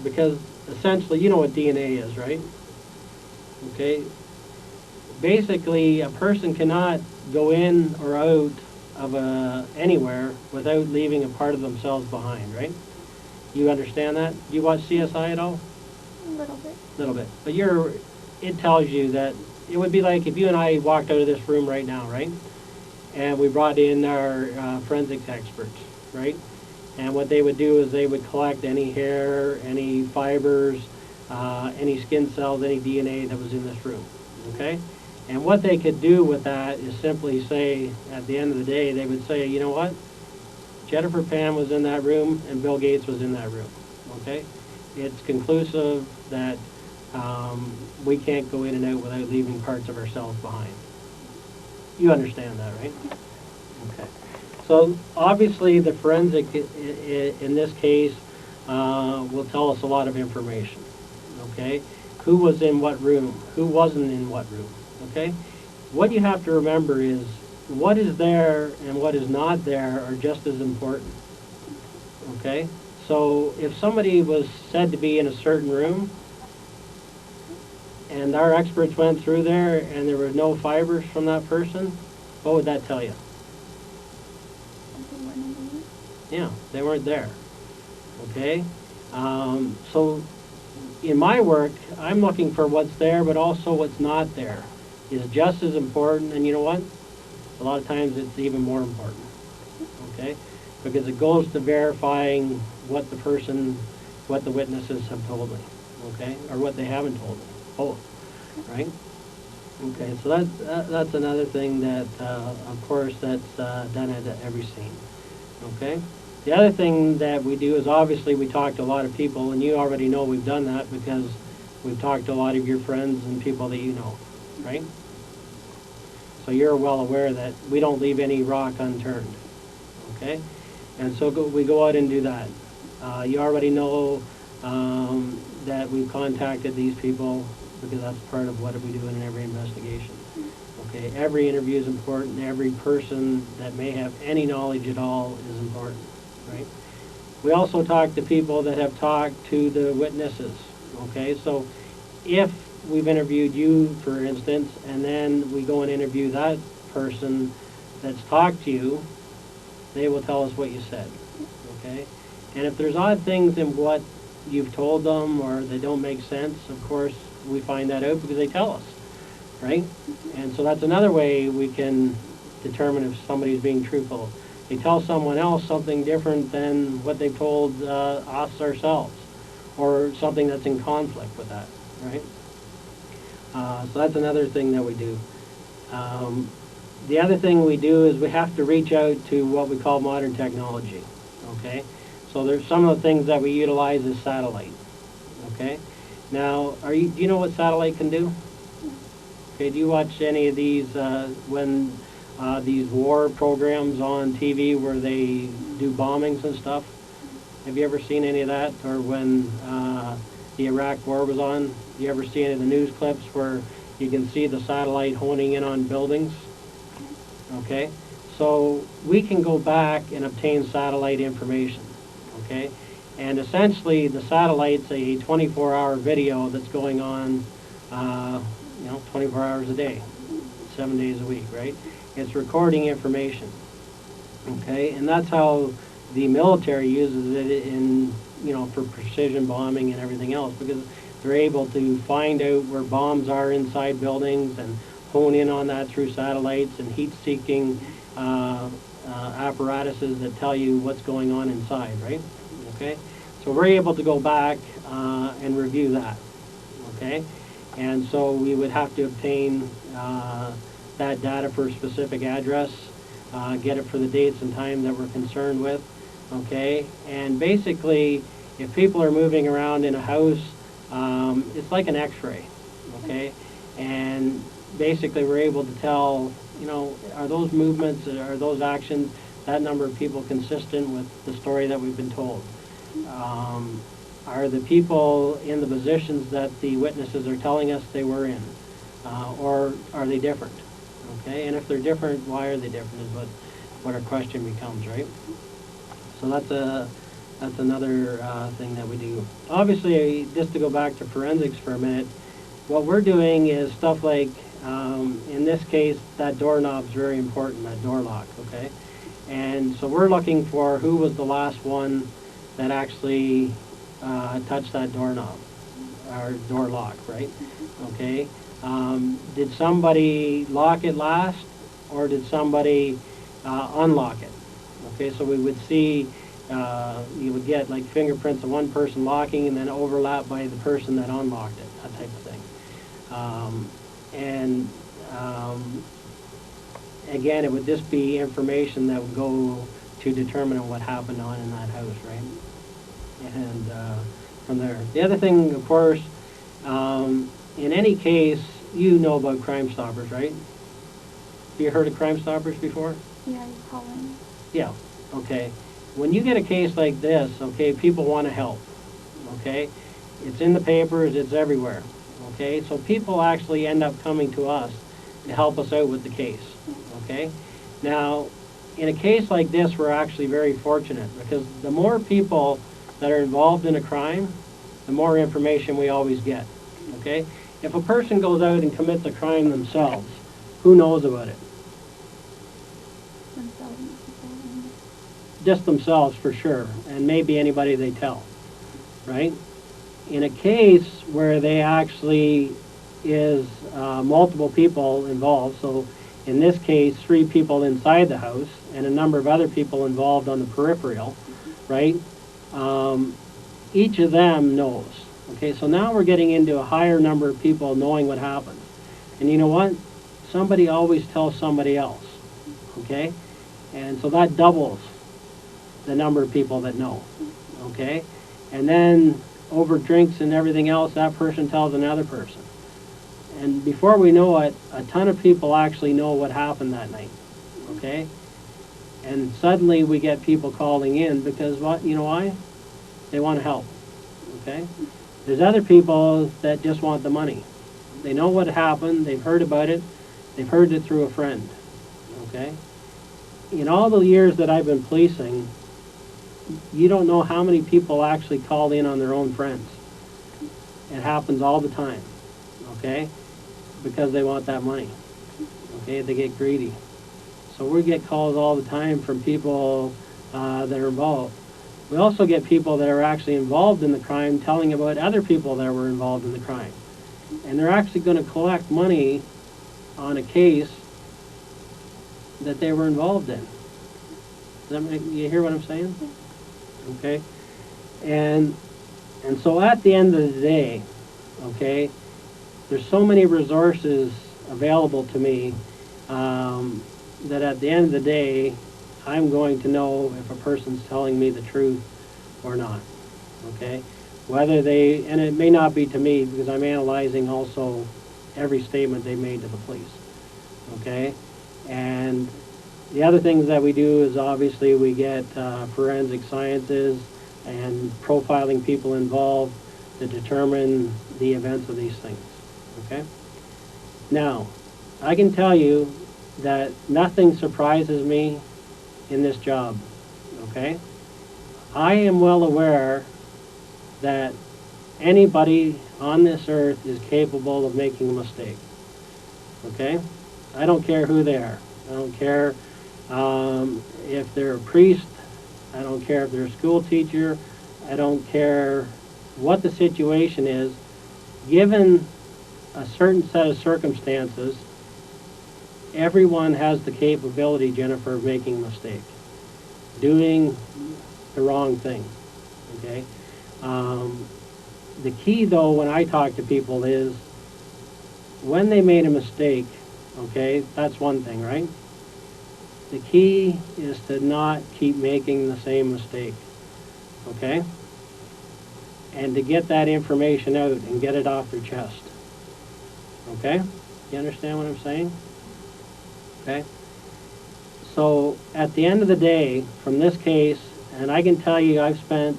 because essentially, you know what DNA is, right? Okay? Basically, a person cannot go in or out of anywhere without leaving a part of themselves behind, right? You understand that? Do you watch CSI at all? A little bit. A little bit. But it tells you that it would be like if you and I walked out of this room right now, right? And we brought in our forensics experts, right? And what they would do is they would collect any hair, any fibers, any skin cells, any DNA that was in this room, okay? And what they could do with that is simply say, at the end of the day, they would say, you know what? Jennifer Pam was in that room and Bill Gates was in that room, okay? It's conclusive that we can't go in and out without leaving parts of ourselves behind. You understand that, right? Okay. So obviously the forensic in this case will tell us a lot of information, okay? Who was in what room? Who wasn't in what room? Okay? What you have to remember is what is there and what is not there are just as important. Okay? So if somebody was said to be in a certain room and our experts went through there and there were no fibers from that person, what would that tell you? Yeah, they weren't there. Okay? So in my work, I'm looking for what's there, but also what's not there is just as important, and you know what? A lot of times it's even more important, okay? Because it goes to verifying what the witnesses have told me, okay? Or what they haven't told me, both, right? Okay, so that's another thing that, of course, that's done at every scene, okay? The other thing that we do is obviously we talk to a lot of people, and you already know we've done that because we've talked to a lot of your friends and people that you know, right? So you're well aware that we don't leave any rock unturned, okay? And so we go out and do that. You already know that we've contacted these people because that's part of what we do in every investigation. Okay, every interview is important. Every person that may have any knowledge at all is important, right? We also talk to people that have talked to the witnesses, okay? So if we've interviewed you, for instance, and then we go and interview that person that's talked to you, they will tell us what you said, okay? And if there's odd things in what you've told them or they don't make sense, of course, we find that out because they tell us, right? And so that's another way we can determine if somebody's being truthful. They tell someone else something different than what they've told us ourselves, or something that's in conflict with that, right? So that's another thing that we do. The other thing we do is we have to reach out to what we call modern technology, okay? So there's some of the things that we utilize is satellite, okay? Now, do you know what satellite can do? Okay, do you watch any of these when these war programs on TV where they do bombings and stuff? Have you ever seen any of that? Or when the Iraq war was on, you ever see any of the news clips where you can see the satellite honing in on buildings? Okay, so we can go back and obtain satellite information, okay? And essentially the satellite's a 24-hour video that's going on 24 hours a day, 7 days a week, right? It's recording information, okay? And that's how the military uses it in, for precision bombing and everything else, because they're able to find out where bombs are inside buildings and hone in on that through satellites and heat-seeking apparatuses that tell you what's going on inside, right? Okay? So we're able to go back and review that, okay? And so we would have to obtain that data for a specific address, get it for the dates and time that we're concerned with, okay? And basically, if people are moving around in a house it's like an x-ray, okay? And basically we're able to tell, you know, are those movements, are those actions, that number of people consistent with the story that we've been told? Are the people in the positions that the witnesses are telling us they were in? Or are they different? Okay, and if they're different, why are they different is what our question becomes, right? So that's another thing that we do. Obviously, just to go back to forensics for a minute, what we're doing is stuff like, in this case, that doorknob's very important, that door lock, okay? And so we're looking for who was the last one that actually touched that doorknob, or door lock, right? Okay? Did somebody lock it last, or did somebody unlock it? Okay, so we would see, you would get like fingerprints of one person locking and then overlap by the person that unlocked it, that type of thing. Again, it would just be information that would go to determine what happened on in that house, right? And from there. The other thing, of course, in any case, you know about Crime Stoppers, right? Have you heard of Crime Stoppers before? Yeah, you call in. Yeah, okay. When you get a case like this, okay, people want to help, okay? It's in the papers, it's everywhere, okay? So people actually end up coming to us to help us out with the case, okay? Now, in a case like this, we're actually very fortunate because the more people that are involved in a crime, the more information we always get, okay? If a person goes out and commits a crime themselves, who knows about it? Just themselves for sure, and maybe anybody they tell, right? In a case where they actually is multiple people involved, so in this case 3 people inside the house and a number of other people involved on the peripheral, right? Each of them knows. Okay, so now we're getting into a higher number of people knowing what happens. And you know what? Somebody always tells somebody else, okay? And so that doubles the number of people that know, okay? And then over drinks and everything else, that person tells another person. And before we know it, a ton of people actually know what happened that night, okay? And suddenly we get people calling in because what? You know why? They want to help, okay? There's other people that just want the money. They know what happened, they've heard about it, they've heard it through a friend, okay? In all the years that I've been policing, you don't know how many people actually call in on their own friends. It happens all the time, okay? Because they want that money, okay? They get greedy. So we get calls all the time from people that are involved. We also get people that are actually involved in the crime telling about other people that were involved in the crime. And they're actually going to collect money on a case that they were involved in. You hear what I'm saying? Okay? And so at the end of the day, okay, there's so many resources available to me that at the end of the day, I'm going to know if a person's telling me the truth or not, okay? Whether they, and it may not be to me because I'm analyzing also every statement they made to the police, okay? And the other things that we do is obviously we get forensic sciences and profiling people involved to determine the events of these things, okay? Now, I can tell you that nothing surprises me in this job, okay? I am well aware that anybody on this earth is capable of making a mistake, okay? I don't care who they are. I don't care if they're a priest. I don't care if they're a school teacher. I don't care what the situation is. Given a certain set of circumstances, everyone has the capability, Jennifer, of making a mistake, doing the wrong thing, okay? The key, though, when I talk to people is when they made a mistake, okay, that's one thing, right? The key is to not keep making the same mistake, okay? and to get that information out and get it off their chest. Okay? You understand what I'm saying? Okay? So at the end of the day, from this case, and I can tell you I've spent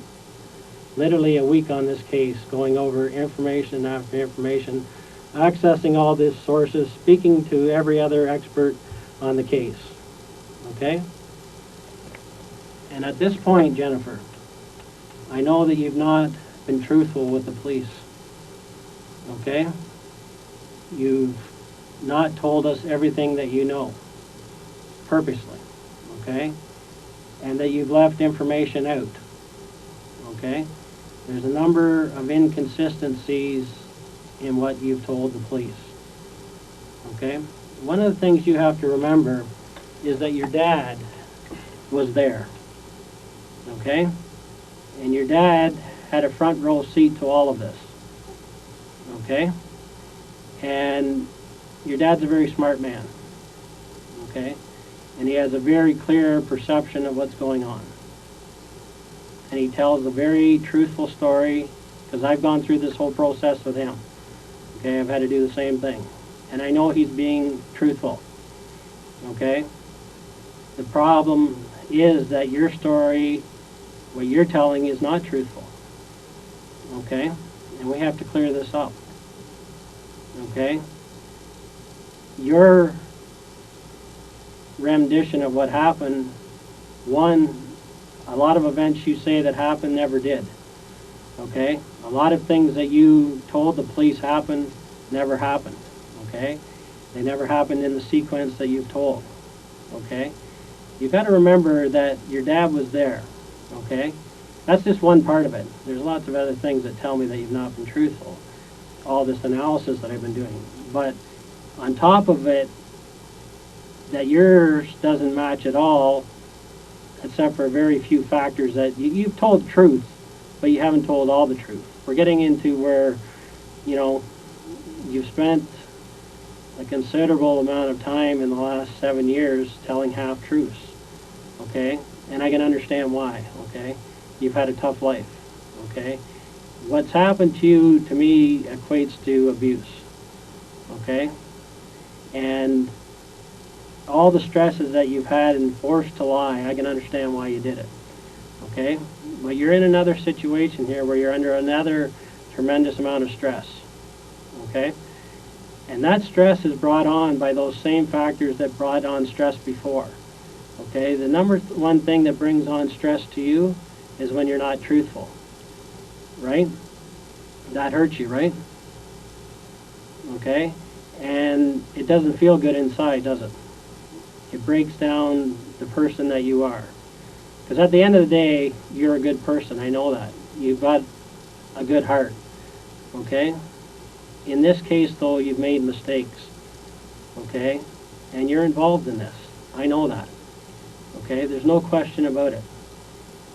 literally a week on this case, going over information after information, accessing all these sources, speaking to every other expert on the case. Okay? And at this point, Jennifer, I know that you've not been truthful with the police. Okay? You've not told us everything that you know, purposely. Okay? And that you've left information out. Okay? There's a number of inconsistencies in what you've told the police. Okay? One of the things you have to remember is that your dad was there. Okay? And your dad had a front row seat to all of this. Okay? And your dad's a very smart man. Okay? And he has a very clear perception of what's going on. And he tells a very truthful story, because I've gone through this whole process with him. Okay, I've had to do the same thing. And I know he's being truthful. Okay? The problem is that your story, what you're telling, is not truthful. Okay? And we have to clear this up. Okay? Your rendition of what happened, one, a lot of events you say that happened never did. Okay? A lot of things that you told the police happened never happened. Okay? They never happened in the sequence that you've told. Okay? You've got to remember that your dad was there. Okay? That's just one part of it. There's lots of other things that tell me that you've not been truthful. All this analysis that I've been doing. But on top of it, that yours doesn't match at all, except for very few factors that you've told the truth, but you haven't told all the truth. We're getting into where, you know, you've spent a considerable amount of time in the last 7 years telling half-truths, okay? And I can understand why, okay? You've had a tough life, okay? What's happened to you, to me, equates to abuse, okay? And all the stresses that you've had and forced to lie, I can understand why you did it, okay? But you're in another situation here where you're under another tremendous amount of stress, okay? And that stress is brought on by those same factors that brought on stress before, okay? The number one thing that brings on stress to you is when you're not truthful, right? That hurts you, right? Okay? And it doesn't feel good inside, does it? It breaks down the person that you are. Because at the end of the day, you're a good person. I know that. You've got a good heart. Okay? In this case, though, you've made mistakes. Okay? And you're involved in this. I know that. Okay? There's no question about it.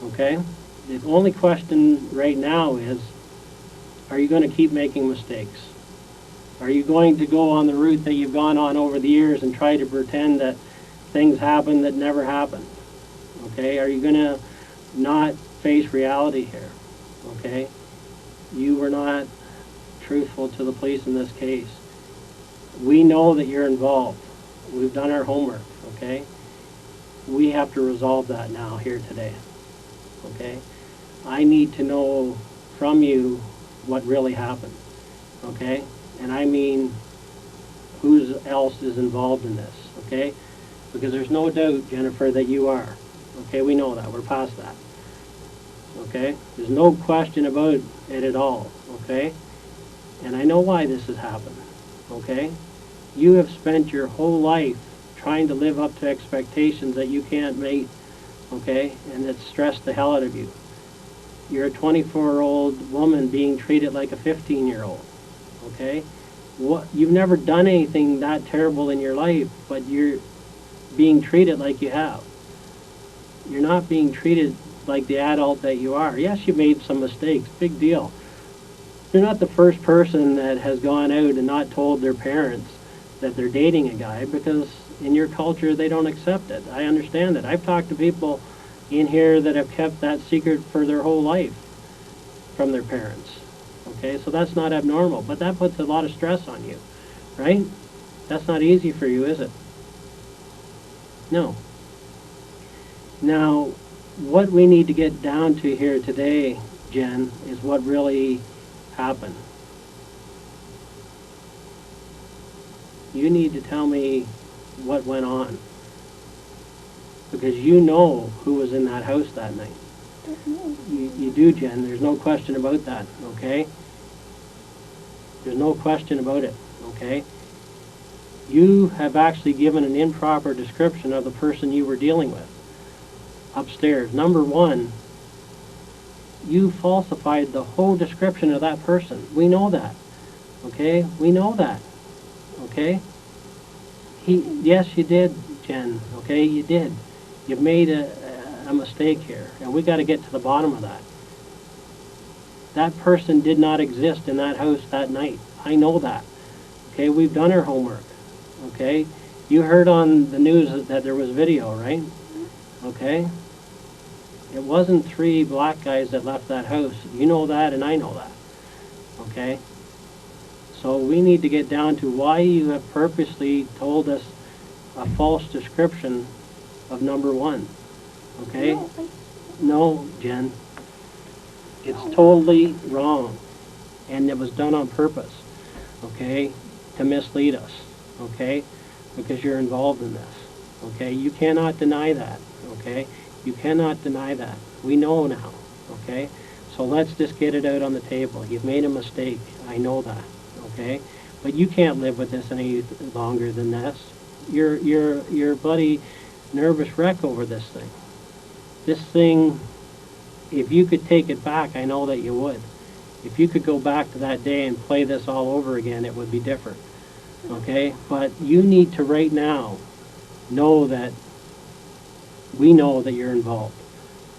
Okay? The only question right now is, are you going to keep making mistakes? Are you going to go on the route that you've gone on over the years and try to pretend that things happen that never happened? Okay? Are you going to not face reality here? Okay? You were not truthful to the police in this case. We know that you're involved. We've done our homework, okay? We have to resolve that now here today, okay? I need to know from you what really happened, okay? And I mean who else is involved in this, okay? Because there's no doubt, Jennifer, that you are. Okay, we know that. We're past that. Okay? There's no question about it at all. Okay? And I know why this has happened. Okay? You have spent your whole life trying to live up to expectations that you can't meet. Okay? And that stressed the hell out of you. You're a 24-year-old woman being treated like a 15-year-old. Okay? You've never done anything that terrible in your life, but you're being treated like you have. You're not being treated like the adult that you are. Yes, you made some mistakes. Big deal. You're not the first person that has gone out and not told their parents that they're dating a guy, because in your culture they don't accept it. I understand that. I've talked to people in here that have kept that secret for their whole life. from their parents. Okay, so that's not abnormal, but that puts a lot of stress on you, right? That's not easy for you, is it? No. Now, what we need to get down to here today, Jen, is what really happened. You need to tell me what went on. Because you know who was in that house that night. You do, Jen. There's no question about that, okay? There's no question about it, okay? You have actually given an improper description of the person you were dealing with upstairs. Number one, you falsified the whole description of that person. We know that, okay? We know that, okay? Yes, you did, Jen, okay? You did. You've made a mistake here, and we got to get to the bottom of that. That person did not exist in that house that night. I know that. Okay, we've done our homework. Okay, you heard on the news that there was video, right? Okay, it wasn't 3 black guys that left that house. You know that, and I know that. Okay, so we need to get down to why you have purposely told us a false description of number one. Okay? No, Jen. It's totally wrong. And it was done on purpose. Okay? To mislead us. Okay? Because you're involved in this. Okay? You cannot deny that. Okay? You cannot deny that. We know now. Okay? So let's just get it out on the table. You've made a mistake. I know that. Okay? But you can't live with this any longer than this. You're bloody nervous wreck over this thing. This thing, if you could take it back, I know that you would. If you could go back to that day and play this all over again, it would be different. Okay? But you need to right now know that we know that you're involved.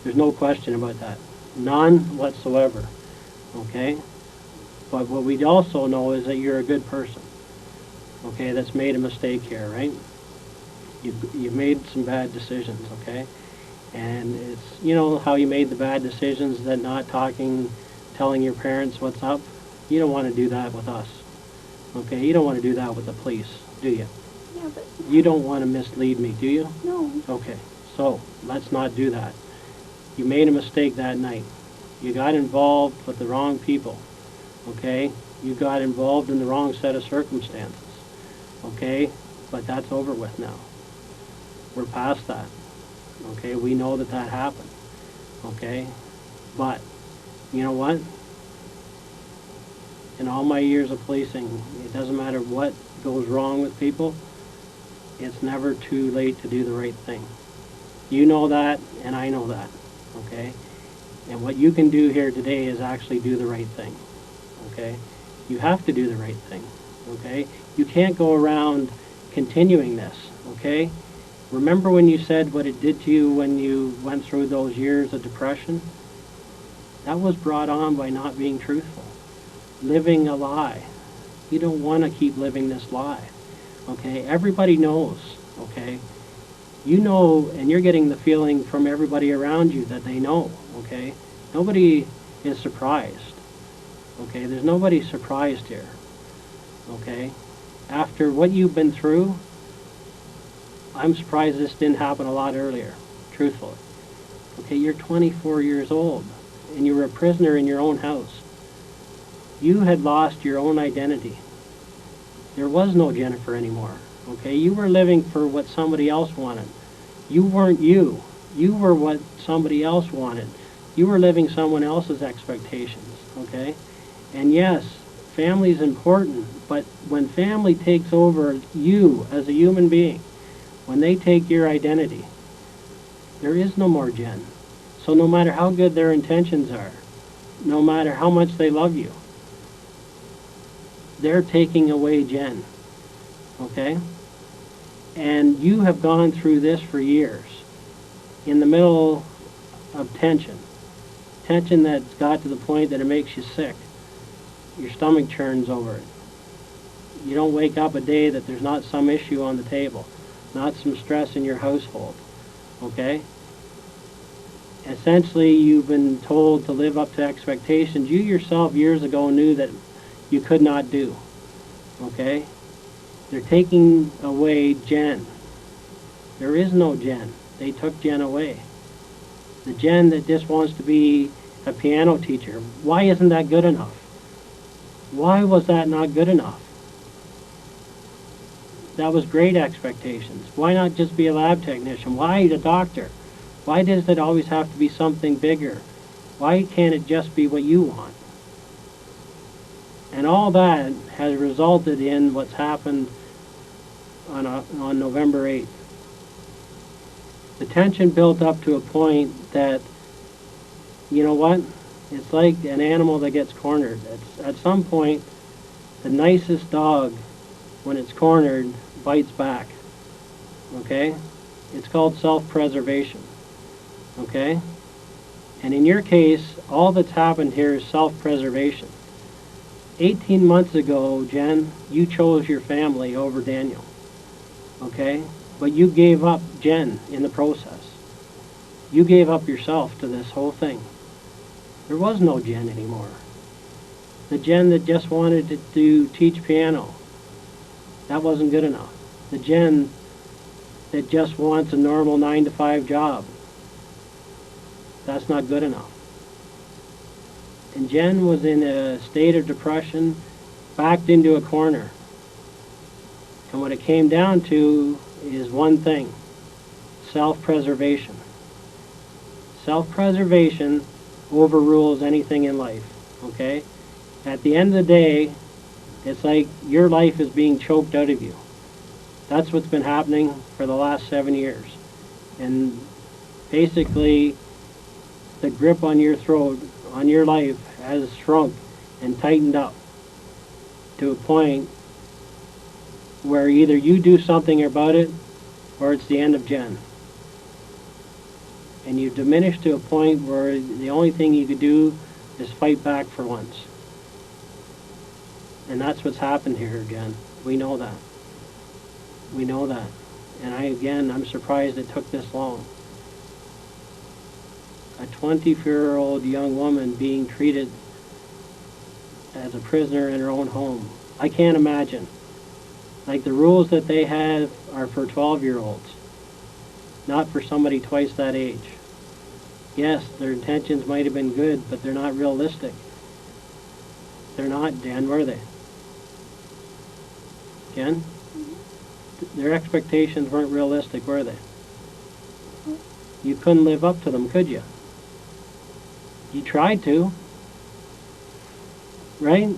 There's no question about that. None whatsoever. Okay? But what we also know is that you're a good person. Okay? That's made a mistake here, right? You've made some bad decisions, okay? And it's, you know how you made the bad decisions, that not talking, telling your parents what's up? You don't want to do that with us, okay? You don't want to do that with the police, do you? Yeah, but... You don't want to mislead me, do you? No. Okay, so let's not do that. You made a mistake that night. You got involved with the wrong people, okay? You got involved in the wrong set of circumstances, okay? But that's over with now. We're past that. Okay, we know that that happened. Okay, but you know what? In all my years of policing, it doesn't matter what goes wrong with people, it's never too late to do the right thing. You know that, and I know that. Okay, and what you can do here today is actually do the right thing. Okay, you have to do the right thing. Okay, you can't go around continuing this. Okay. Remember when you said what it did to you when you went through those years of depression? That was brought on by not being truthful. Living a lie. You don't want to keep living this lie. Okay? Everybody knows. Okay? You know, and you're getting the feeling from everybody around you that they know. Okay? Nobody is surprised. Okay? There's nobody surprised here. Okay? After what you've been through, I'm surprised this didn't happen a lot earlier, truthfully. Okay, you're 24 years old, and you were a prisoner in your own house. You had lost your own identity. There was no Jennifer anymore. Okay, you were living for what somebody else wanted. You weren't you. You were what somebody else wanted. You were living someone else's expectations. Okay, and yes, family is important, but when family takes over you as a human being, when they take your identity, there is no more Jen. So no matter how good their intentions are, no matter how much they love you, they're taking away Jen. Okay? And you have gone through this for years, in the middle of tension. Tension that's got to the point that it makes you sick. Your stomach churns over it. You don't wake up a day that there's not some issue on the table. Not some stress in your household, okay? essentially you've been told to live up to expectations you yourself years ago knew that you could not do. Okay? They're taking away Jen. There is no Jen. They took Jen away. The Jen that just wants to be a piano teacher. Why isn't that good enough? Why was that not good enough? That was great expectations. Why not just be a lab technician? Why a doctor? Why does it always have to be something bigger? Why can't it just be what you want? And all that has resulted in what's happened on November 8th. The tension built up to a point that, you know what? It's like an animal that gets cornered. At some point, the nicest dog, when it's cornered, bites back. Okay? It's called self-preservation. Okay? And in your case, all that's happened here is self-preservation. 18 months ago, Jen, you chose your family over Daniel. Okay? But you gave up Jen in the process. You gave up yourself to this whole thing. There was no Jen anymore. The Jen that just wanted to teach piano, that wasn't good enough. The Jen that just wants a normal 9-to-5 job, that's not good enough. And Jen was in a state of depression, backed into a corner. And what it came down to is one thing: self-preservation. Self-preservation overrules anything in life, okay? At the end of the day, it's like your life is being choked out of you. That's what's been happening for the last 7 years. And basically, the grip on your throat, on your life, has shrunk and tightened up to a point where either you do something about it or it's the end of Jen. And you've diminished to a point where the only thing you could do is fight back for once. And that's what's happened here, Jen. We know that. We know that. And I'm surprised it took this long. A 24-year-old young woman being treated as a prisoner in her own home. I can't imagine. Like, the rules that they have are for 12-year-olds, not for somebody twice that age. Yes, their intentions might have been good, but they're not realistic. They're not, Dan, were they? Jen? Their expectations weren't realistic, were they? You couldn't live up to them, could you? You tried to. Right?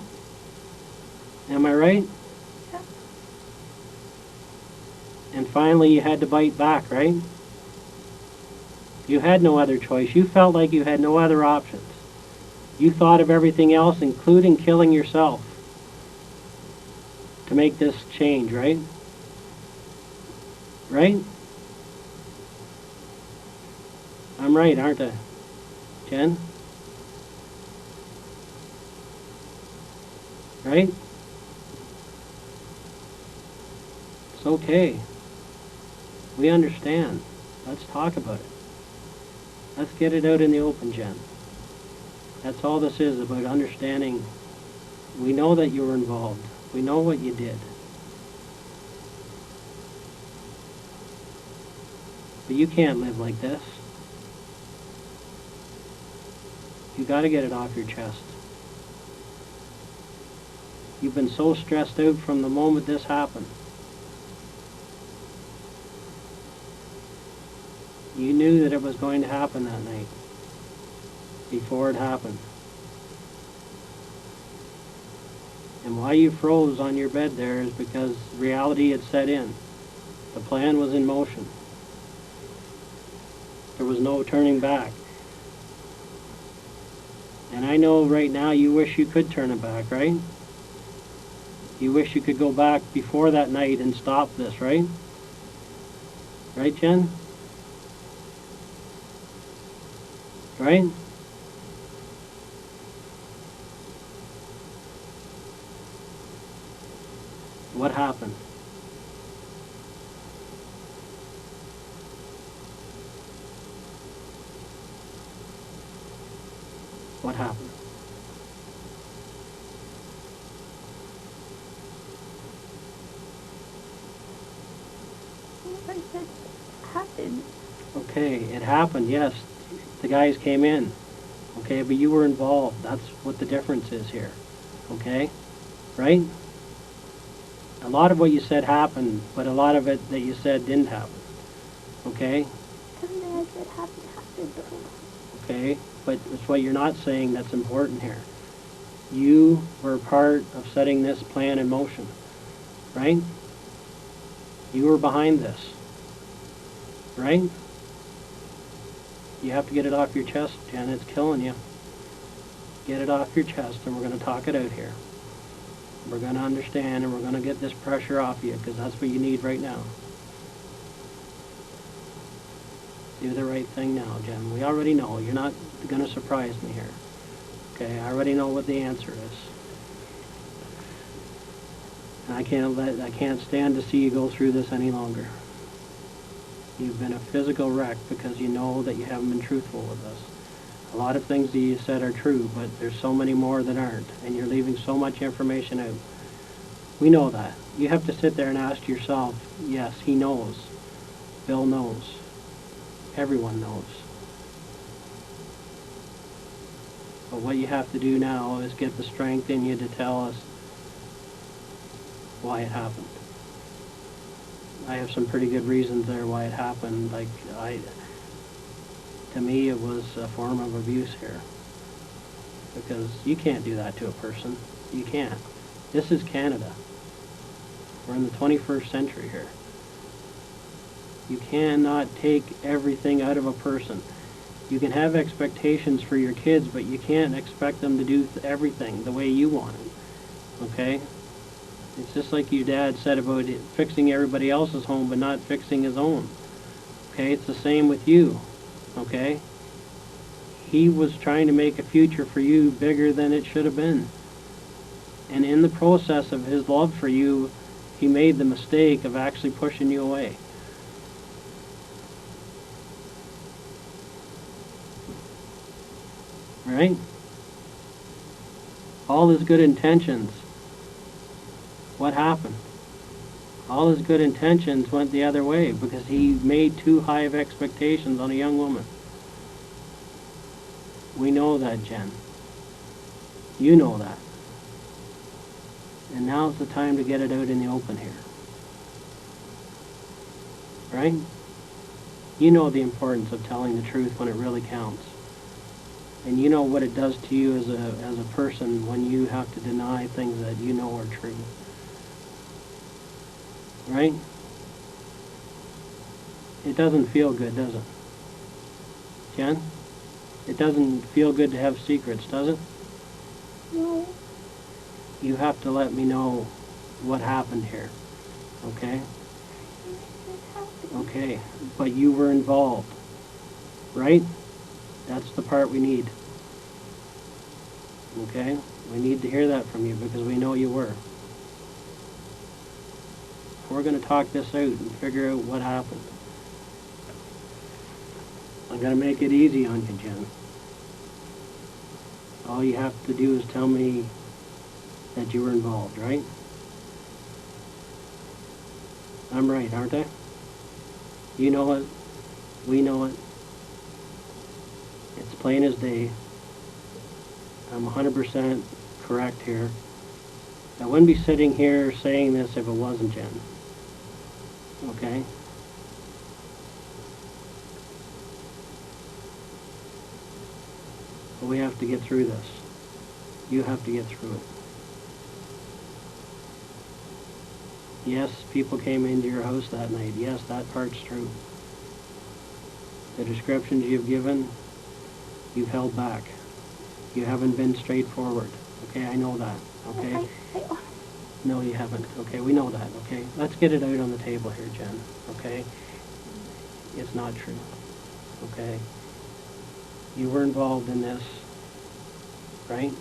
Am I right? Yeah. And finally you had to bite back, right? You had no other choice. You felt like you had no other options. You thought of everything else, including killing yourself, to make this change, right? Right? I'm right, aren't I? Jen? Right? It's okay. We understand. Let's talk about it. Let's get it out in the open, Jen. That's all this is, about understanding. We know that you were involved. We know what you did. But you can't live like this. You got to get it off your chest. You've been so stressed out from the moment this happened. You knew that it was going to happen that night, before it happened. And why you froze on your bed there is because reality had set in. The plan was in motion. There was no turning back. And I know right now you wish you could turn it back, right? You wish you could go back before that night and stop this, right? Right, Jen? Right? What happened? I said it happened. Okay, it happened, yes. The guys came in. Okay, but you were involved. That's what the difference is here. Okay? Right? A lot of what you said happened, but a lot of it that you said didn't happen. Okay? Everything I said happened. Okay? But it's what you're not saying that's important here. You were part of setting this plan in motion. Right? You were behind this. Right? You have to get it off your chest, Jen. It's killing you. Get it off your chest, and we're going to talk it out here. We're going to understand, and we're going to get this pressure off you, because that's what you need right now. Do the right thing now, Jen. We already know. You're not going to surprise me here. Okay, I already know what the answer is. And I can't stand to see you go through this any longer. You've been a physical wreck because you know that you haven't been truthful with us. A lot of things that you said are true, but there's so many more that aren't, and you're leaving so much information out. We know that. You have to sit there and ask yourself, yes, he knows. Bill knows. Everyone knows. But what you have to do now is get the strength in you to tell us why it happened. I have some pretty good reasons there why it happened. To me, it was a form of abuse here. Because you can't do that to a person. You can't. This is Canada. We're in the 21st century here. You cannot take everything out of a person. You can have expectations for your kids, but you can't expect them to do everything the way you want it. Okay? It's just like your dad said about fixing everybody else's home but not fixing his own. Okay? It's the same with you. Okay? He was trying to make a future for you bigger than it should have been. And in the process of his love for you, he made the mistake of actually pushing you away. Right? All his good intentions. What happened? All his good intentions went the other way because he made too high of expectations on a young woman. We know that, Jen. You know that. And now's the time to get it out in the open here. Right? You know the importance of telling the truth when it really counts. And you know what it does to you as a person when you have to deny things that you know are true. Right? It doesn't feel good, does it? Jen? It doesn't feel good to have secrets, does it? No. You have to let me know what happened here. Okay? Okay. But you were involved. Right? That's the part we need. Okay? We need to hear that from you because we know you were. We're going to talk this out and figure out what happened. I'm going to make it easy on you, Jen. All you have to do is tell me that you were involved, right? I'm right, aren't I? You know it. We know it. It's plain as day. I'm 100% correct here. I wouldn't be sitting here saying this if it wasn't Jen. Okay? But we have to get through this. You have to get through it. Yes, people came into your house that night. Yes, that part's true. The descriptions you've given, you've held back. You haven't been straightforward. Okay, I know that. Okay? No, you haven't. Okay, we know that. Okay? Let's get it out on the table here, Jen. Okay? It's not true. Okay? You were involved in this, right?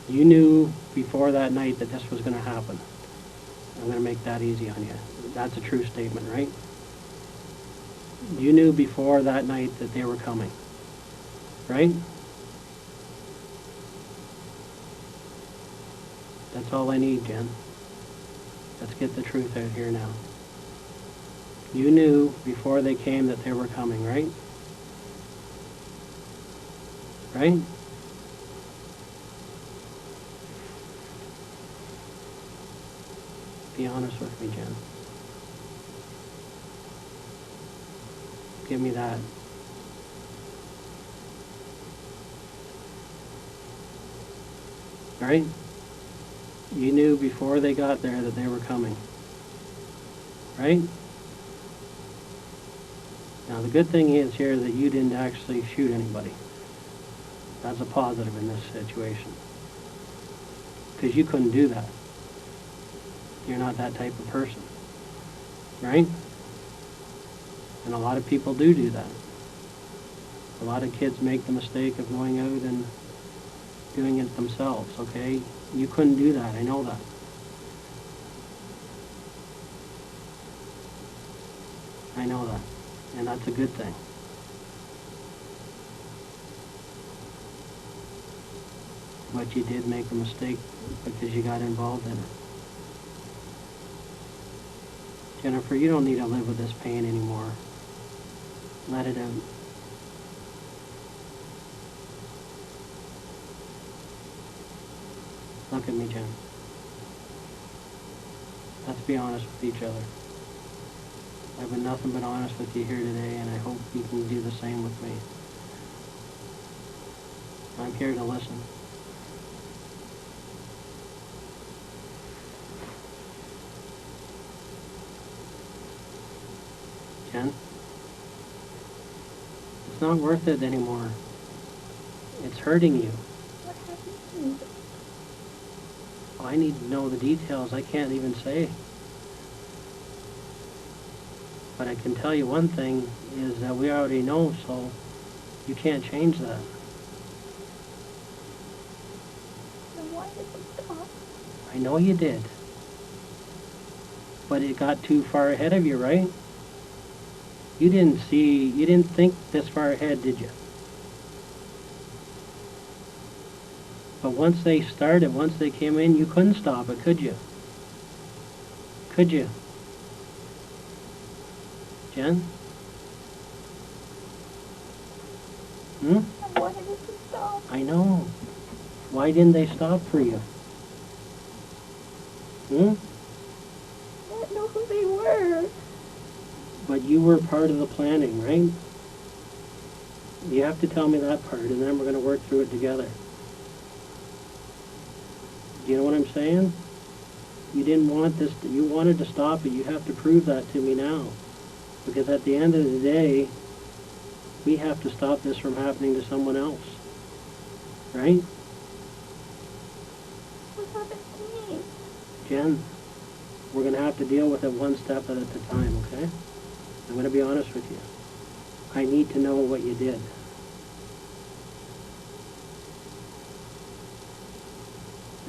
You knew before that night that this was going to happen. I'm going to make that easy on you. That's a true statement, right? You knew before that night that they were coming, right? That's all I need, Jen. Let's get the truth out here now. You knew before they came that they were coming, right? Right? Be honest with me, Jen. Give me that. Right? You knew before they got there that they were coming. Right? Now the good thing is here that you didn't actually shoot anybody. That's a positive in this situation. Because you couldn't do that. You're not that type of person. Right? And a lot of people do that. A lot of kids make the mistake of going out and doing it themselves, okay? You couldn't do that, I know that. I know that. And that's a good thing. But you did make a mistake because you got involved in it. Jennifer, you don't need to live with this pain anymore. Let it out. Look at me, Jen. Let's be honest with each other. I've been nothing but honest with you here today, and I hope you can do the same with me. I'm here to listen. Jen? It's not worth it anymore. It's hurting you. What happened to me? I need to know the details. I can't even say. But I can tell you one thing is that we already know, so you can't change that. Then why did it stop? I know you did. But it got too far ahead of you, right? You didn't think this far ahead, did you? But once they started, once they came in, you couldn't stop it, could you? Could you? Jen? Hmm? I wanted it to stop. I know. Why didn't they stop for you? Hmm? I didn't know who they were. But you were part of the planning, right? You have to tell me that part, and then we're going to work through it together. Do you know what I'm saying? You didn't want this, you wanted to stop it. You have to prove that to me now. Because at the end of the day, we have to stop this from happening to someone else. Right? What happened to me? Jen, we're going to have to deal with it one step at a time, okay? I'm going to be honest with you. I need to know what you did.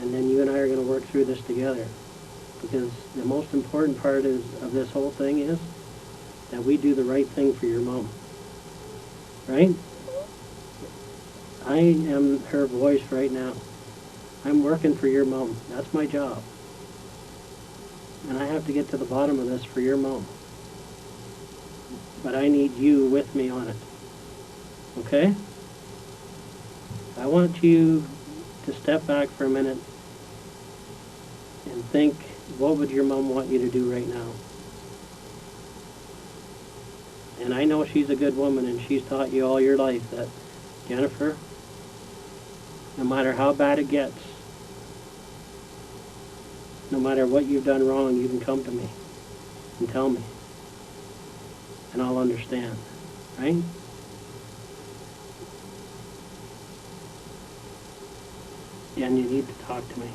And then you and I are going to work through this together. Because the most important part of this whole thing is that we do the right thing for your mom. Right? I am her voice right now. I'm working for your mom. That's my job. And I have to get to the bottom of this for your mom. But I need you with me on it. Okay? I want you to step back for a minute and think, what would your mom want you to do right now? And I know she's a good woman, and she's taught you all your life that, Jennifer, no matter how bad it gets, no matter what you've done wrong, you can come to me and tell me. And I'll understand, right? Jen, you need to talk to me.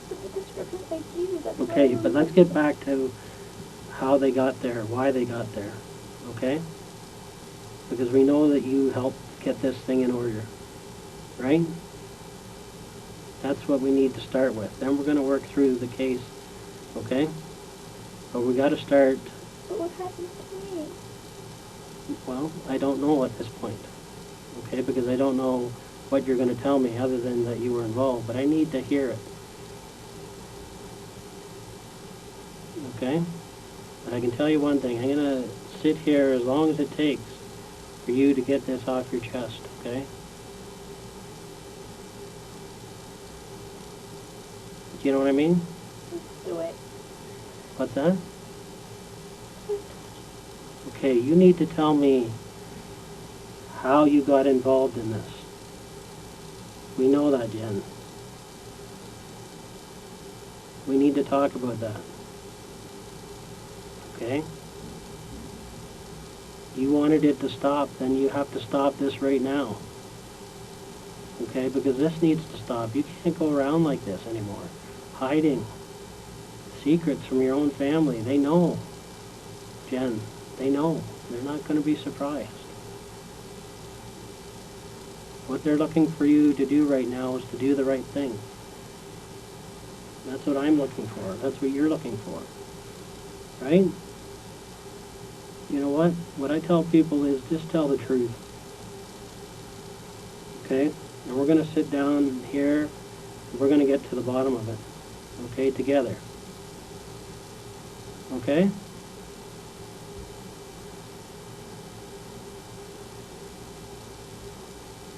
But the description I gave you, that's Okay, but let's get back to how they got there, why they got there, okay? Because we know that you helped get this thing in order, right? That's what we need to start with. Then we're going to work through the case, okay? But we got to start. But what happened to me? Well, I don't know at this point, okay? Because I don't know what you're going to tell me other than that you were involved, but I need to hear it. Okay? But I can tell you one thing, I'm going to sit here as long as it takes for you to get this off your chest, okay? Do you know what I mean? Do it. What's that? Okay, you need to tell me how you got involved in this. We know that, Jen. We need to talk about that. Okay? You wanted it to stop, then you have to stop this right now. Okay? Because this needs to stop. You can't go around like this anymore. Hiding secrets from your own family. They know. Jen, they know. They're not going to be surprised. What they're looking for you to do right now is to do the right thing. That's what I'm looking for. That's what you're looking for. Right? You know what? What I tell people is just tell the truth. Okay? And we're going to sit down here and we're going to get to the bottom of it. Okay? Together. Okay?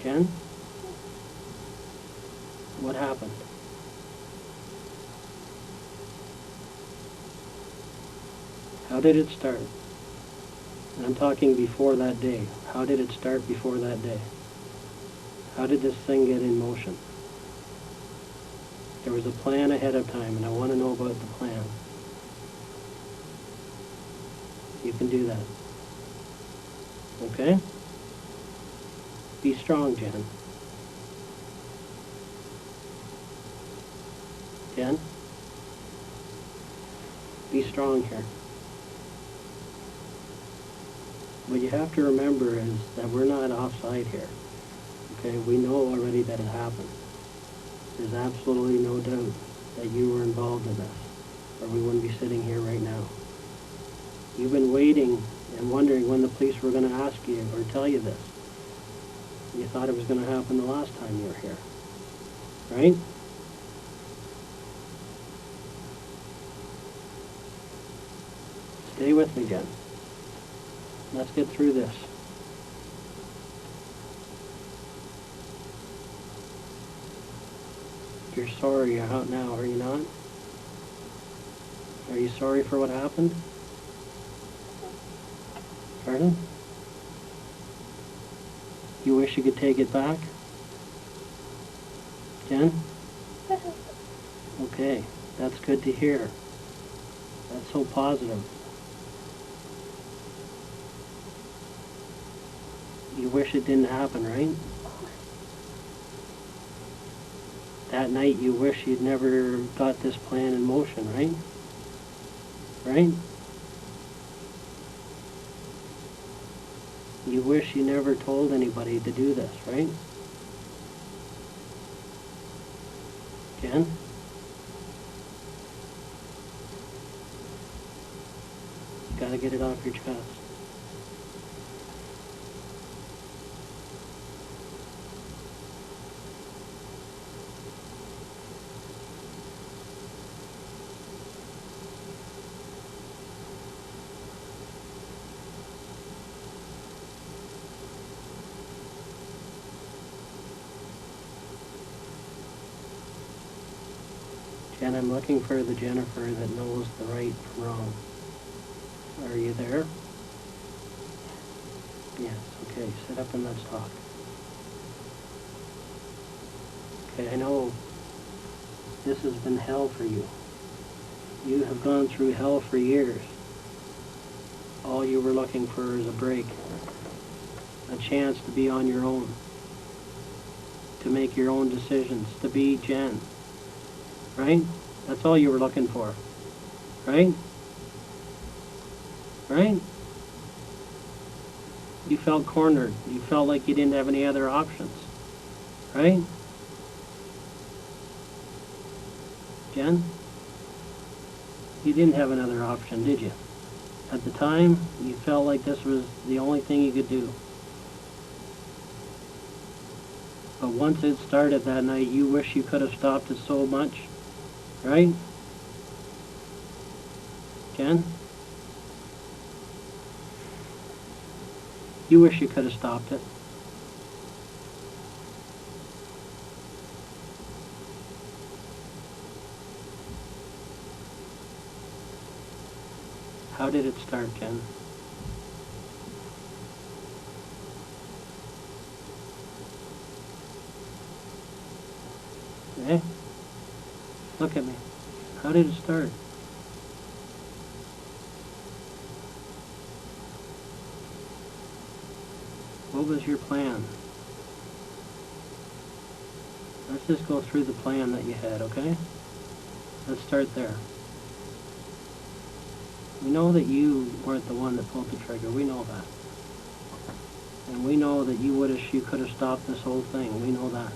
Jen? What happened? How did it start? And I'm talking before that day. How did it start before that day? How did this thing get in motion? There was a plan ahead of time, and I want to know about the plan. You can do that. Okay? Be strong, Jen. Jen? Be strong here. What you have to remember is that we're not offside here. Okay? We know already that it happened. There's absolutely no doubt that you were involved in this, or we wouldn't be sitting here right now. You've been waiting and wondering when the police were going to ask you or tell you this. You thought it was going to happen the last time you were here. Right? Stay with me, Jen. Let's get through this. You're sorry you're out now, are you not? Are you sorry for what happened? Pardon? You wish you could take it back? Jen? Okay, that's good to hear. That's so positive. You wish it didn't happen, right? That night you wish you'd never got this plan in motion, right? Right? You wish you never told anybody to do this, right? Jen? You gotta get it off your chest. Jen, I'm looking for the Jennifer that knows the right from wrong. Are you there? Yes, okay, sit up and let's talk. Okay, I know this has been hell for you. You have gone through hell for years. All you were looking for is a break, a chance to be on your own, to make your own decisions, to be Jen. Right? That's all you were looking for. Right? Right? You felt cornered. You felt like you didn't have any other options. Right? Jen? You didn't have another option, did you? At the time, you felt like this was the only thing you could do. But once it started that night, you wish you could have stopped it so much. Right? Jen? You wish you could have stopped it. How did it start, Jen? Eh? Look at me. How did it start? What was your plan? Let's just go through the plan that you had, okay? Let's start there. We know that you weren't the one that pulled the trigger. We know that. And we know that you could have stopped this whole thing. We know that.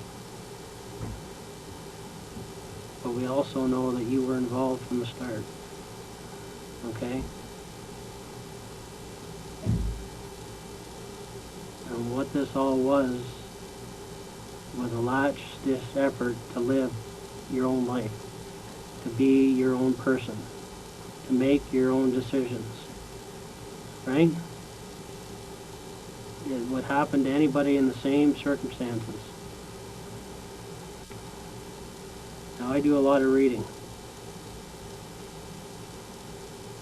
But we also know that you were involved from the start. Okay? And what this all was a latch-this effort to live your own life, to be your own person, to make your own decisions. Right? It would happen to anybody in the same circumstances. Now, I do a lot of reading.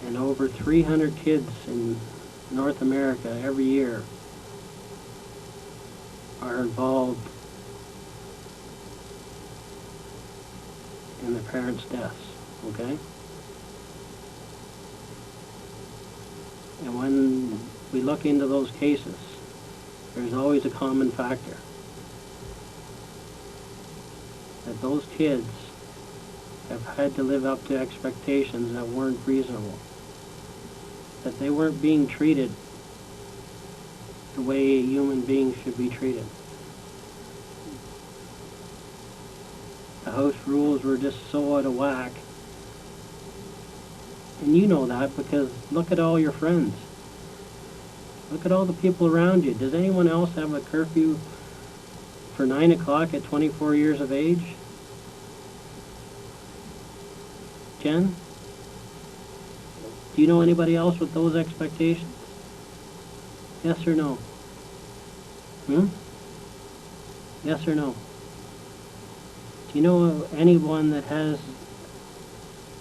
And over 300 kids in North America every year are involved in their parents' deaths, okay? And when we look into those cases, there's always a common factor. That those kids have had to live up to expectations that weren't reasonable. That they weren't being treated the way a human being should be treated. The house rules were just so out of whack. And you know that because look at all your friends. Look at all the people around you. Does anyone else have a curfew for 9 o'clock at 24 years of age? Jen? Do you know anybody else with those expectations? Yes or no? Yes or no? Do you know anyone that has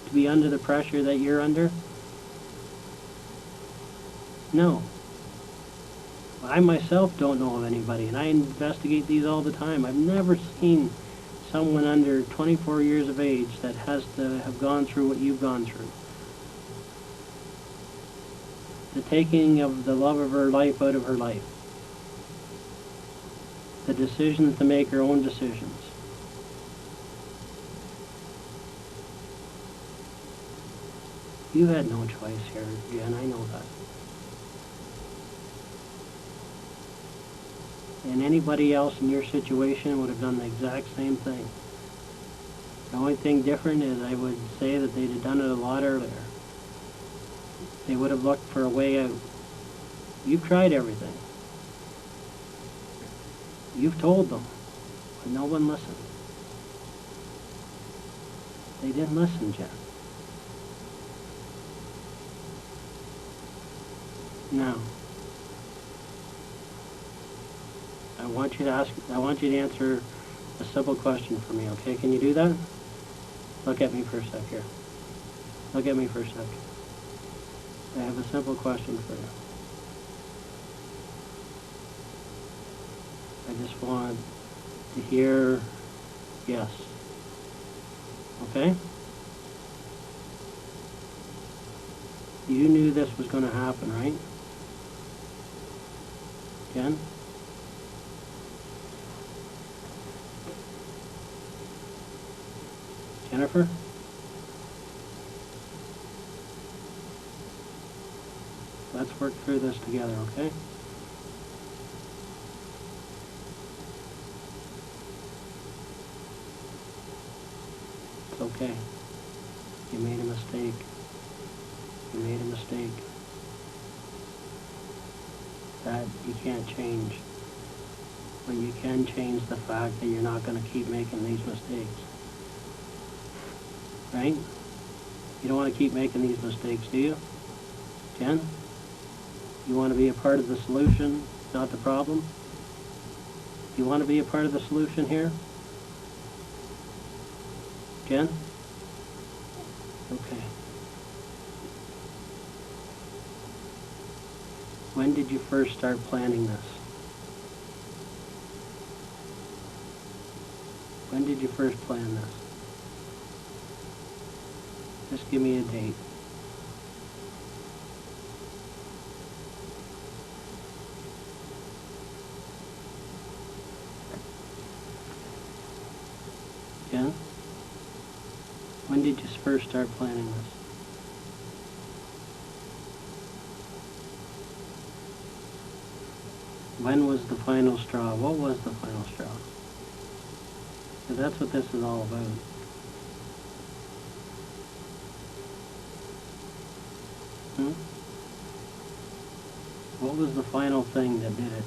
to be under the pressure that you're under? No. I myself don't know of anybody, and I investigate these all the time. I've never seen someone under 24 years of age that has to have gone through what you've gone through. The taking of the love of her life out of her life. The decisions to make her own decisions. You had no choice here, Jen, I know that. And anybody else in your situation would have done the exact same thing. The only thing different is I would say that they'd have done it a lot earlier. They would have looked for a way out. You've tried everything. You've told them, but no one listened. They didn't listen, Jen. Now, I want you to answer a simple question for me, okay? Can you do that? Look at me for a sec here. Look at me for a sec. I have a simple question for you. I just want to hear yes. Okay? You knew this was going to happen, right? Jen? Jennifer? Let's work through this together, okay? It's okay. You made a mistake. You made a mistake. That you can't change. But you can change the fact that you're not going to keep making these mistakes. Right? You don't want to keep making these mistakes, do you? Jen? You want to be a part of the solution Not the problem? You want to be a part of the solution here? Jen? Okay. When did you first start planning this? When did you first plan this? Just give me a date. Jen? When did you first start planning this? When was the final straw? What was the final straw? Because that's what this is all about. What was the final thing that did it?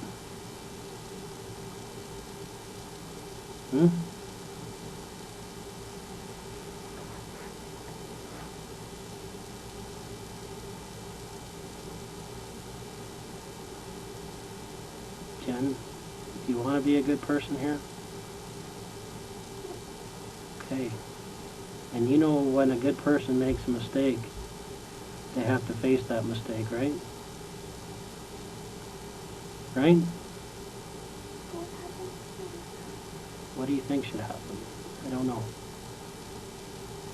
Jen, do you want to be a good person here? Okay. And you know when a good person makes a mistake, they have to face that mistake, right? Right? What do you think should happen? I don't know.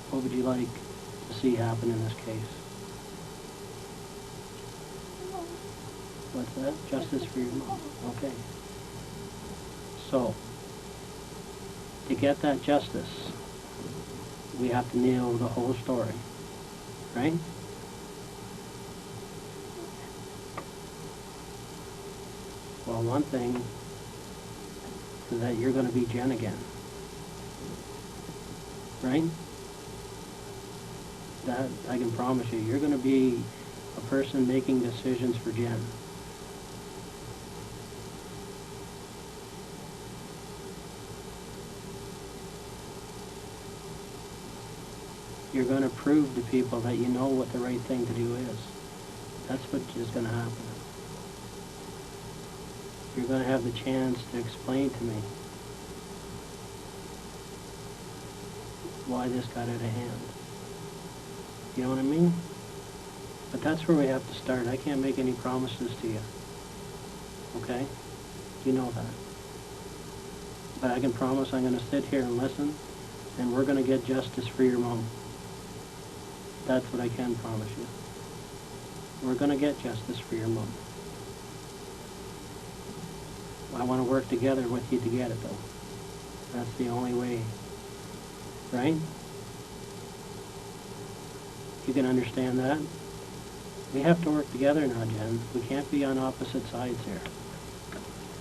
What would you like to see happen in this case? What's that? Justice for your mom. Okay. So, to get that justice, we have to nail the whole story. Right? Well, one thing is that you're going to be Jen again. Right? That, I can promise you, you're going to be a person making decisions for Jen. You're going to prove to people that you know what the right thing to do is. That's what is going to happen. You're going to have the chance to explain to me why this got out of hand. You know what I mean? But that's where we have to start. I can't make any promises to you. Okay? You know that. But I can promise I'm going to sit here and listen, and we're going to get justice for your mom. That's what I can promise you. We're going to get justice for your mom. I want to work together with you to get it, though. That's the only way. Right? You can understand that? We have to work together now, Jen. We can't be on opposite sides here.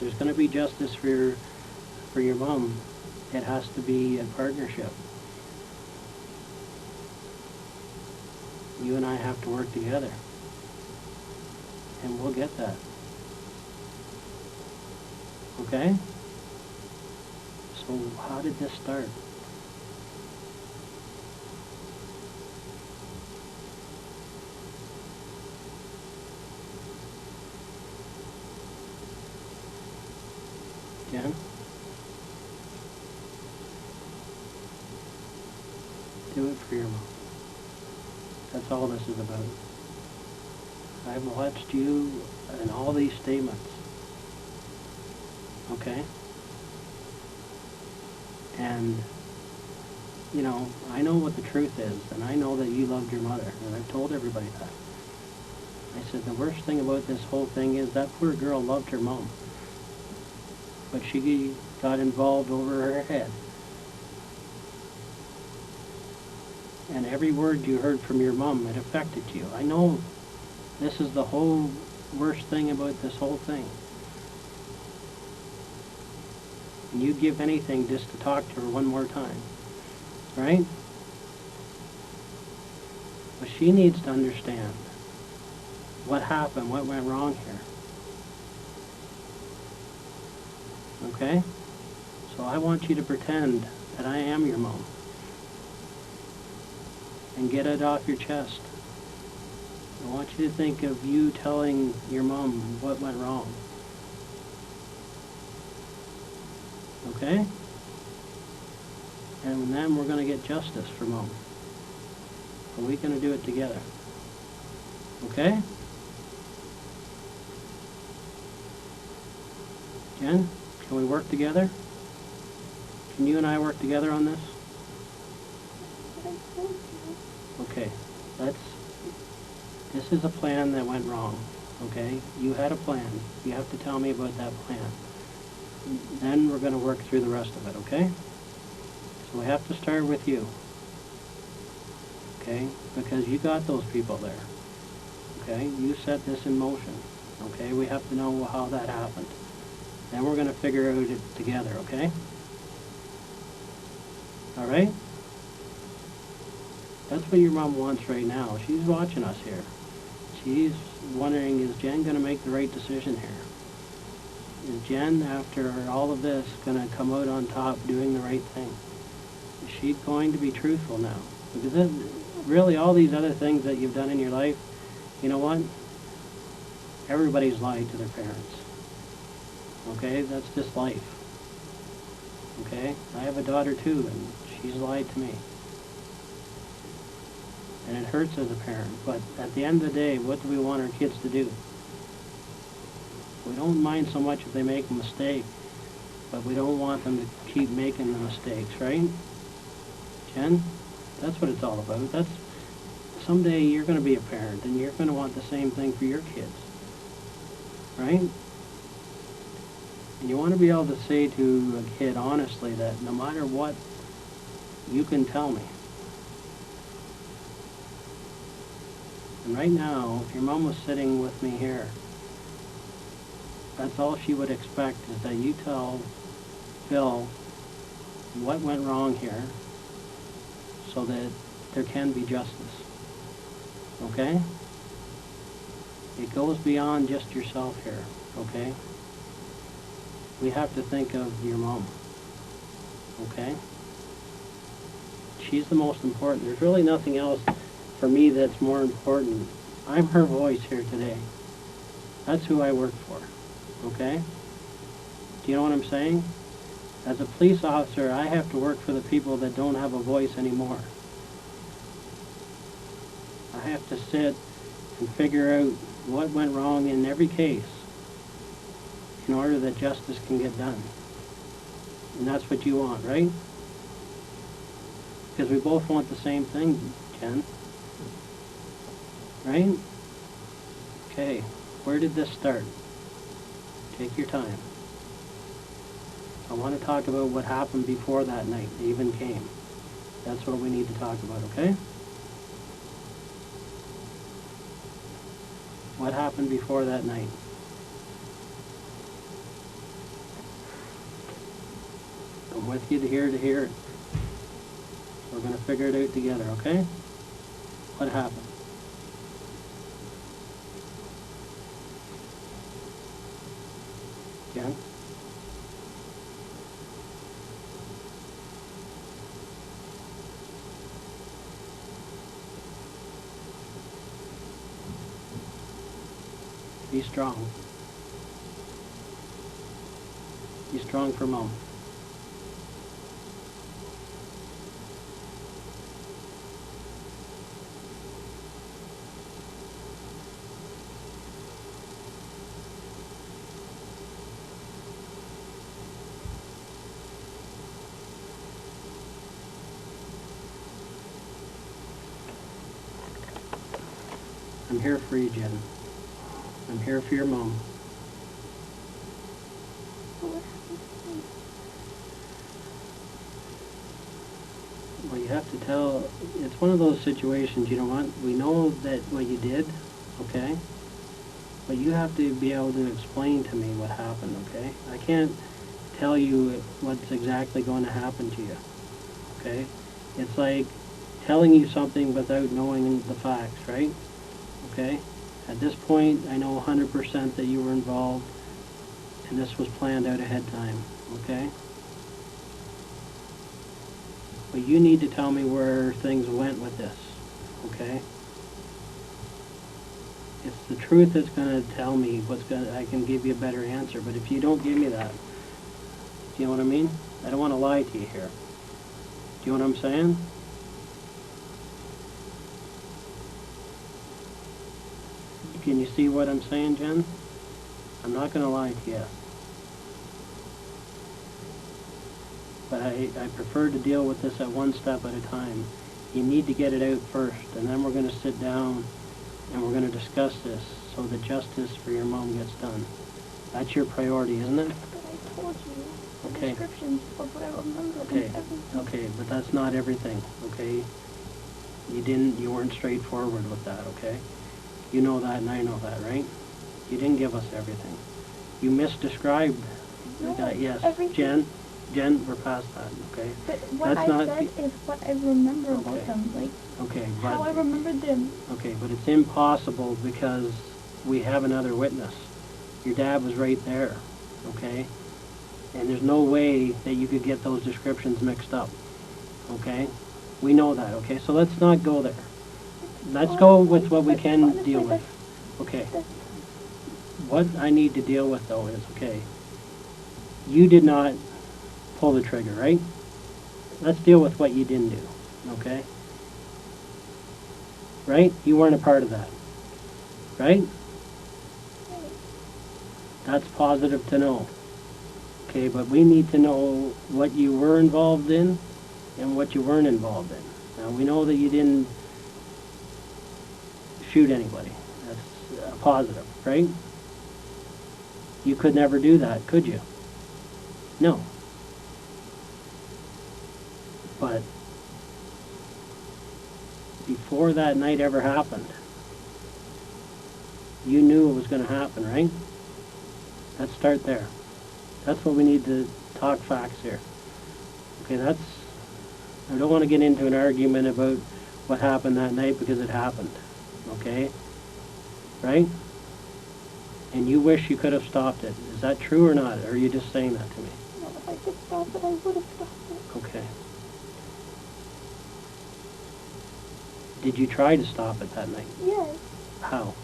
There's going to be justice for your mom. It has to be a partnership. You and I have to work together. And we'll get that. Okay? So how did this start? Jen? Do it for your mom. That's all this is about. I've watched you in all these statements. Okay? And, you know, I know what the truth is, and I know that you loved your mother, and I've told everybody that. I said the worst thing about this whole thing is that poor girl loved her mom. But she got involved over her head. And every word you heard from your mom, it affected you. I know this is the whole worst thing about this whole thing. And you'd give anything just to talk to her one more time. Right? But she needs to understand what happened, what went wrong here. Okay? So I want you to pretend that I am your mom. And get it off your chest. I want you to think of you telling your mom what went wrong. Okay? And then we're going to get justice for Mom. Are we going to do it together? Okay? Jen, can we work together? Can you and I work together on this? Okay, this is a plan that went wrong, okay? You had a plan. You have to tell me about that plan. Then we're going to work through the rest of it, okay? So we have to start with you, okay? Because you got those people there, okay? You set this in motion, okay? We have to know how that happened. Then we're going to figure out it together, okay? All right? That's what your mom wants right now. She's watching us here. She's wondering, is Jen going to make the right decision here? Is Jen, after all of this, going to come out on top doing the right thing? Is she going to be truthful now? Because really all these other things that you've done in your life, you know what? Everybody's lied to their parents. Okay? That's just life. Okay? I have a daughter too, and she's lied to me. And it hurts as a parent, but at the end of the day, what do we want our kids to do? We don't mind so much if they make a mistake, but we don't want them to keep making the mistakes, right? Jen, that's what it's all about. Someday you're going to be a parent, and you're going to want the same thing for your kids, right? And you want to be able to say to a kid honestly that no matter what, you can tell me. And right now, if your mom was sitting with me here, that's all she would expect is that you tell Phil what went wrong here so that there can be justice. Okay? It goes beyond just yourself here, okay? We have to think of your mom, okay? She's the most important. There's really nothing else for me that's more important. I'm her voice here today. That's who I work for, okay? Do you know what I'm saying? As a police officer, I have to work for the people that don't have a voice anymore. I have to sit and figure out what went wrong in every case in order that justice can get done. And that's what you want, right? Because we both want the same thing, Jen. Right? Okay, where did this start? Take your time. I want to talk about what happened before that night even came. That's what we need to talk about, okay? What happened before that night? I'm with you to hear it. We're going to figure it out together, okay? What happened? Jen? Be strong. Be strong for Mom. I'm here for you, Jen. I'm here for your mom. Well, you have to tell, it's one of those situations, you know what, we know that what you did, okay? But you have to be able to explain to me what happened, okay? I can't tell you what's exactly going to happen to you, okay? It's like telling you something without knowing the facts, right? Okay? At this point, I know 100% that you were involved, and this was planned out ahead of time, okay? But you need to tell me where things went with this, okay? It's the truth that's going to tell me I can give you a better answer, but if you don't give me that, Do you know what I mean? I don't want to lie to you here. Do you know what I'm saying? Can you see what I'm saying, Jen? I'm not going to lie to you. But I prefer to deal with this at one step at a time. You need to get it out first, and then we're going to sit down and we're going to discuss this so that justice for your mom gets done. That's your priority, isn't it? But I told you the Okay. descriptions of what I remember Okay. and everything. Okay, but that's not everything, okay? You weren't straightforward with that, okay? You know that and I know that, right? You didn't give us everything. You misdescribed No, that, yes. everything. Jen, we're past that, okay? But what That's I not said is what I remember about Okay. them, like Okay, how I but, remembered them. okay, but it's impossible because we have another witness. Your dad was right there, okay? And there's no way that you could get those descriptions mixed up, okay? We know that, okay? So let's not go there. Let's go with what we can Honestly, deal with. Okay. That's What I need to deal with though is, okay, you did not pull the trigger, right? Let's deal with what you didn't do, okay? Right? You weren't a part of that, right? That's positive to know. Okay, but we need to know what you were involved in and what you weren't involved in. Now, we know that you didn't shoot anybody. That's a positive, right? You could never do that, could you? No. But before that night ever happened, you knew it was going to happen, right? Let's start there. That's what we need to talk facts here. Okay, I don't want to get into an argument about what happened that night because it happened. Okay? Right? And you wish you could have stopped it. Is that true or not? Or are you just saying that to me? no, if I could stop it, I would have stopped it. Okay. Did you try to stop it that night? Yes, How?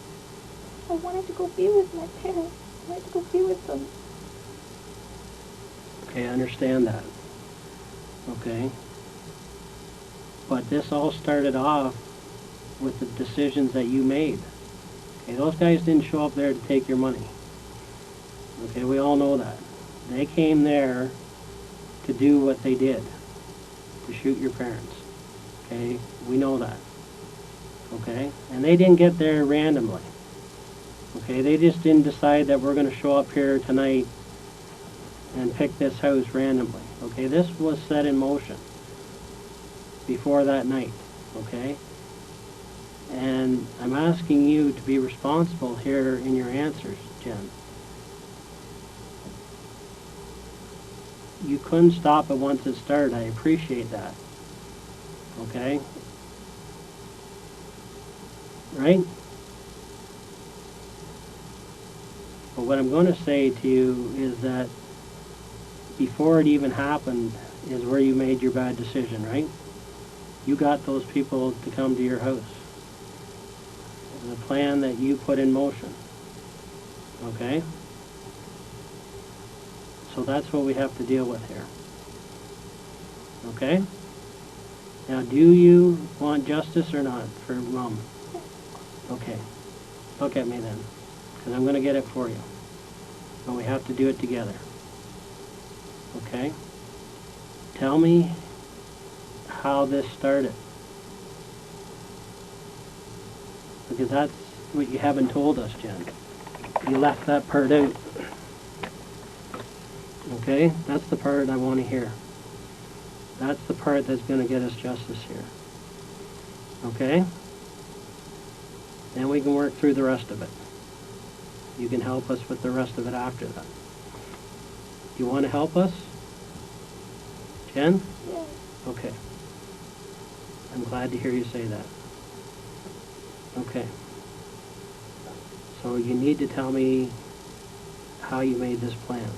I wanted to go be with my parents. I wanted to go be with them. Okay, I understand that. Okay? But this all started off with the decisions that you made. Okay, those guys didn't show up there to take your money. Okay, we all know that. They came there to do what they did, to shoot your parents. Okay, we know that. Okay, and they didn't get there randomly. Okay, they just didn't decide that we're going to show up here tonight and pick this house randomly. Okay, this was set in motion before that night. Okay, and I'm asking you to be responsible here in your answers, Jen. You couldn't stop it once it started. I appreciate that. Okay? Right? But what I'm going to say to you is that before it even happened is where you made your bad decision, right? You got those people to come to your house. It was a plan that you put in motion. Okay? So that's what we have to deal with here. Okay? Now, do you want justice or not for Mom? Okay. Look at me then, because I'm going to get it for you. But we have to do it together. Okay? Tell me how this started. Because that's what you haven't told us, Jen. You left that part out. Okay? That's the part I want to hear. That's the part that's going to get us justice here. Okay? Then we can work through the rest of it. You can help us with the rest of it after that. You want to help us? Jen? Yes. Okay. I'm glad to hear you say that. Okay. So you need to tell me how you made this plan.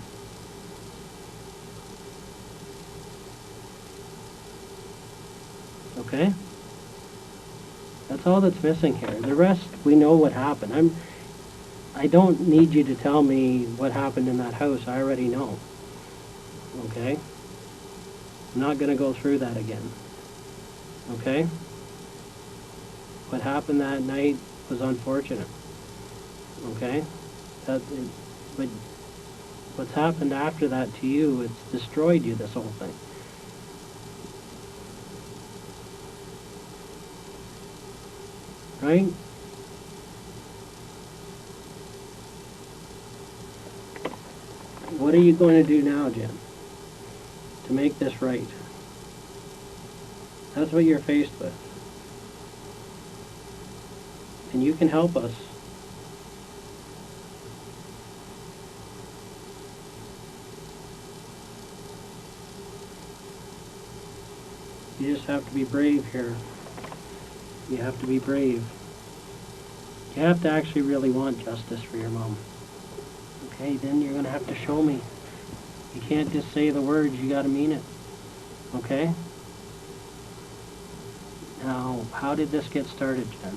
Okay? That's all that's missing here. The rest, we know what happened. I don't need you to tell me what happened in that house. I already know. Okay? I'm not going to go through that again. Okay? What happened that night was unfortunate. Okay? But what's happened after that to you, it's destroyed you, this whole thing. Right? What are you going to do now, Jen, to make this right? That's what you're faced with. And you can help us. You just have to be brave here. You have to be brave. You have to actually really want justice for your mom. Okay, then you're going to have to show me. You can't just say the words, you got to mean it. Okay? Now, how did this get started, Jen?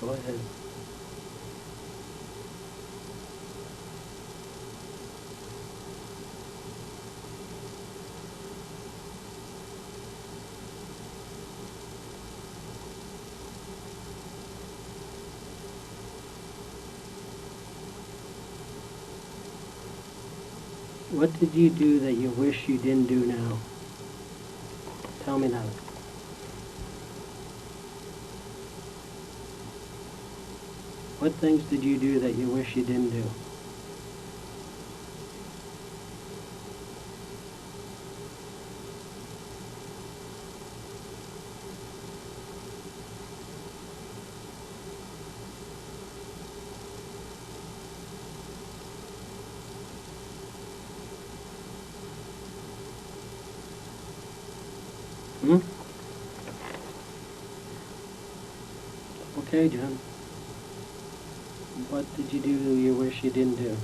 Go ahead. What did you do that you wish you didn't do now? Tell me that. What things did you do that you wish you didn't do? Hmm? Okay, Jen. What did you do you wish you didn't do?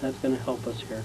That's going to help us here.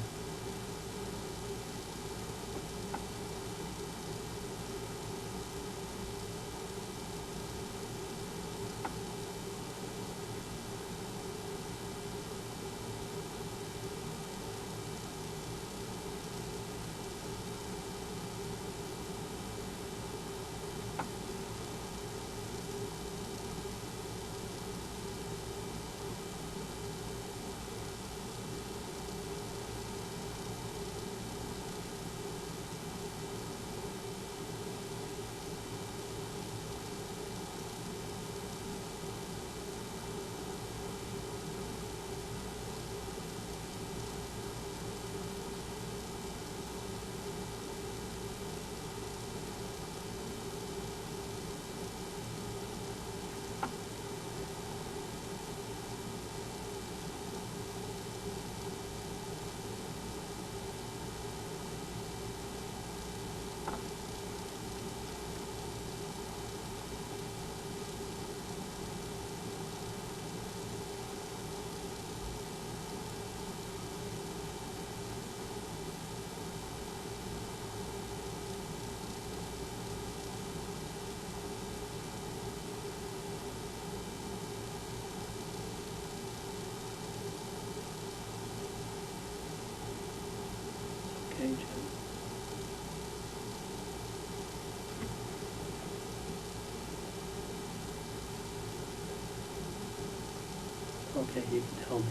Okay, Jen. Okay, you can tell me.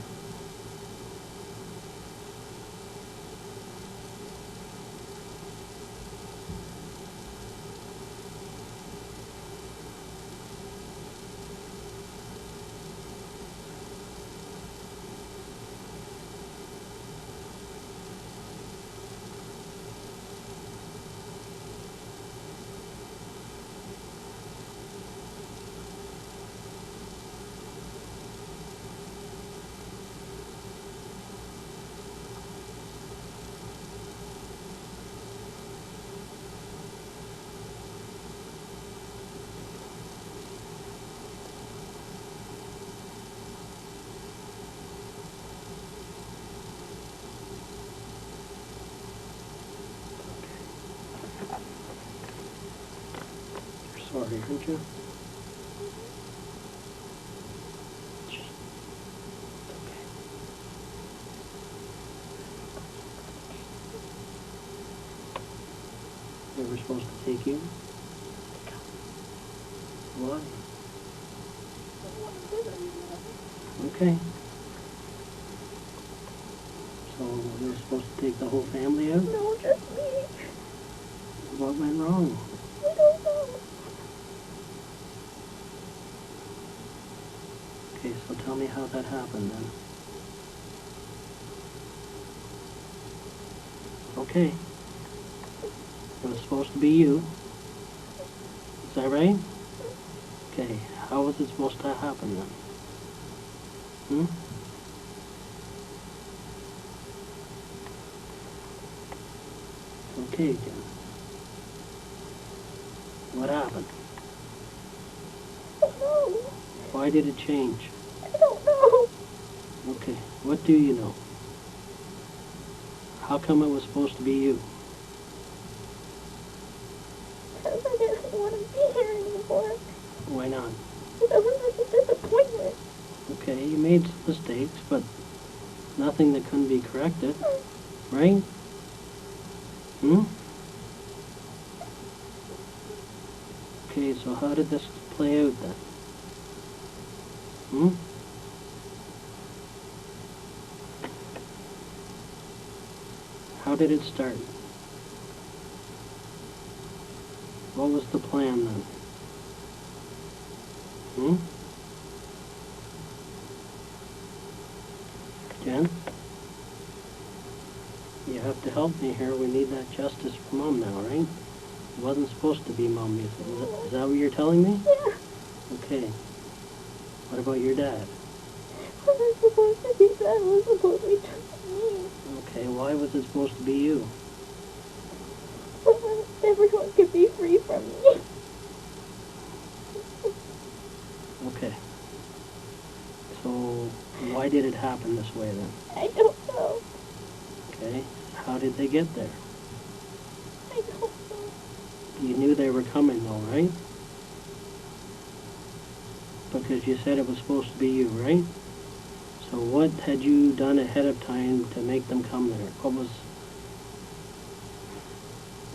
sorry, aren't you? It's okay. They were supposed to take you? Why? Okay. So they were supposed to take the whole family out? No, just me. What went wrong? I don't know. Okay, so tell me how that happened then. Okay. It was supposed to be you. Is that right? Okay, how was it supposed to happen then? Hmm? Okay, Jen. What happened? I don't know. Why did it change? I don't know. Okay, what do you know? How come it was supposed to be you? Because I didn't want to be here anymore. Why not? Because it was a disappointment. Okay, you made some mistakes, but nothing that couldn't be corrected, right? Hmm? Okay, so how did this play out then? Hmm? How did it start? What was the plan then? Hmm? Jen? You have to help me here. We need that justice for Mom now, right? It wasn't supposed to be Mom. Is that what you're telling me? Yeah. Okay. What about your dad? Was I supposed to be that? Was supposed to be just me. Okay, why was it supposed to be you? So that everyone could be free from me. Okay. So, why did it happen this way then? I don't know. Okay. How did they get there? I don't know. You knew they were coming though, right? Because you said it was supposed to be you, right? So what had you done ahead of time to make them come there?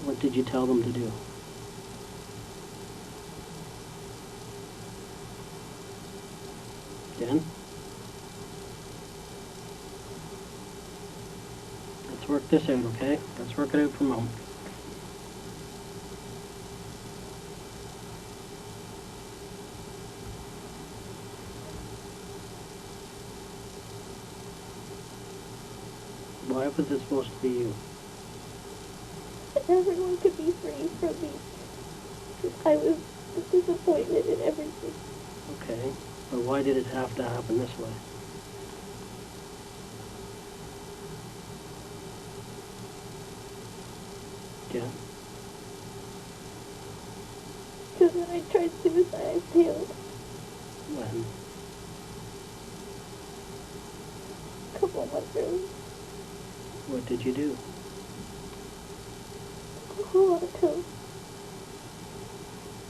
What did you tell them to do? Jen? Let's work this out, okay? Let's work it out for a moment. Why was it supposed to be you? Everyone could be free from me. Because I was the disappointment in everything. Okay. But why did it have to happen this way? Jen? Because when I tried suicide, I failed. When? A couple months ago. What did you do? A whole lot of pills.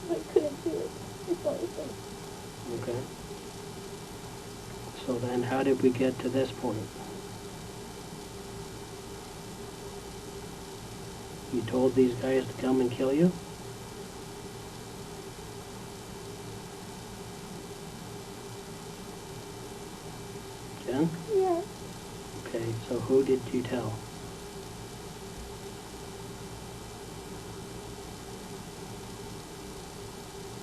I couldn't do it. It's all the same. Okay. So then how did we get to this point? You told these guys to come and kill you? Jen? Yeah. Okay, so who did you tell?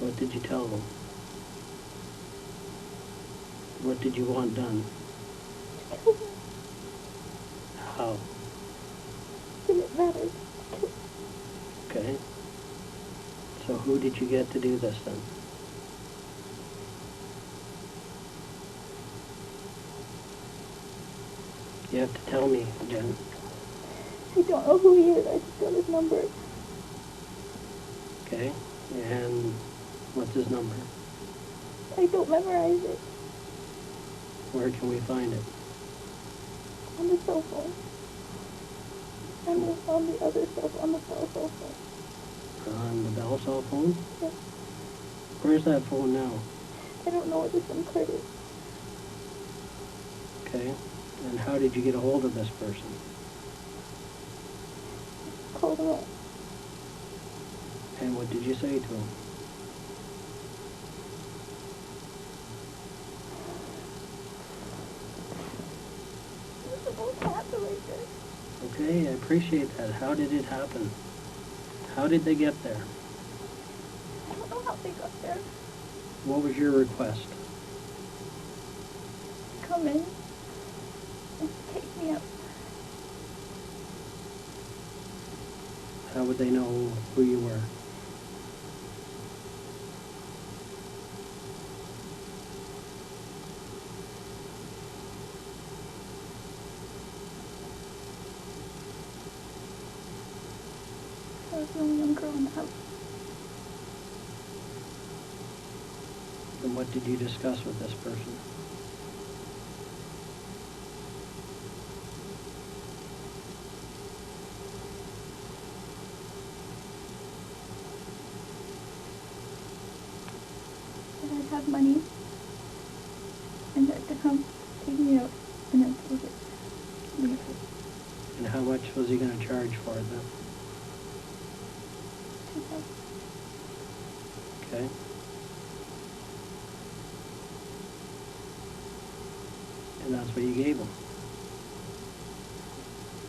What did you tell them? What did you want done? How? Didn't matter. Okay. So who did you get to do this then? You have to tell me, Jen. I don't know who he is. I just got his number. Okay? And what's his number? I don't memorize it. Where can we find it? On the cell phone. On the other cell phone. On the cell phone. On the Bell cell phone? Yeah. Where's that phone now? I don't know what the SIM card is. Okay. And how did you get a hold of this person? Called him up. And what did you say to him? It's supposed to happen like this. Okay, I appreciate that. How did it happen? How did they get there? I don't know how they got there. What was your request? Come in and take me up. How would they know who you were? I was the only young girl in the house. And what did you discuss with this person? That I'd have money and that to come take me out and then take it. Leave. And how much was he going to charge for it then? 2,000. Okay. And that's what you gave him.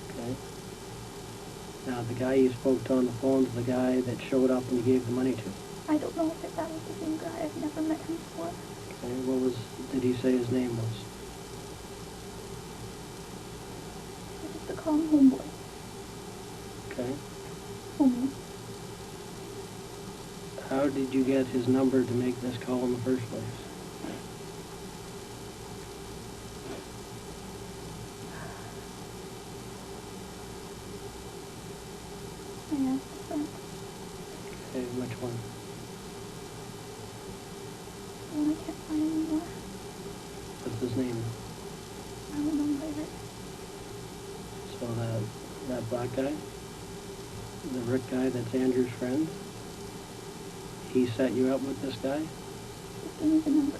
Okay. Now, the guy you spoke to on the phone is the guy that showed up and you gave the money to. I don't know if that was the same guy. I've never met him before. Okay, did he say his name was? I used to call him Homeboy. Okay. Homie. How did you get his number to make this call in the first place? I asked a friend. Okay, which one? The one I can't find anymore. What's his name? I don't know by Rick. So that black guy? The Rick guy that's Andrew's friend? He set you up with this guy? Just give me the number.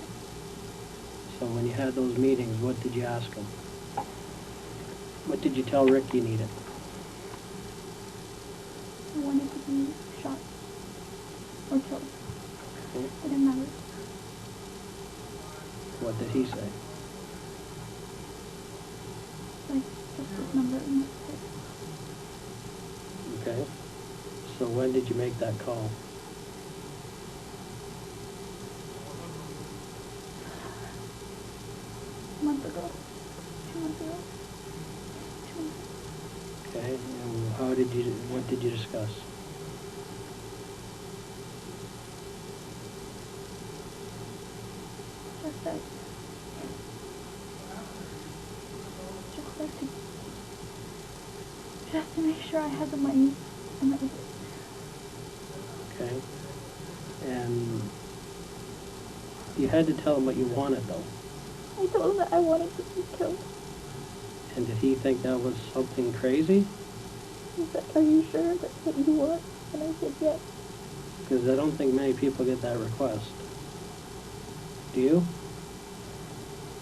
So when you had those meetings, what did you ask him? What did you tell Rick you needed? I wanted to be shot or killed. Okay. It didn't matter. What did he say? Like, just his number and that's it. Okay. So when did you make that call? A month ago. 2 months ago. 2 months. Okay. And what did you discuss? Just that. Just to make sure I had the money and that was it. Okay. And you had to tell him what you wanted, though. I told him that I wanted to be killed. And did he think that was something crazy? He said, "Are you sure that's what you want?" And I said, "Yes." Because I don't think many people get that request. Do you?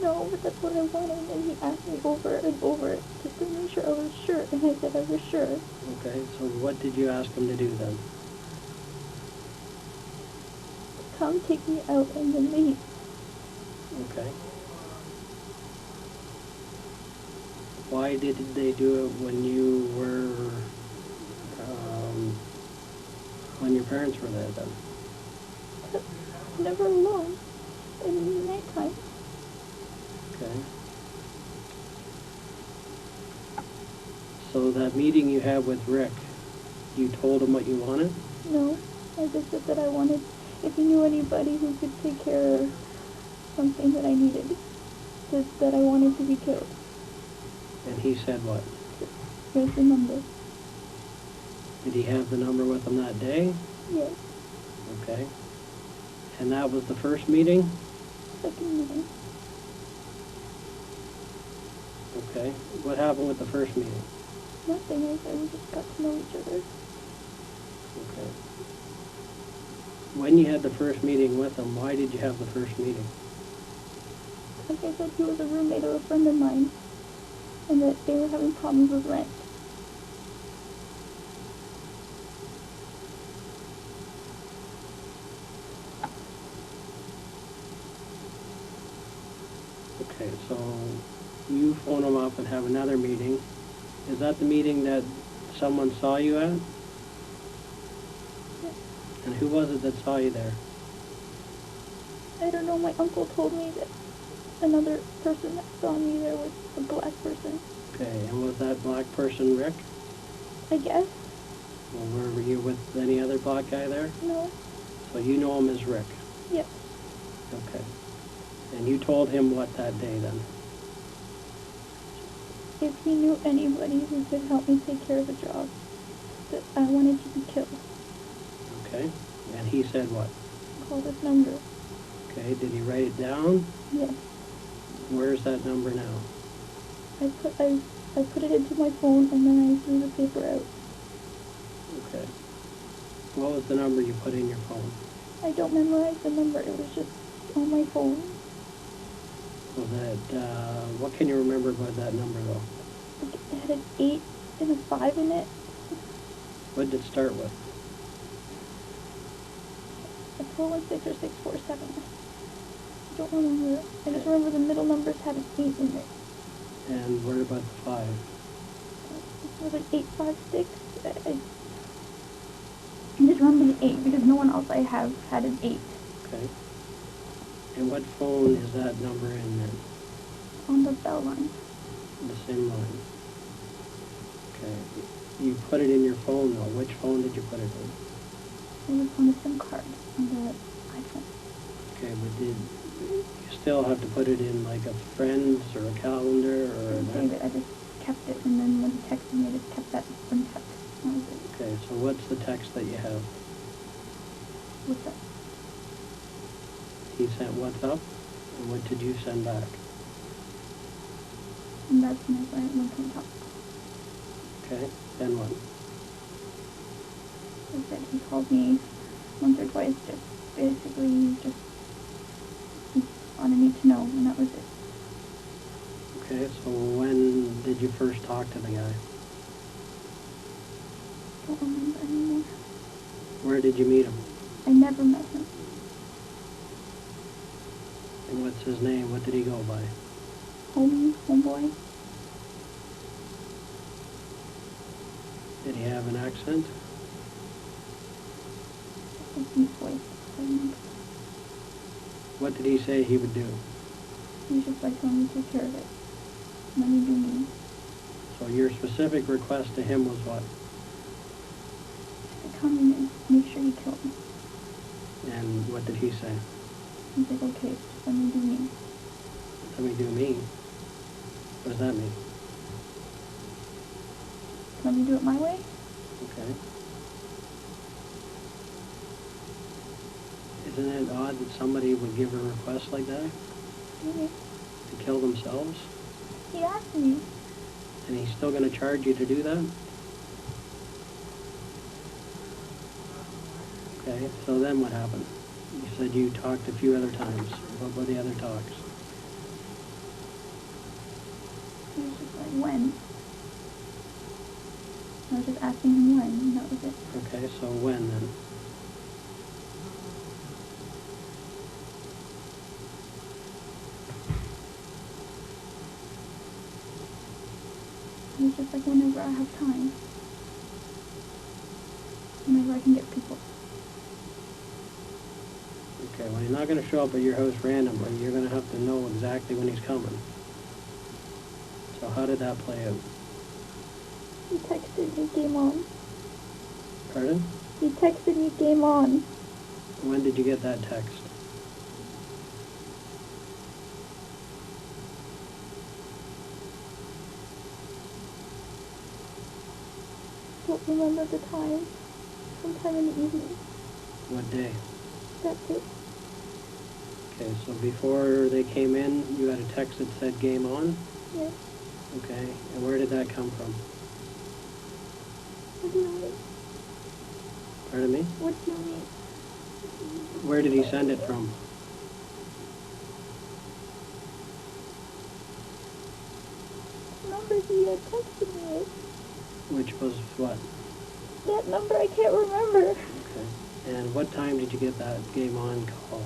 No, but that's what I wanted. And he asked me over and over just to make sure I was sure. And I said I was sure. Okay, so what did you ask him to do then? Come take me out and then leave. Okay. Why did they do it when you were, when your parents were there then? Never alone. In the nighttime. Okay. So that meeting you had with Rick, you told him what you wanted? No, I just said that I wanted, if he knew anybody who could take care of something that I needed, just that I wanted to be killed. And he said what? Here's the number. Did he have the number with him that day? Yes. Okay. And that was the first meeting? Second meeting. Okay. What happened with the first meeting? Nothing. I said we just got to know each other. Okay. When you had the first meeting with him, why did you have the first meeting? Like I said, he was a roommate of a friend of mine, and that they were having problems with rent. Okay, so you phone him up and have another meeting. Is that the meeting that someone saw you at? Yes. And who was it that saw you there? I don't know, my uncle told me that another person that saw me there was a black person. Okay, and was that black person Rick? I guess. Well, were you with any other black guy there? No. So you know him as Rick? Yep. Okay. And you told him what that day then? If he knew anybody who could help me take care of a job, that I wanted to be killed. Okay. And he said what? Call this number. Okay, did he write it down? Yes. Where's that number now? I put it into my phone and then I threw the paper out. Okay. What was the number you put in your phone? I don't memorize the number, it was just on my phone. Was it, what can you remember about that number though? It had an 8 and a 5 in it. What did it start with? A 416 or 647. I don't remember. I just remember the middle numbers had an 8 in it. And what about the 5? It was like 856. I just remember the 8 because no one else I have had an 8. Okay. And what phone is that number in then? On the bell line. The same line. Okay. You put it in your phone though. Which phone did you put it in? It was on the SIM card on the iPhone. Okay, but did you still have to put it in like a friend's or a calendar or I saved it. I just kept it, and then when he texted me, I just kept that unkept. That was it. Okay, so what's the text that you have? What's up? He sent what's up, and what did you send back? And that's when I went on top. Okay, then what? I said he called me once or twice, just basically just wanted me to know, and that was it. Okay, so when did you first talk to the guy? I don't remember anymore. Where did you meet him? I never met him. And what's his name? What did he go by? Homeboy. Did he have an accent? A deep voice. I remember. What did he say he would do? He was just like telling me to take care of it. Let me do me. So your specific request to him was what? To come in and make sure he killed me. And what did he say? He's like, okay, just let me do me. Let me do me. What does that mean? Let me do it my way? Okay. Isn't it odd that somebody would give a request like that? Maybe. To kill themselves? He asked me. And he's still going to charge you to do that? Okay, so then what happened? You said you talked a few other times. What were the other talks? He was just like, when? I was just asking him when, and that was it. Okay, so when then? He was just like, whenever I have time. Whenever I can get people. Okay, well, he's not going to show up at your house randomly. You're going to have to know exactly when he's coming. So how did that play out? He texted me, game on. Pardon? He texted me, game on. When did you get that text? Don't remember the time. Sometime in the evening. What day? That's it. Okay, so before they came in, you had a text that said game on? Yes. Okay, and where did that come from? What do you mean? Pardon me? What do you mean? Where did he send it from? Number he had texted me with. Which was what? That number I can't remember. Okay. And what time did you get that game on call?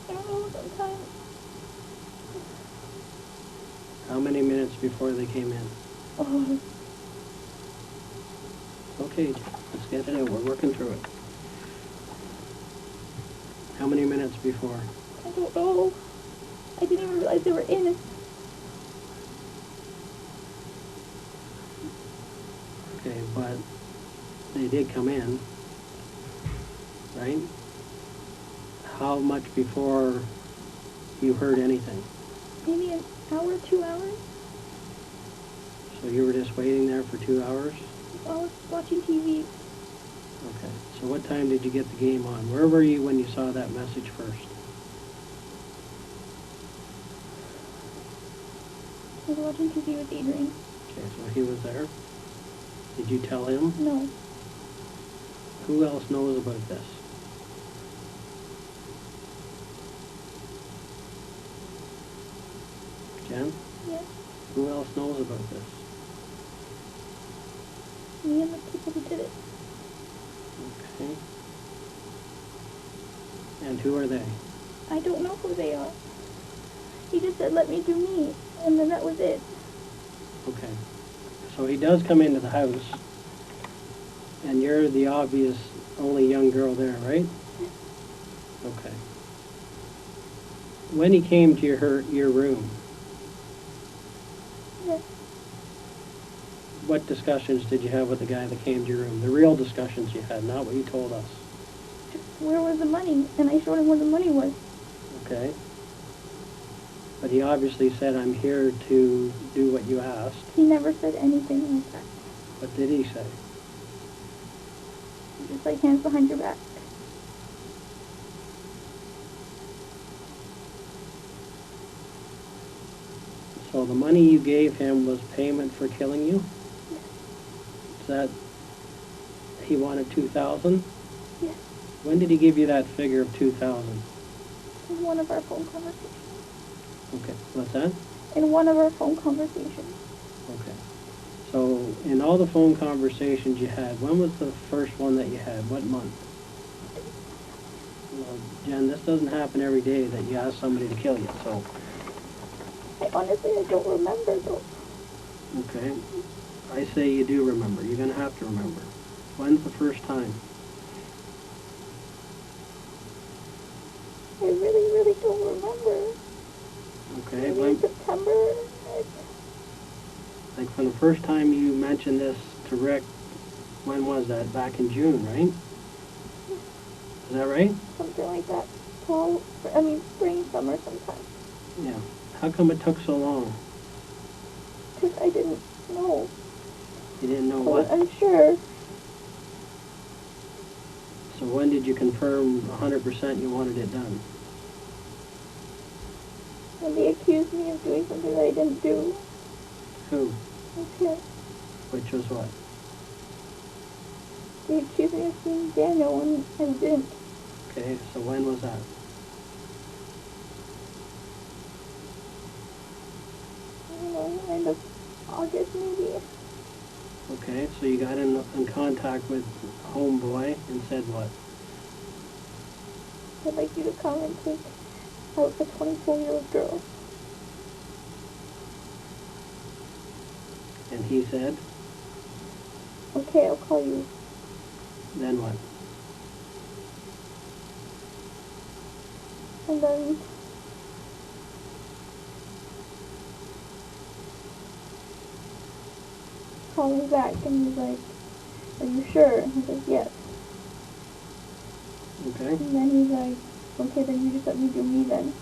I don't know, sometime. How many minutes before they came in? Oh, Okay, let's get it out. We're working through it. How many minutes before? I don't know. I didn't even realize they were in it. Okay, but they did come in, right? How much before you heard anything? Maybe an hour, 2 hours. So you were just waiting there for 2 hours? I was watching TV. Okay, so what time did you get the game on? Where were you when you saw that message first? I was watching TV with Adrian. Okay, so he was there. Did you tell him? No. Who else knows about this? Jen? Yes. Who else knows about this? Me and the people who did it. Okay. And who are they? I don't know who they are. He just said, let me do me. And then that was it. Okay. So he does come into the house, and you're the obvious only young girl there, right? Okay. When he came to your room, Yes. what discussions did you have with the guy that came to your room? The real discussions you had, not what you told us. Where was the money? And I showed him where the money was. Okay. But he obviously said, I'm here to do what you asked. He never said anything like that. What did he say? Just like hands behind your back. So the money you gave him was payment for killing you? Is that, he wanted $2,000? Yes. When did he give you that figure of $2,000? In one of our phone conversations. Okay, what's that? In one of our phone conversations. Okay. So in all the phone conversations you had, when was the first one that you had? What month? Well, Jen, this doesn't happen every day that you ask somebody to kill you, so. I honestly don't remember though. Okay. I say you do remember. You're going to have to remember. When's the first time? I really don't remember. Okay. Maybe When, in September. like from the first time you mentioned this to Rick, when was that? Back in June, right? Is that right? Something like that. Spring, summer sometime. Yeah. How come it took so long? Because I didn't know. You didn't know I what? was unsure. So when did you confirm 100% you wanted it done? When they accused me of doing something that I didn't do. Who? Okay. Which was what? They accused me of seeing Daniel and I didn't. Okay, so when was that? I don't know, end of August maybe. Okay, so you got in contact with Homeboy and said what? I'd like you to come and take out the 24-year-old girl. And he said, Okay, I'll call you. then what? And then called me back and he's like, are you sure? I was like, yes. Okay. And then he's like, okay, then you just let me do me then.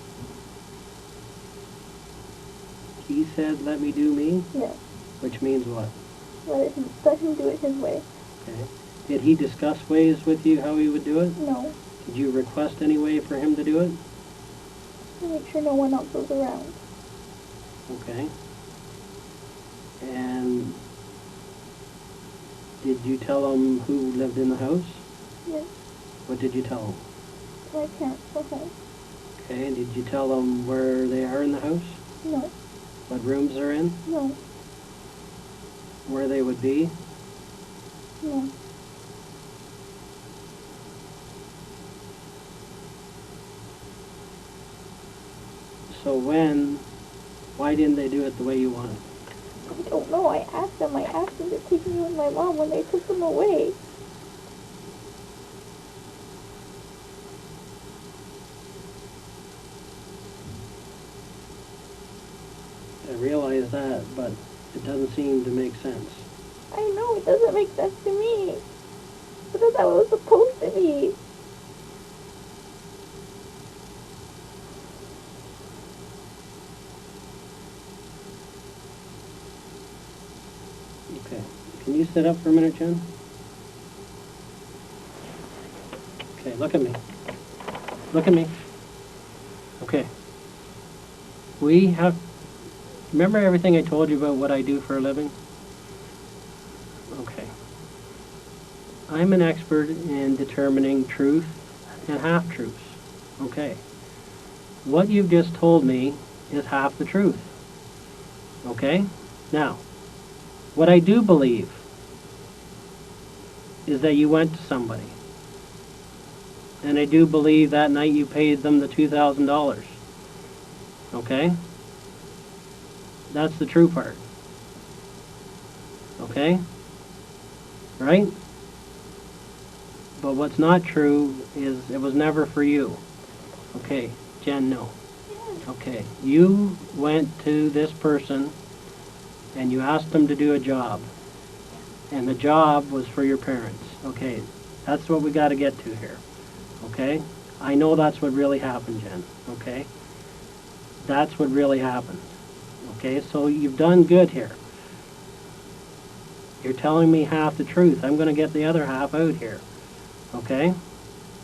He said, let me do me? Yes. Which means what? Let him do it his way. Okay. Did he discuss ways with you how he would do it? No. Did you request any way for him to do it? To make sure no one else was around. Okay. And did you tell him who lived in the house? Yes. What did you tell him? My parents were home. Okay, and did you tell them where they are in the house? No. What rooms they're in? No. Where they would be? No. So why didn't they do it the way you wanted? I don't know. I asked them to take me with my mom when they took them away. I realize that, but it doesn't seem to make sense. I know, it doesn't make sense to me. But that's how it was supposed to be. Okay. Can you sit up for a minute, Jen? Okay, look at me. Look at me. Okay. Remember everything I told you about what I do for a living? Okay. I'm an expert in determining truth and half-truths. Okay. What you've just told me is half the truth. Okay? Now, what I do believe is that you went to somebody. And I do believe that night you paid them the $2,000. Okay? That's the true part. Okay? Right? But what's not true is it was never for you. Okay, Jen, no. Okay, you went to this person and you asked them to do a job. And the job was for your parents. Okay, that's what we got to get to here. Okay? I know that's what really happened, Jen. Okay? That's what really happened. Okay, so you've done good here. You're telling me half the truth. I'm going to get the other half out here. Okay?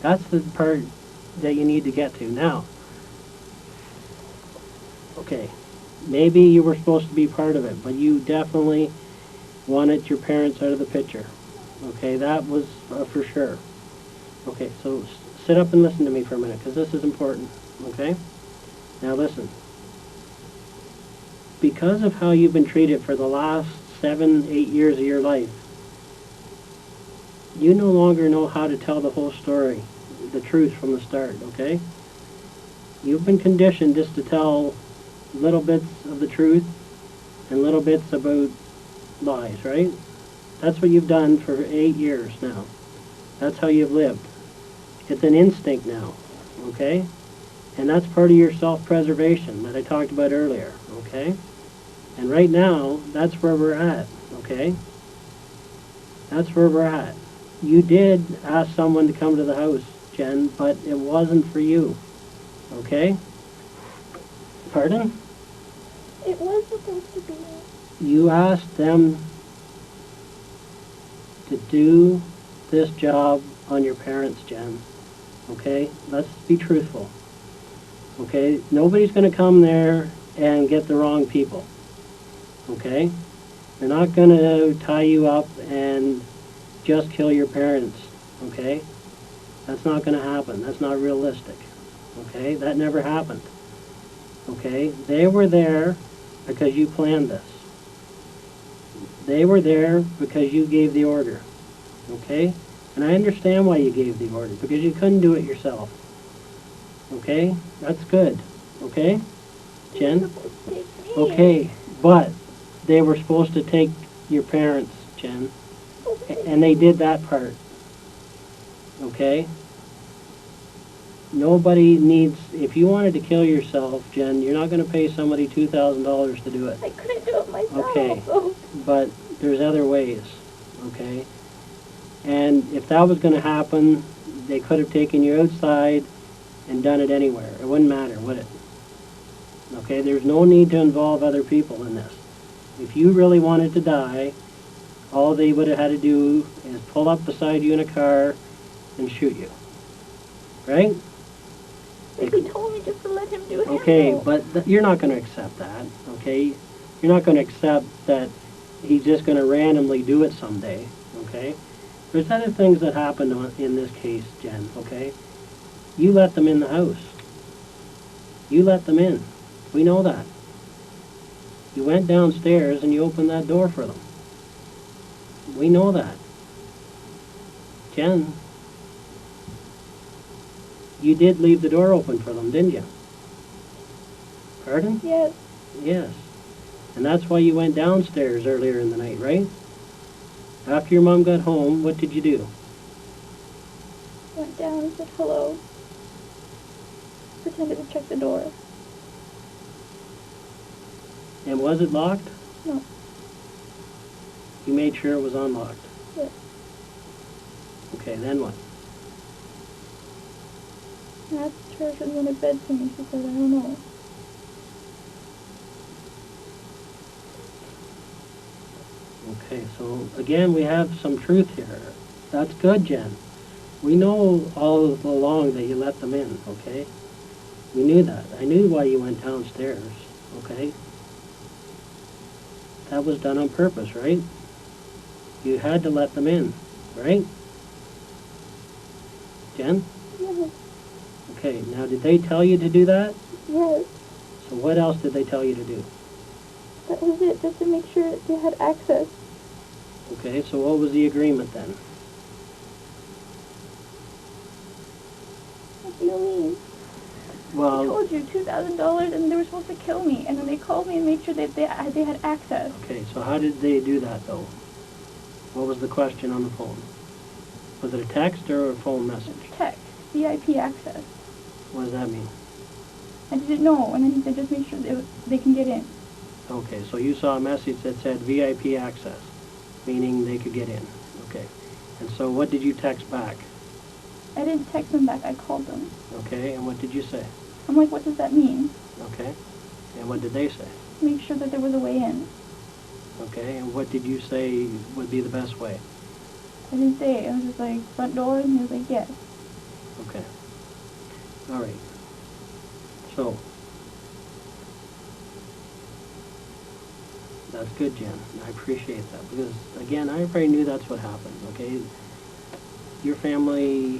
That's the part that you need to get to. Now, okay, maybe you were supposed to be part of it, but you definitely wanted your parents out of the picture. Okay, that was for sure. Okay, so sit up and listen to me for a minute, because this is important. Okay? Now listen. Because of how you've been treated for the last 7, 8 years of your life, you no longer know how to tell the whole story, the truth from the start, okay? You've been conditioned just to tell little bits of the truth and little bits about lies, right? That's what you've done for 8 years now. That's how you've lived. It's an instinct now, okay? And that's part of your self-preservation that I talked about earlier, okay? And right now, that's where we're at, okay? That's where we're at. You did ask someone to come to the house, Jen, but it wasn't for you, okay? Pardon? It was supposed to be. You asked them to do this job on your parents, Jen, okay? Let's be truthful, okay? Nobody's going to come there and get the wrong people, okay? They're not going to tie you up and just kill your parents, okay? That's not going to happen. That's not realistic, okay? That never happened, okay? They were there because you planned this. They were there because you gave the order, okay? And I understand why you gave the order, because you couldn't do it yourself, okay? That's good, okay? Jen? Okay, but they were supposed to take your parents, Jen, and they did that part, okay? Nobody needs, if you wanted to kill yourself, Jen, you're not going to pay somebody $2,000 to do it. I couldn't do it myself. Okay, So. but there's other ways, okay? And if that was going to happen, they could have taken you outside and done it anywhere. It wouldn't matter, would it? Okay, there's no need to involve other people in this. If you really wanted to die, all they would have had to do is pull up beside you in a car and shoot you. Right? He told me just to let him do it. Okay, but you're not going to accept that, okay? You're not going to accept that he's just going to randomly do it someday, okay? There's other things that happened in this case, Jen, okay? You let them in the house. You let them in. We know that. You went downstairs and you opened that door for them. We know that. Jen, you did leave the door open for them, didn't you? Pardon? Yes. Yes. And that's why you went downstairs earlier in the night, right? After your mom got home, what did you do? Went down and said hello. Pretended to check the door. And was it locked? No. You made sure it was unlocked. Yes. Okay, then what? I asked her if she was going to bed to me. She said, I don't know. Okay, so again, we have some truth here. That's good, Jen. We know all along that you let them in, okay? We knew that. I knew why you went downstairs, okay? That was done on purpose, right? You had to let them in, right? Jen? Yes. Okay, now did they tell you to do that? Yes. So what else did they tell you to do? That was it, just to make sure they had access. Okay, so what was the agreement then? What do you mean? I Well, told you, $2,000, and they were supposed to kill me. And then they called me and made sure that they had access. okay, so how did they do that though? What was the question on the phone? Was it a text or a phone message? Text, VIP access. What does that mean? I didn't know, and then he said just make sure they can get in. Okay, so you saw a message that said VIP access, meaning they could get in. Okay, and so what did you text back? I didn't text them back, I called them. Okay, and what did you say? I'm like, what does that mean? Okay, and what did they say? Make sure that there was a way in. Okay, and what did you say would be the best way? I didn't say it. I was just like, front door, and he was like, yes. Okay. All right. So, that's good, Jen. I appreciate that because, again, I already knew that's what happened, okay? Your family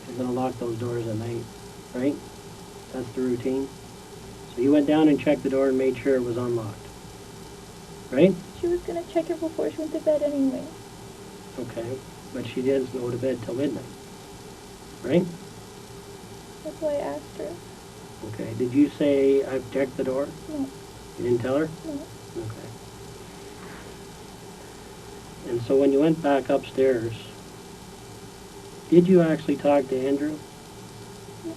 is going to lock those doors at night, right? That's the routine. So you went down and checked the door and made sure it was unlocked, right? She was going to check it before she went to bed anyway. Okay, but she didn't go to bed till midnight, right? That's why I asked her. Okay, did you say, I've checked the door? No. You didn't tell her? No. Okay. And so when you went back upstairs, did you actually talk to Andrew? No.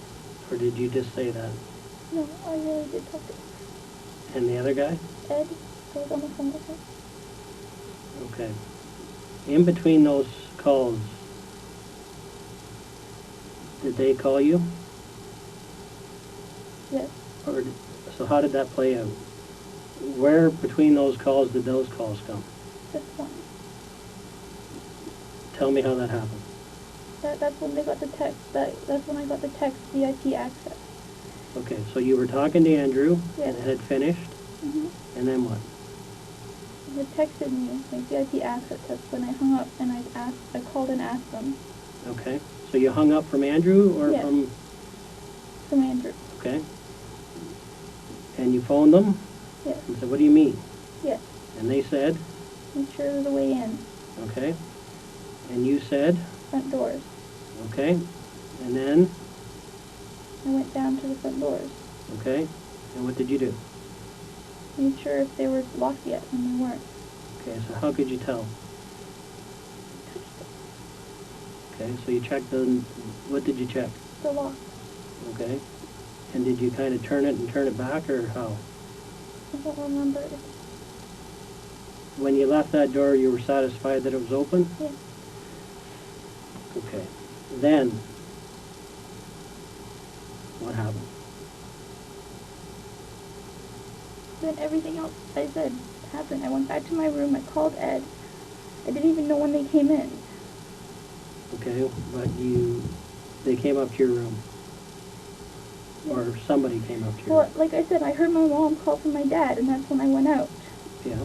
Or did you just say that? No, I really did talk to him. And the other guy? Ed, I was on the phone with him. Okay. In between those calls, did they call you? Yes. Or so how did that play out? Where between those calls did those calls come? Just one. Tell me how that happened. That's when they got the text. That's when I got the text VIP access. Okay, so you were talking to Andrew, Yes. and it had finished, Mm-hmm. and then what? They texted me, like VIP access. That's when I hung up and I called and asked them. Okay, so you hung up from Andrew or Yes. From Andrew. Okay. And you phoned them Yes. and said, what do you mean? Yes. And they said, Make sure there's a way in. okay. And you said, Front doors. okay. And then, I went down to the front doors. okay. And what did you do? Made sure if they were locked yet, and they weren't. Okay, so how could you tell? Touched it. Okay, so you checked what did you check? The lock. Okay. And did you kind of turn it and turn it back, or how? I don't remember. When you left that door, you were satisfied that it was open? Yes. Okay. Then, what happened? Then everything else I said happened. I went back to my room. I called Ed. I didn't even know when they came in. Okay, but they came up to your room. Or somebody came up to your Well, room. like I said, I heard my mom call for my dad, and that's when I went out. Yeah.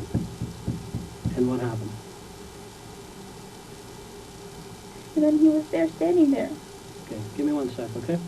And what happened? And then he was there, standing there. Okay, give me 1 sec, okay?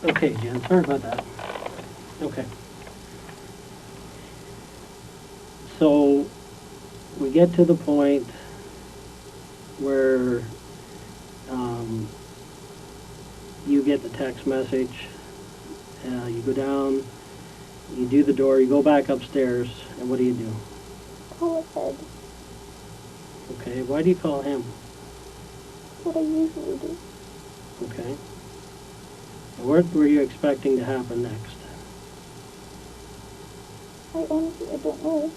Okay, Jen, sorry about that. Okay. So, we get to the point where you get the text message, you go down, you do the door, you go back upstairs, and what do you do? Call ahead. Okay, why do you call him? What I usually do. Okay. And what were you expecting to happen next? I honestly, I don't know.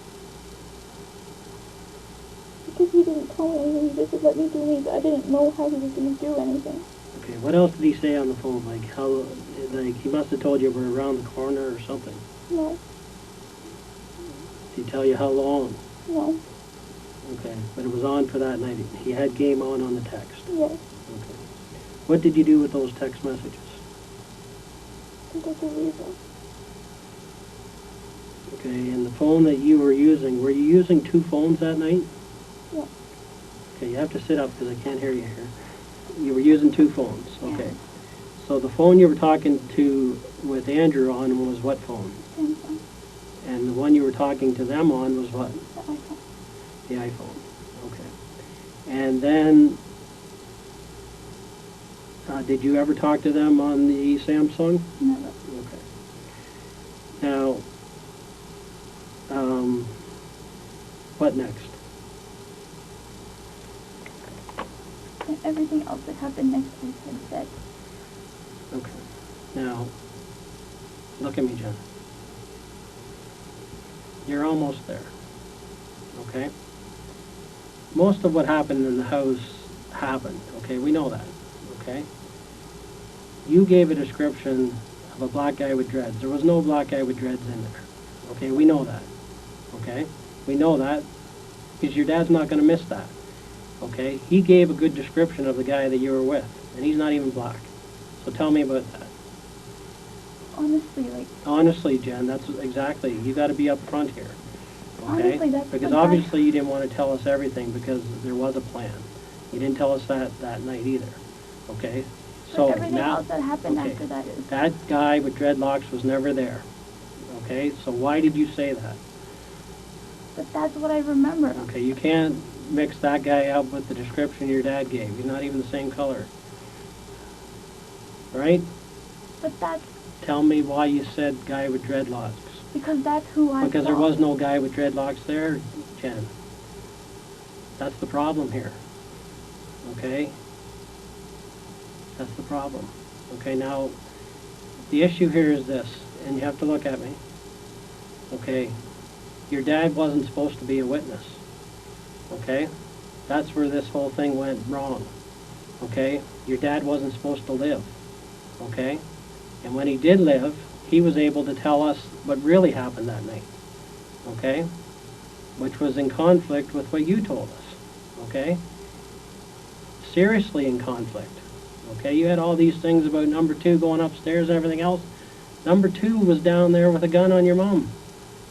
Because he didn't tell me anything, he just let me do me, but I didn't know how he was going to do anything. Okay, what else did he say on the phone? Like how, like he must have told you we're around the corner or something. No. Did he tell you how long? No. Okay, but it was on for that night. He had game on the text. Yes. Okay. What did you do with those text messages? Did I delete them? Okay, and the phone that you were using you using 2 phones that night? Yeah. Okay, you have to sit up because I can't hear you here. You were using 2 phones, okay. Yeah. So the phone you were talking to with Andrew on was what phone? Samsung. And the one you were talking to them on was what? The iPhone. The iPhone, okay. And then, did you ever talk to them on the Samsung? Never. Okay. Now, what next? And everything else that happened next week had said. Okay. Now, look at me, Jen. You're almost there. Okay? Most of what happened in the house happened. Okay? We know that. Okay? You gave a description of a black guy with dreads. There was no black guy with dreads in there. Okay? We know that. Okay? We know that because your dad's not going to miss that. Okay? He gave a good description of the guy that you were with, and he's not even black. So tell me about that. Honestly, like... Honestly, Jen, that's exactly, you got to be up front here. Okay? Honestly, that's... Because obviously you didn't want to tell us everything because there was a plan. You didn't tell us that night either. Okay? So everything now, else that happened okay, after that is... that guy with dreadlocks was never there. Okay? So why did you say that? But that's what I remember. Okay, you can't mix that guy up with the description your dad gave. He's not even the same color. Right? But that's... Tell me why you said guy with dreadlocks. Because that's who I Because saw. there was no guy with dreadlocks there, Jen. That's the problem here. Okay? That's the problem. Okay, now, the issue here is this, and you have to look at me. Okay? Your dad wasn't supposed to be a witness. Okay? That's where this whole thing went wrong. Okay? Your dad wasn't supposed to live. Okay? And when he did live, he was able to tell us what really happened that night. Okay? which was in conflict with what you told us, okay? Seriously in conflict, okay? You had all these things about number 2 going upstairs and everything else. Number 2 was down there with a gun on your mom.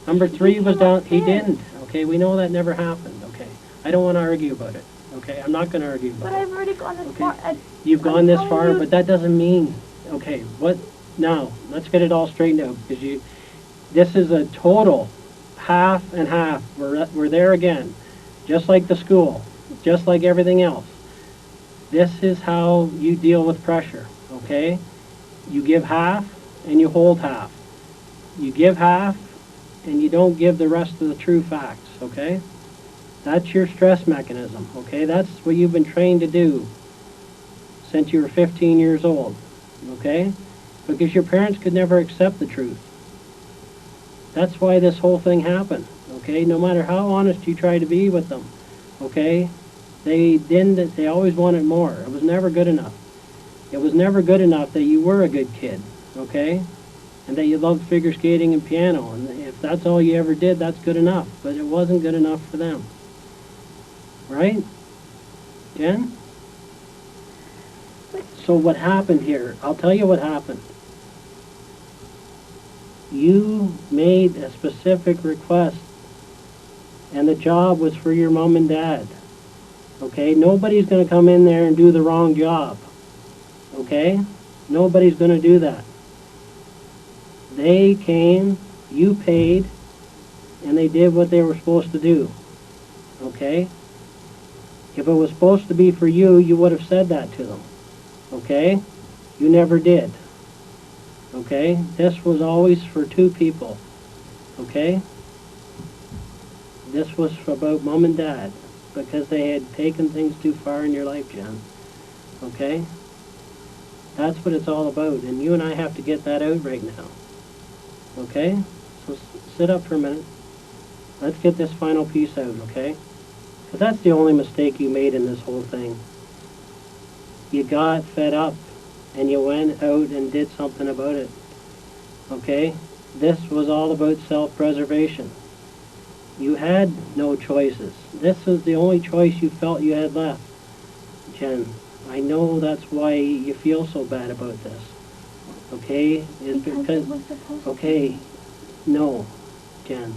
Number 3 was down, he didn't, okay? We know that never happened, okay? I don't want to argue about it, okay? I'm not going to argue about it. But I've already gone this far. You've gone this far, but that doesn't mean, okay, what, now, let's get it all straightened out, because this is a total half and half. We're there again, just like the school, just like everything else. This is how you deal with pressure, okay? You give half and you hold half. You give half and you don't give the rest of the true facts, okay? That's your stress mechanism, okay? That's what you've been trained to do since you were 15 years old, okay? Because your parents could never accept the truth. That's why this whole thing happened, okay? No matter how honest you try to be with them, okay? They always wanted more. It was never good enough. It was never good enough that you were a good kid, okay? And that you loved figure skating and piano. And if that's all you ever did, that's good enough. But it wasn't good enough for them. Right? Jen? So what happened here? I'll tell you what happened. You made a specific request, and the job was for your mom and dad. Okay? Nobody's going to come in there and do the wrong job. Okay? Nobody's going to do that. They came, you paid, and they did what they were supposed to do. Okay? If it was supposed to be for you, you would have said that to them. Okay? You never did. Okay? This was always for 2 people. Okay? This was about mom and dad, because they had taken things too far in your life, Jen. Okay? That's what it's all about, and you and I have to get that out right now. Okay? So sit up for a minute. Let's get this final piece out, okay? Because that's the only mistake you made in this whole thing. You got fed up, and you went out and did something about it. Okay? This was all about self-preservation. You had no choices. This is the only choice you felt you had left. Jen, I know that's why you feel so bad about this. Okay? It's because okay, no, Jen.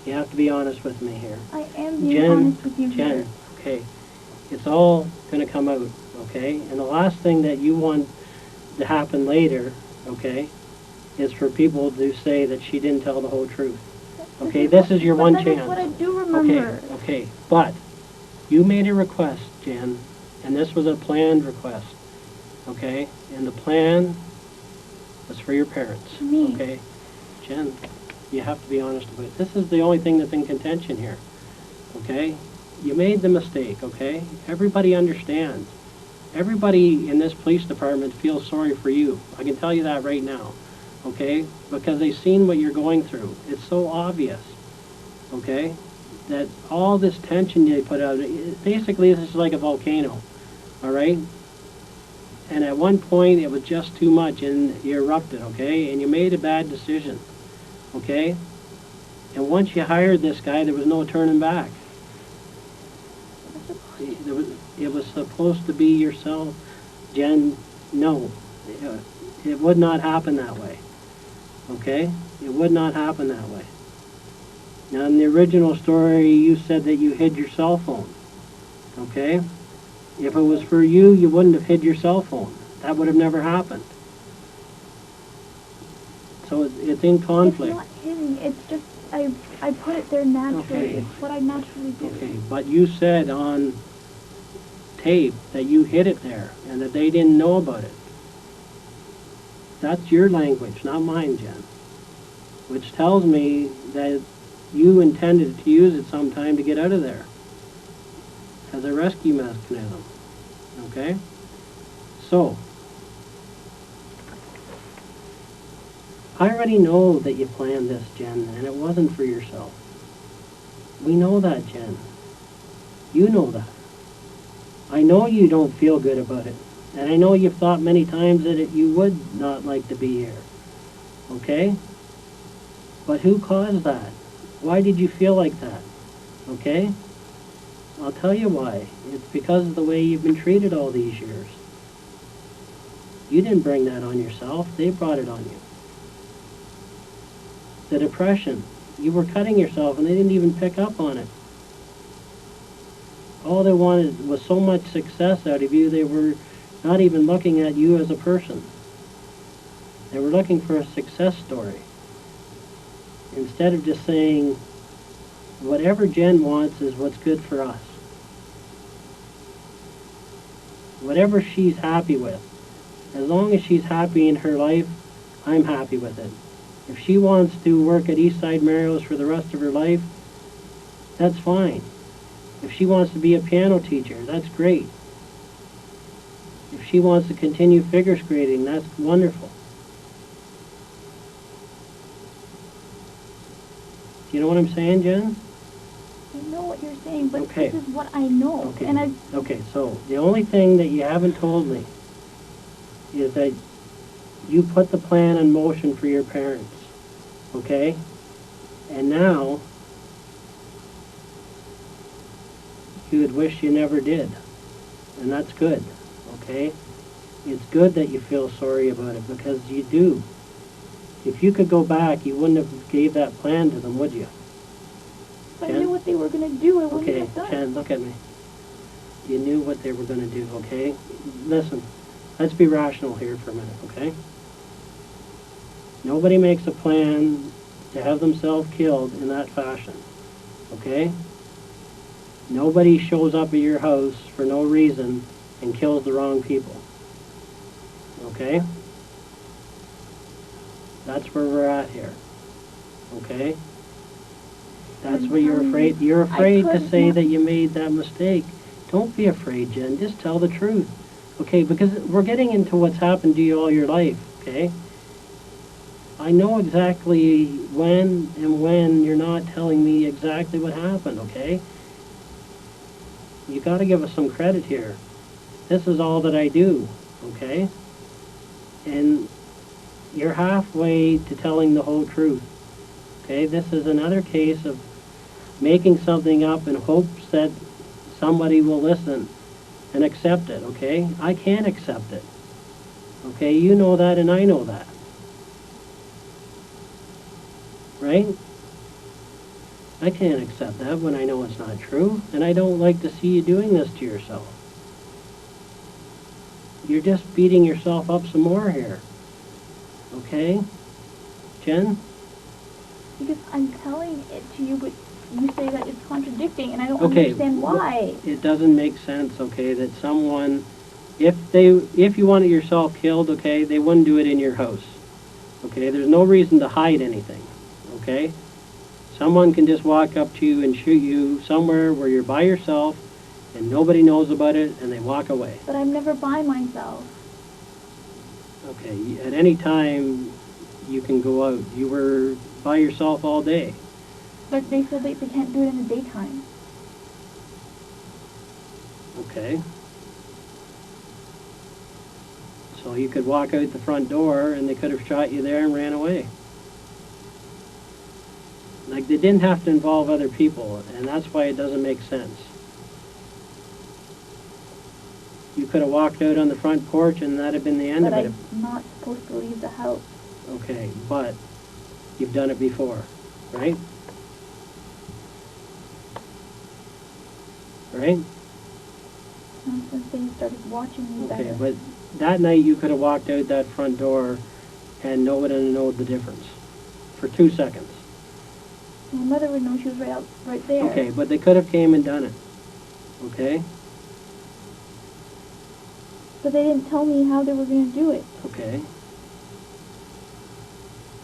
You have to be honest with me here. I am being honest with you here. Jen, okay. It's all going to come out, okay? And the last thing that you want to happen later, okay, is for people to say that she didn't tell the whole truth. Okay, this is your one chance. That is what I do remember. Okay, but you made a request, Jen, and this was a planned request, okay? And the plan was for your parents, Me. okay? Jen, you have to be honest about it. This is the only thing that's in contention here, okay? You made the mistake, okay? Everybody understands. Everybody in this police department feels sorry for you. I can tell you that right now, okay? Because they've seen what you're going through. It's so obvious, okay? That all this tension you put out, basically this is like a volcano, all right? And at one point it was just too much and you erupted, okay? And you made a bad decision, okay? And once you hired this guy, there was no turning back. It was supposed to be yourself. Jen, no. It would not happen that way. Okay? It would not happen that way. Now, in the original story, you said that you hid your cell phone. Okay? If it was for you, you wouldn't have hid your cell phone. That would have never happened. So it's in conflict. It's not hidden. It's just I put it there naturally. Okay. It's what I naturally do. Okay, but you said on tape that you hid it there and that they didn't know about it. That's your language, not mine, Jen. Which tells me that you intended to use it sometime to get out of there as a rescue mechanism. Okay? So, I already know that you planned this, Jen, and it wasn't for yourself. We know that, Jen. You know that. I know you don't feel good about it, and I know you've thought many times that you would not like to be here. Okay? But who caused that? Why did you feel like that? Okay? I'll tell you why. It's because of the way you've been treated all these years. You didn't bring that on yourself. They brought it on you. The depression. You were cutting yourself and they didn't even pick up on it. All they wanted was so much success out of you, they were not even looking at you as a person. They were looking for a success story. Instead of just saying, whatever Jen wants is what's good for us. Whatever she's happy with. As long as she's happy in her life, I'm happy with it. If she wants to work at Eastside Mario's for the rest of her life, that's fine. If she wants to be a piano teacher, that's great. If she wants to continue figure skating, that's wonderful. You know what I'm saying, Jen? I know what you're saying, but Okay. this is what I know. Okay. And Okay, so the only thing that you haven't told me is that you put the plan in motion for your parents, okay? And now, you would wish you never did. And that's good, okay? It's good that you feel sorry about it, because you do. If you could go back, you wouldn't have gave that plan to them, would you? If I knew what they were going to do, I wouldn't Okay, have done Jen, it. look at me. You knew what they were going to do, okay? Listen, let's be rational here for a minute, okay? Nobody makes a plan to have themselves killed in that fashion, okay? Nobody shows up at your house for no reason and kills the wrong people, okay? That's where we're at here, okay? That's what you're afraid. You're afraid to say that you made that mistake. Don't be afraid, Jen. Just tell the truth, okay? Because we're getting into what's happened to you all your life, okay? I know exactly when you're not telling me exactly what happened, okay? You got to give us some credit here. This is all that I do, okay? And you're halfway to telling the whole truth, okay? This is another case of making something up in hopes that somebody will listen and accept it, okay? I can't accept it, okay? You know that and I know that, right? I can't accept that when I know it's not true, and I don't like to see you doing this to yourself. You're just beating yourself up some more here, okay? Jen? Because I'm telling it to you, but you say that it's contradicting, and I don't Okay, understand why. it doesn't make sense, okay, that someone, if you wanted yourself killed, okay, they wouldn't do it in your house, okay? There's no reason to hide anything, okay? Someone can just walk up to you and shoot you somewhere where you're by yourself and nobody knows about it and they walk away. But I'm never by myself. Okay, at any time you can go out. You were by yourself all day. But they said they can't do it in the daytime. Okay. So you could walk out the front door and they could have shot you there and ran away. Like, they didn't have to involve other people, and that's why it doesn't make sense. You could have walked out on the front porch and that'd have been the end of it. But I'm not supposed to leave the house. Okay, but you've done it before, right? Right? Not since they started watching me Okay, better. but that night you could have walked out that front door and no one would have known the difference for 2 seconds. My mother would know, she was right there. Okay, but they could have came and done it. Okay? But they didn't tell me how they were going to do it. Okay.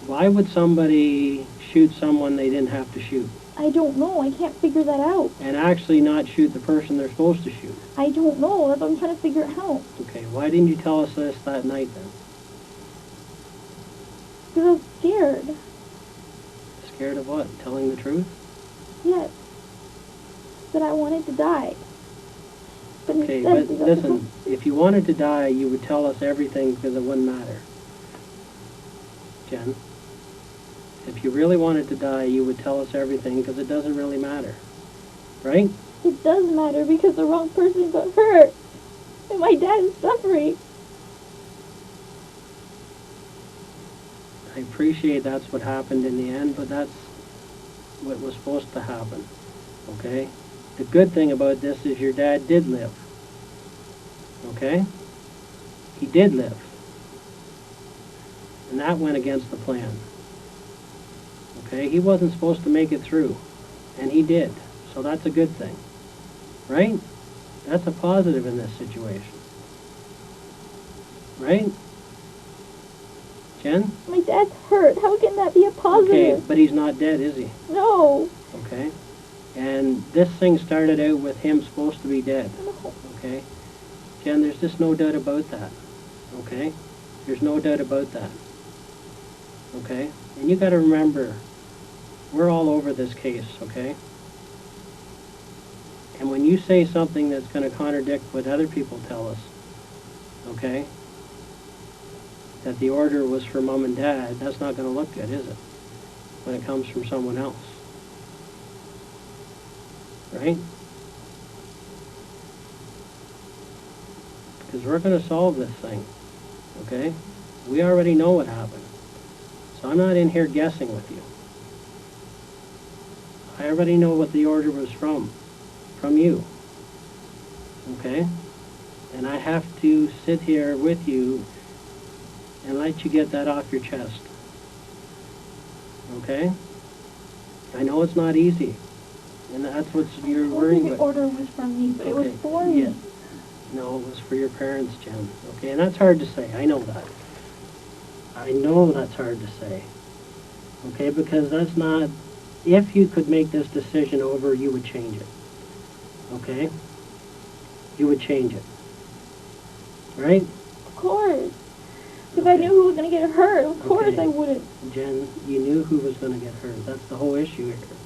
Why would somebody shoot someone they didn't have to shoot? I don't know. I can't figure that out. And actually not shoot the person they're supposed to shoot? I don't know. That's what I'm trying to figure out. Okay, why didn't you tell us this that night then? Because I was scared. Scared of what? Telling the truth? Yes. That I wanted to die. But Okay, instead, but listen, if you wanted to die, you would tell us everything because it wouldn't matter. Jen, if you really wanted to die, you would tell us everything because it doesn't really matter. right? It does matter because the wrong person got hurt. And my dad is suffering. I appreciate that's what happened in the end, but that's what was supposed to happen, okay? The good thing about this is your dad did live, okay? He did live. And that went against the plan, okay? He wasn't supposed to make it through, and he did, so that's a good thing, right? That's a positive in this situation, right? Jen? My dad's hurt. How can that be a positive? Okay, but he's not dead, is he? No. Okay? And this thing started out with him supposed to be dead. No. Okay? Jen, there's just no doubt about that. Okay? There's no doubt about that. Okay? And you got to remember, we're all over this case, okay? And when you say something that's going to contradict what other people tell us, okay, that the order was for mom and dad, that's not going to look good, is it? When it comes from someone else. Right? Because we're going to solve this thing, okay? We already know what happened. So I'm not in here guessing with you. I already know what the order was from you, okay? And I have to sit here with you and let you get that off your chest, okay? I know it's not easy, and that's what you're worrying The about. order was from me, but it was for me. Yeah. No, it was for your parents, Jen. Okay, and that's hard to say. I know that. I know that's hard to say. Okay, because that's not... If you could make this decision over, you would change it. Okay? You would change it. Right? Of course. If I knew who was going to get hurt, of course I wouldn't. Jen, you knew who was going to get hurt. That's the whole issue here.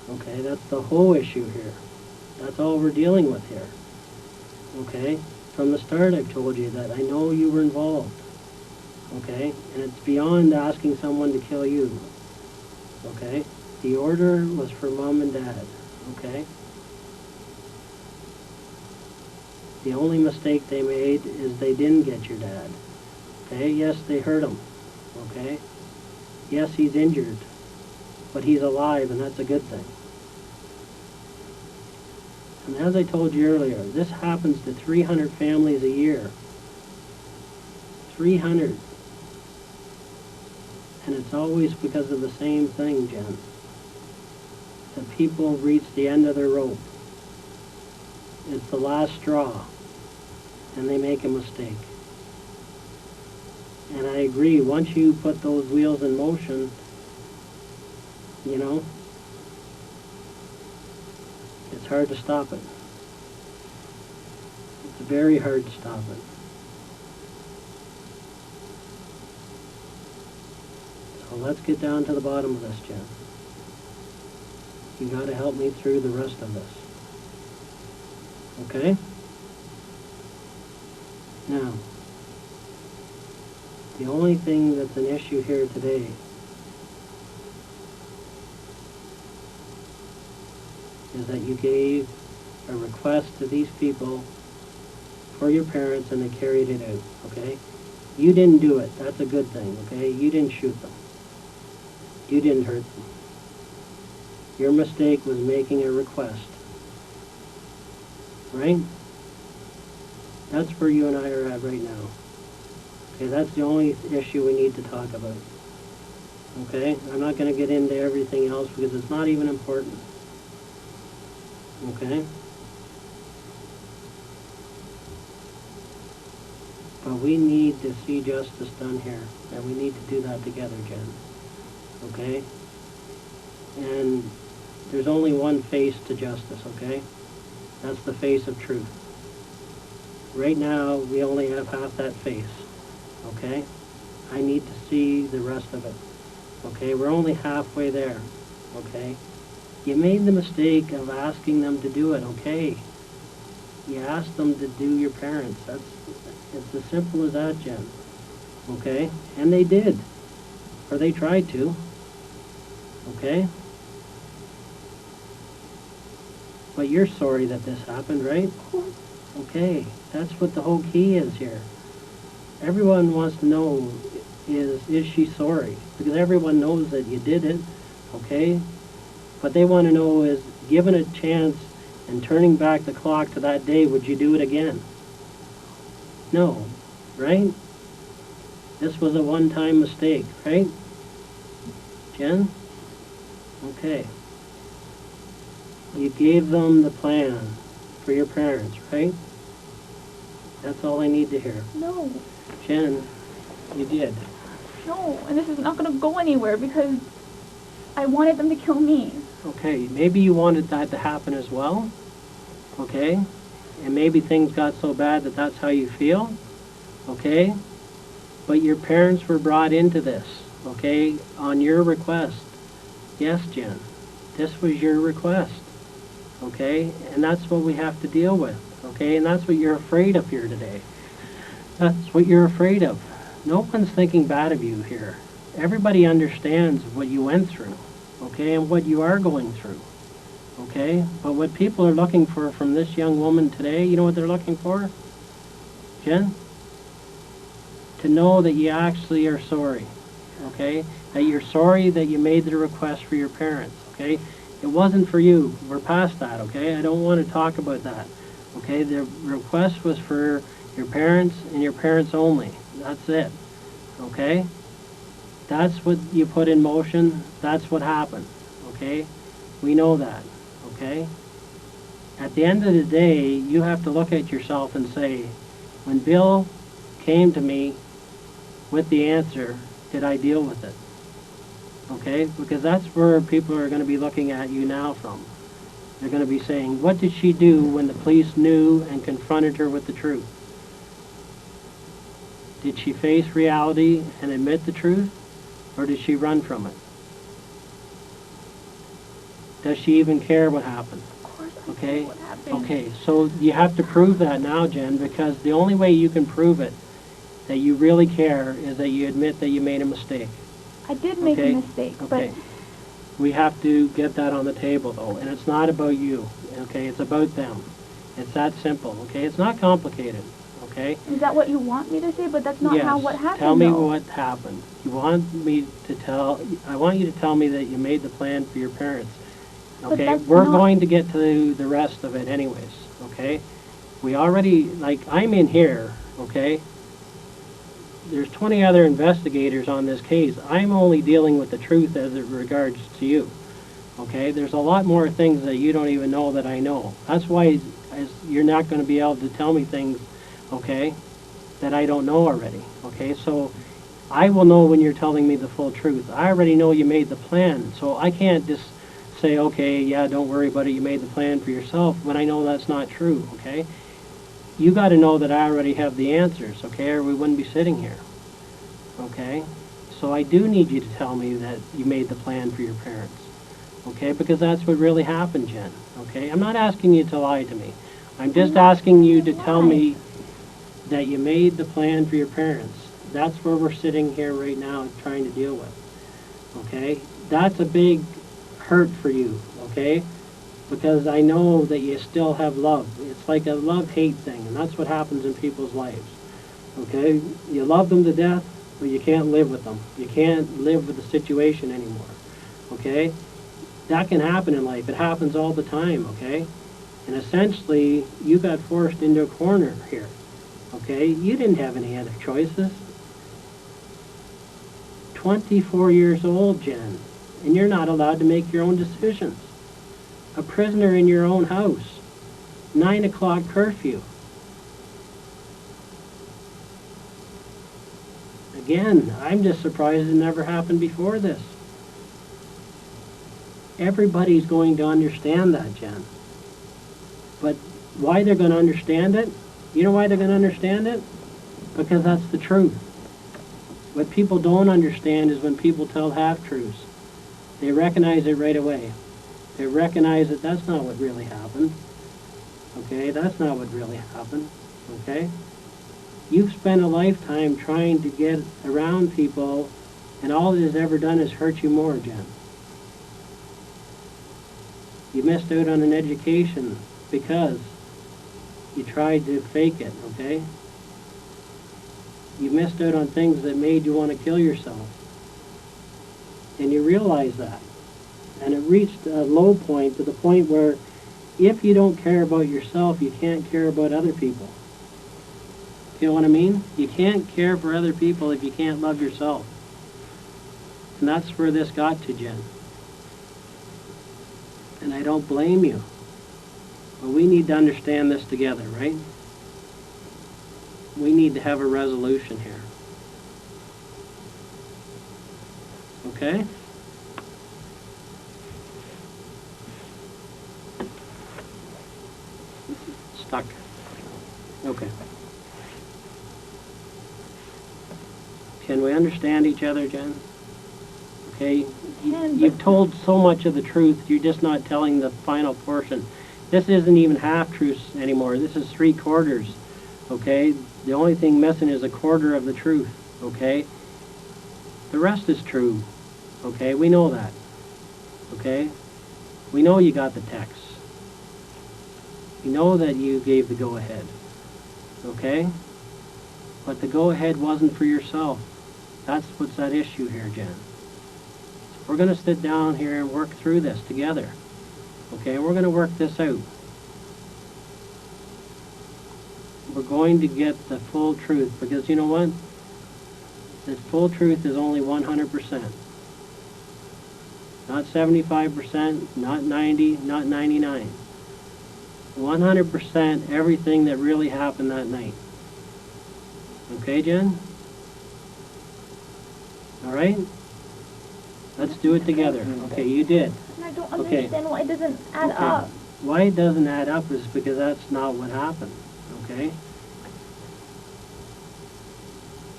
Okay, that's the whole issue here. That's all we're dealing with here. Okay? From the start I've told you that I know you were involved. Okay? And it's beyond asking someone to kill you. Okay? The order was for mom and dad. Okay? The only mistake they made is they didn't get your dad. Okay? Yes, they hurt him. Okay? Yes, he's injured. But he's alive, and that's a good thing. And as I told you earlier, this happens to 300 families a year. 300. And it's always because of the same thing, Jen. The people reach the end of their rope. It's the last straw. And they make a mistake. And I agree, once you put those wheels in motion, you know, it's hard to stop it. It's very hard to stop it. So let's get down to the bottom of this, Jen. You got to help me through the rest of this. Okay? Now, the only thing that's an issue here today is that you gave a request to these people for your parents and they carried it out, okay? You didn't do it. That's a good thing, okay? You didn't shoot them. You didn't hurt them. Your mistake was making a request. Right? That's where you and I are at right now. Okay, that's the only issue we need to talk about. Okay? I'm not going to get into everything else because it's not even important. Okay? But we need to see justice done here. And we need to do that together, Jen. Okay? And there's only one face to justice, okay? That's the face of truth. Right now, we only have half that face, okay? I need to see the rest of it, okay? We're only halfway there, okay? You made the mistake of asking them to do it, okay? You asked them to do your parents. It's as simple as that, Jen, okay? And they did, or they tried to, okay? But you're sorry that this happened, right? Okay, that's what the whole key is here. Everyone wants to know is she sorry? Because everyone knows that you did it, okay? What they want to know is, given a chance and turning back the clock to that day, would you do it again? No, right? This was a one-time mistake, right? Jen? Okay. You gave them the plan for your parents, right? That's all I need to hear. No. Jen, you did. No, and this is not going to go anywhere because I wanted them to kill me. Okay, maybe you wanted that to happen as well, okay? And maybe things got so bad that that's how you feel, okay? But your parents were brought into this, okay, on your request. Yes, Jen, this was your request, okay? And that's what we have to deal with, okay? And that's what you're afraid of here today. That's what you're afraid of. No one's thinking bad of you here. Everybody understands what you went through, okay, and what you are going through, okay? But what people are looking for from this young woman today, you know what they're looking for? Jen? To know that you actually are sorry, okay? That you're sorry that you made the request for your parents, okay? It wasn't for you. We're past that, okay? I don't want to talk about that, okay? The request was for your parents and your parents only. That's it, okay? That's what you put in motion. That's what happened, okay? We know that, okay? At the end of the day, you have to look at yourself and say, when Bill came to me with the answer, did I deal with it? Okay? Because that's where people are going to be looking at you now from. They're going to be saying, what did she do when the police knew and confronted her with the truth? Did she face reality and admit the truth? Or did she run from it? Does she even care what happened? Of course I Okay? know what happened. Okay, so you have to prove that now, Jen, because the only way you can prove it, that you really care, is that you admit that you made a mistake. I did make Okay? a mistake, Okay. but We have to get that on the table, though, and it's not about you, okay? It's about them. It's that simple, okay? It's not complicated, okay? is that what you want me to say? But that's not Yes. how what happened. Tell me though. what happened. You want me to tell, I want you to tell me that you made the plan for your parents. But Okay, that's we're not- going to get to the rest of it anyways, okay? We already, like, I'm in here, okay? There's 20 other investigators on this case. I'm only dealing with the truth as it regards to you, okay? There's a lot more things that you don't even know that I know. That's why you're not going to be able to tell me things, okay, that I don't know already, okay? So I will know when you're telling me the full truth. I already know you made the plan, so I can't just say, okay, yeah, don't worry about it, you made the plan for yourself, when I know that's not true, okay? You got to know that I already have the answers, okay, or we wouldn't be sitting here, okay? So I do need you to tell me that you made the plan for your parents, okay? Because that's what really happened, Jen, okay? I'm not asking you to lie to me. I'm just asking you to tell me that you made the plan for your parents. That's where we're sitting here right now trying to deal with, okay? That's a big hurt for you, okay? Because I know that you still have love. It's like a love-hate thing, and that's what happens in people's lives, okay? You love them to death, but you can't live with them. You can't live with the situation anymore, okay? That can happen in life. It happens all the time, okay? And essentially, you got forced into a corner here, okay? You didn't have any other choices. 24 years old, Jen, and you're not allowed to make your own decisions. A prisoner in your own house. 9 o'clock curfew. Again, I'm just surprised it never happened before this. Everybody's going to understand that, Jen. But why they're going to understand it? You know why they're going to understand it? Because that's the truth. What people don't understand is when people tell half-truths. They recognize it right away. They recognize that that's not what really happened. Okay, that's not what really happened. Okay? You've spent a lifetime trying to get around people, and all it has ever done is hurt you more, Jen. You missed out on an education because you tried to fake it, okay? You missed out on things that made you want to kill yourself. And you realize that. And it reached a low point, to the point where if you don't care about yourself, you can't care about other people. You know what I mean? You can't care for other people if you can't love yourself. And that's where this got to, Jen. And I don't blame you. But we need to understand this together, right? We need to have a resolution here. Okay? Stuck. Okay. Can we understand each other, Jen? Okay? You've told so much of the truth, you're just not telling the final portion. This isn't even half-truths anymore. This is 3/4. Okay? The only thing missing is 1/4 of the truth. Okay? The rest is true. Okay? We know that. Okay? We know you got the text. We know that you gave the go-ahead. Okay? But the go-ahead wasn't for yourself. That's what's at issue here, Jen. So we're going to sit down here and work through this together. Okay? We're going to work this out. We're going to get the full truth, because you know what? The full truth is only 100%. Not 75%, not 90, not 99. 100% everything that really happened that night. Okay, Jen? All right? Let's do it together. Okay, you did. And I don't Okay. understand why it doesn't add Okay. up. Why it doesn't add up is because that's not what happened. Okay?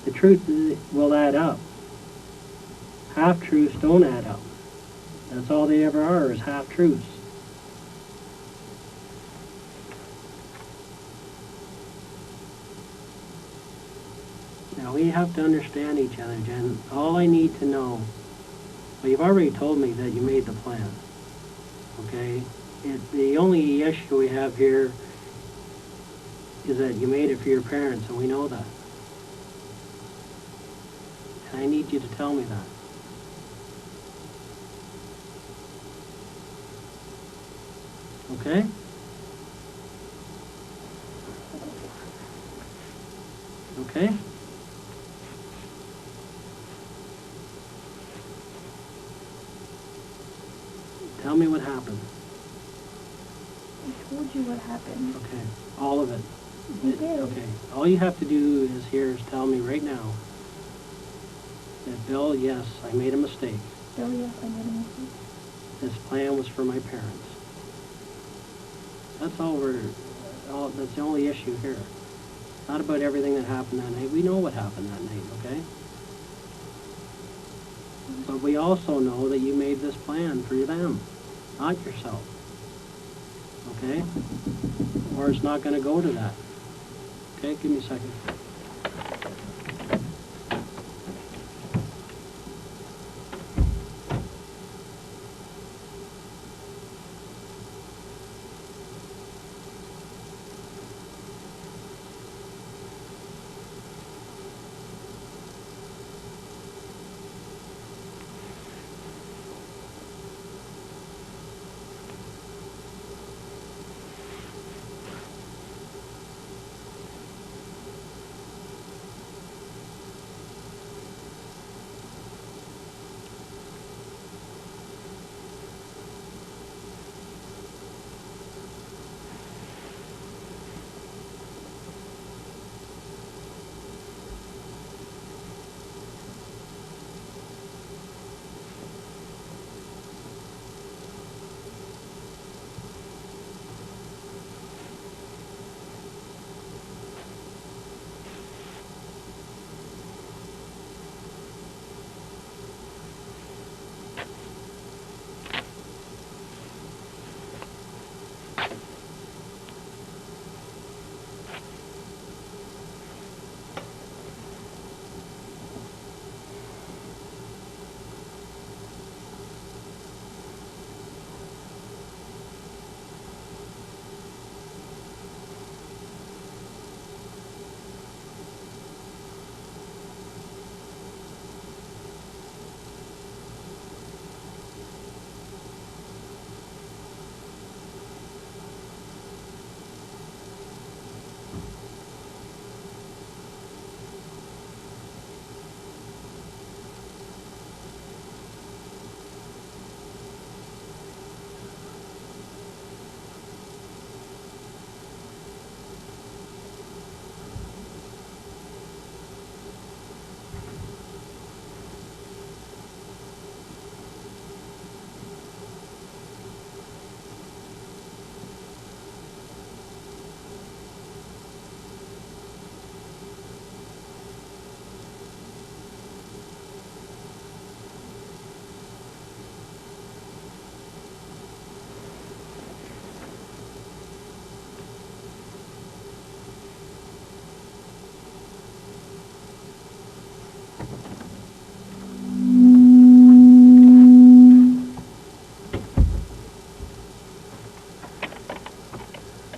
The truth will add up. Half-truths don't add up. That's all they ever are, is half-truths. Now we have to understand each other, Jen. All I need to know, well, you've already told me that you made the plan. Okay? The only issue we have here is that you made it for your parents, and we know that. And I need you to tell me that. Okay? Okay? Tell me what happened. I told you what happened. Okay, all of it. You did. Okay, all you have to do is tell me right now that, Bill, yes, I made a mistake. Bill, yes, I made a mistake. This plan was for my parents. That's that's the only issue here. Not about everything that happened that night. We know what happened that night, okay? But we also know that you made this plan for them, not yourself. Okay? Or it's not going to go to that. Okay, give me a second.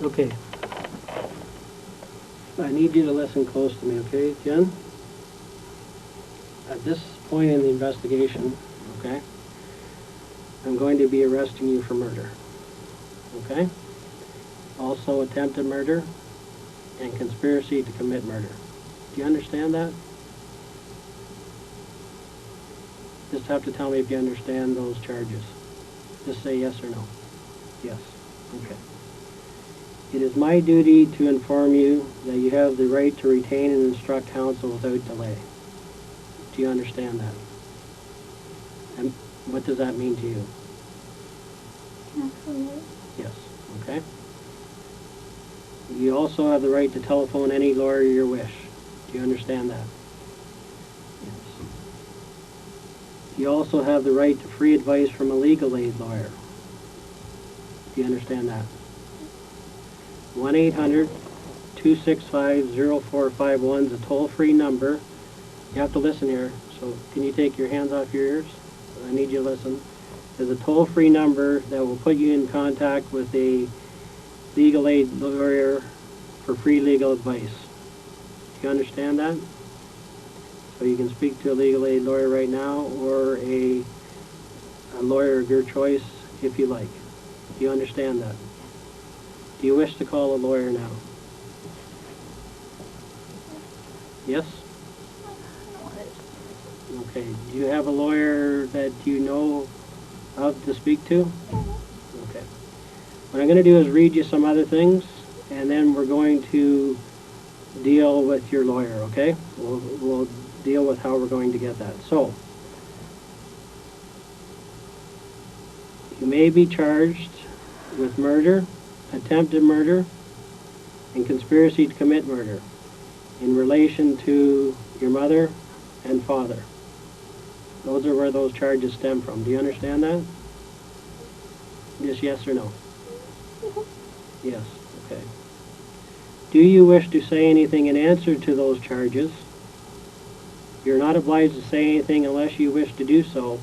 Okay. I need you to listen close to me, okay, Jen? At this point in the investigation, okay, I'm going to be arresting you for murder, okay? Also attempted murder and conspiracy to commit murder. Do you understand that? Just have to tell me if you understand those charges. Just say yes or no. Yes. Okay. It is my duty to inform you that you have the right to retain and instruct counsel without delay. Do you understand that? And what does that mean to you? Absolutely. Yes. Okay. You also have the right to telephone any lawyer you wish. Do you understand that? Yes. You also have the right to free advice from a legal aid lawyer. Do you understand that? 1-800-265-0451 is a toll-free number. You have to listen here, so can you take your hands off your ears? I need you to listen. There's a toll-free number that will put you in contact with a legal aid lawyer for free legal advice. Do you understand that? So you can speak to a legal aid lawyer right now, or a lawyer of your choice if you like. Do you understand that? Do you wish to call a lawyer now? Yes? Okay. Do you have a lawyer that you know of to speak to? Okay. What I'm going to do is read you some other things, and then we're going to deal with your lawyer, okay? We'll deal with how we're going to get that. So, you may be charged with murder, attempted murder, and conspiracy to commit murder in relation to your mother and father. Those are where those charges stem from. Do you understand that? Just yes or no? Yes. Okay. Do you wish to say anything in answer to those charges? You're not obliged to say anything unless you wish to do so,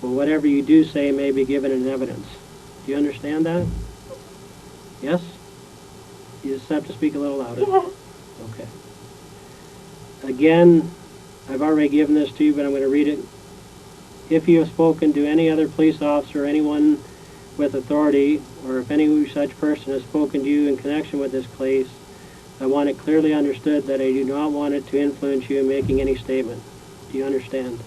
but whatever you do say may be given in evidence. Do you understand that? Yes? You just have to speak a little louder. Yes. Okay. Again, I've already given this to you, but I'm going to read it. If you have spoken to any other police officer or anyone with authority, or if any such person has spoken to you in connection with this case, I want it clearly understood that I do not want it to influence you in making any statement. Do you understand?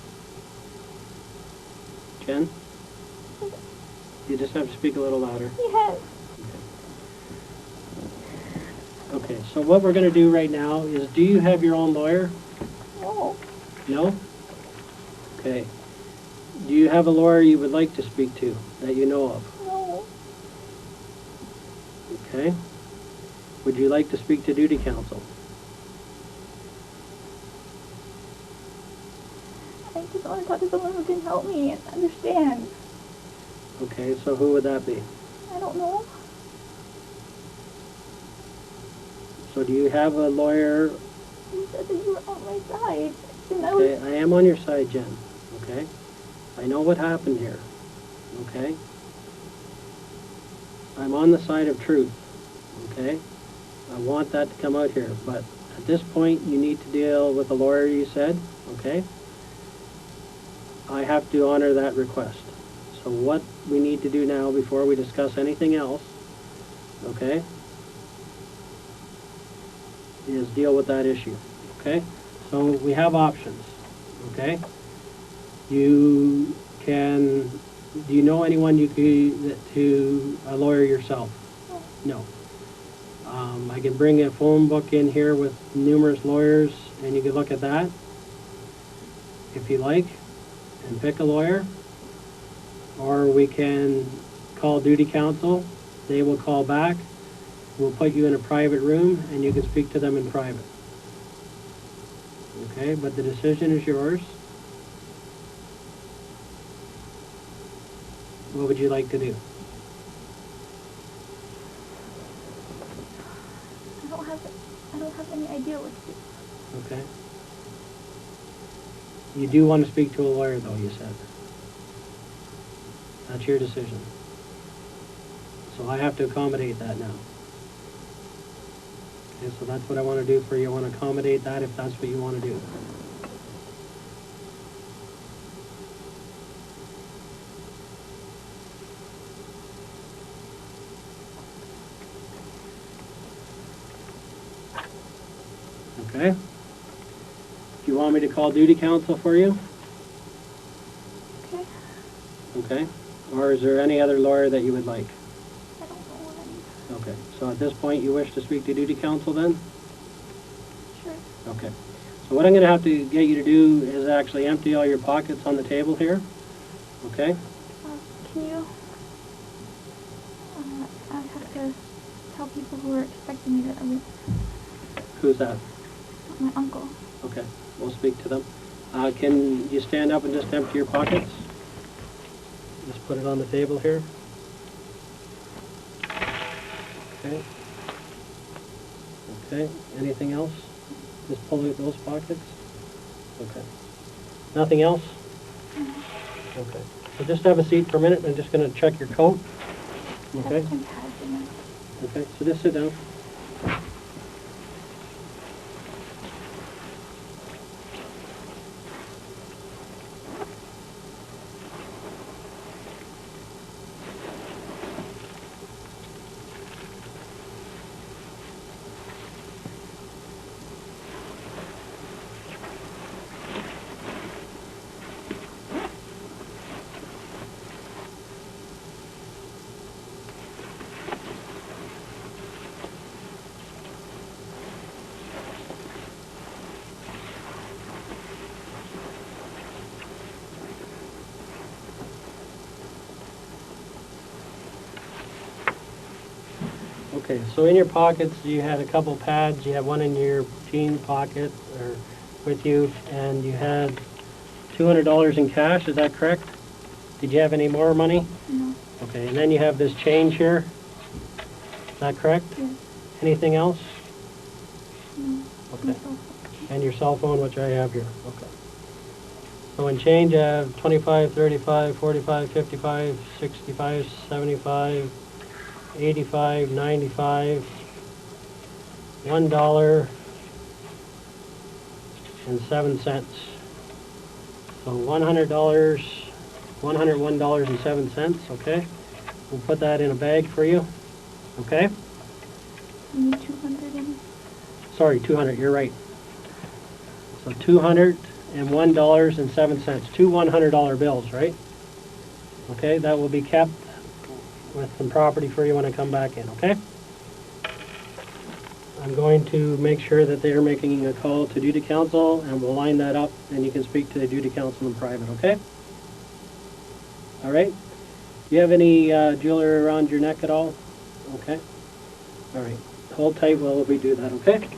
Jen? You just have to speak a little louder. Yes. Okay, so what we're going to do right now is, do you have your own lawyer? No. No? Okay. Do you have a lawyer you would like to speak to that you know of? No. Okay. Would you like to speak to duty counsel? I just want to talk to someone who can help me and understand. Okay, so who would that be? I don't know. So do you have a lawyer? You said that you were on my side. And I Okay, was... I am on your side, Jen. Okay? I know what happened here. Okay? I'm on the side of truth. Okay? I want that to come out here. But at this point, you need to deal with the lawyer you said. Okay? I have to honor that request. So what we need to do now before we discuss anything else, okay, is deal with that issue. Okay? So we have options. Okay? You can, do you know anyone you could, to a lawyer yourself? No. I can bring a phone book in here with numerous lawyers, and you can look at that if you like and pick a lawyer. Or we can call duty counsel. They will call back. We'll put you in a private room, and you can speak to them in private. Okay, but the decision is yours. What would you like to do? I don't have any idea what to do. Okay. You do want to speak to a lawyer, though, you said. That's your decision. So I have to accommodate that now. Okay, so that's what I want to do for you. I want to accommodate that if that's what you want to do. Okay? Do you want me to call duty counsel for you? Okay. Okay? Or is there any other lawyer that you would like? I don't know what Okay, so at this point you wish to speak to duty counsel then? Sure. Okay. So what I'm going to have to get you to do is actually empty all your pockets on the table here. Okay? Can you... I have to tell people who are expecting me that Who's that? my uncle. Okay, we'll speak to them. Can you stand up and just empty your pockets? Just put it on the table here. Okay. Okay, anything else? Just pull out those pockets? Okay. Nothing else? Mm-hmm. Okay. So just have a seat for a minute. I'm just going to check your coat. Okay? Some pads in it. Okay, so just sit down. Okay, so in your pockets, you had a couple pads. You have one in your jean pocket or with you, and you had $200 in cash. Is that correct? Did you have any more money? No. Okay, and then you have this change here. Is that correct? Yes. Anything else? No. Okay. And your cell phone, which I have here. Okay. So in change, I have 25, 35, 45, 55, 65, 75, 85, 95, $1.07. So $100, $101.07, okay? We'll put that in a bag for you, okay? You need 200 in? Sorry, 200, you're right. So $201.07, two $100 bills, right? Okay, that will be kept with some property for you when I come back in, okay? I'm going to make sure that they're making a call to duty counsel, and we'll line that up, and you can speak to the duty counsel in private, okay? All right? Do you have any jewelry around your neck at all? Okay? All right. Hold tight while we do that, okay?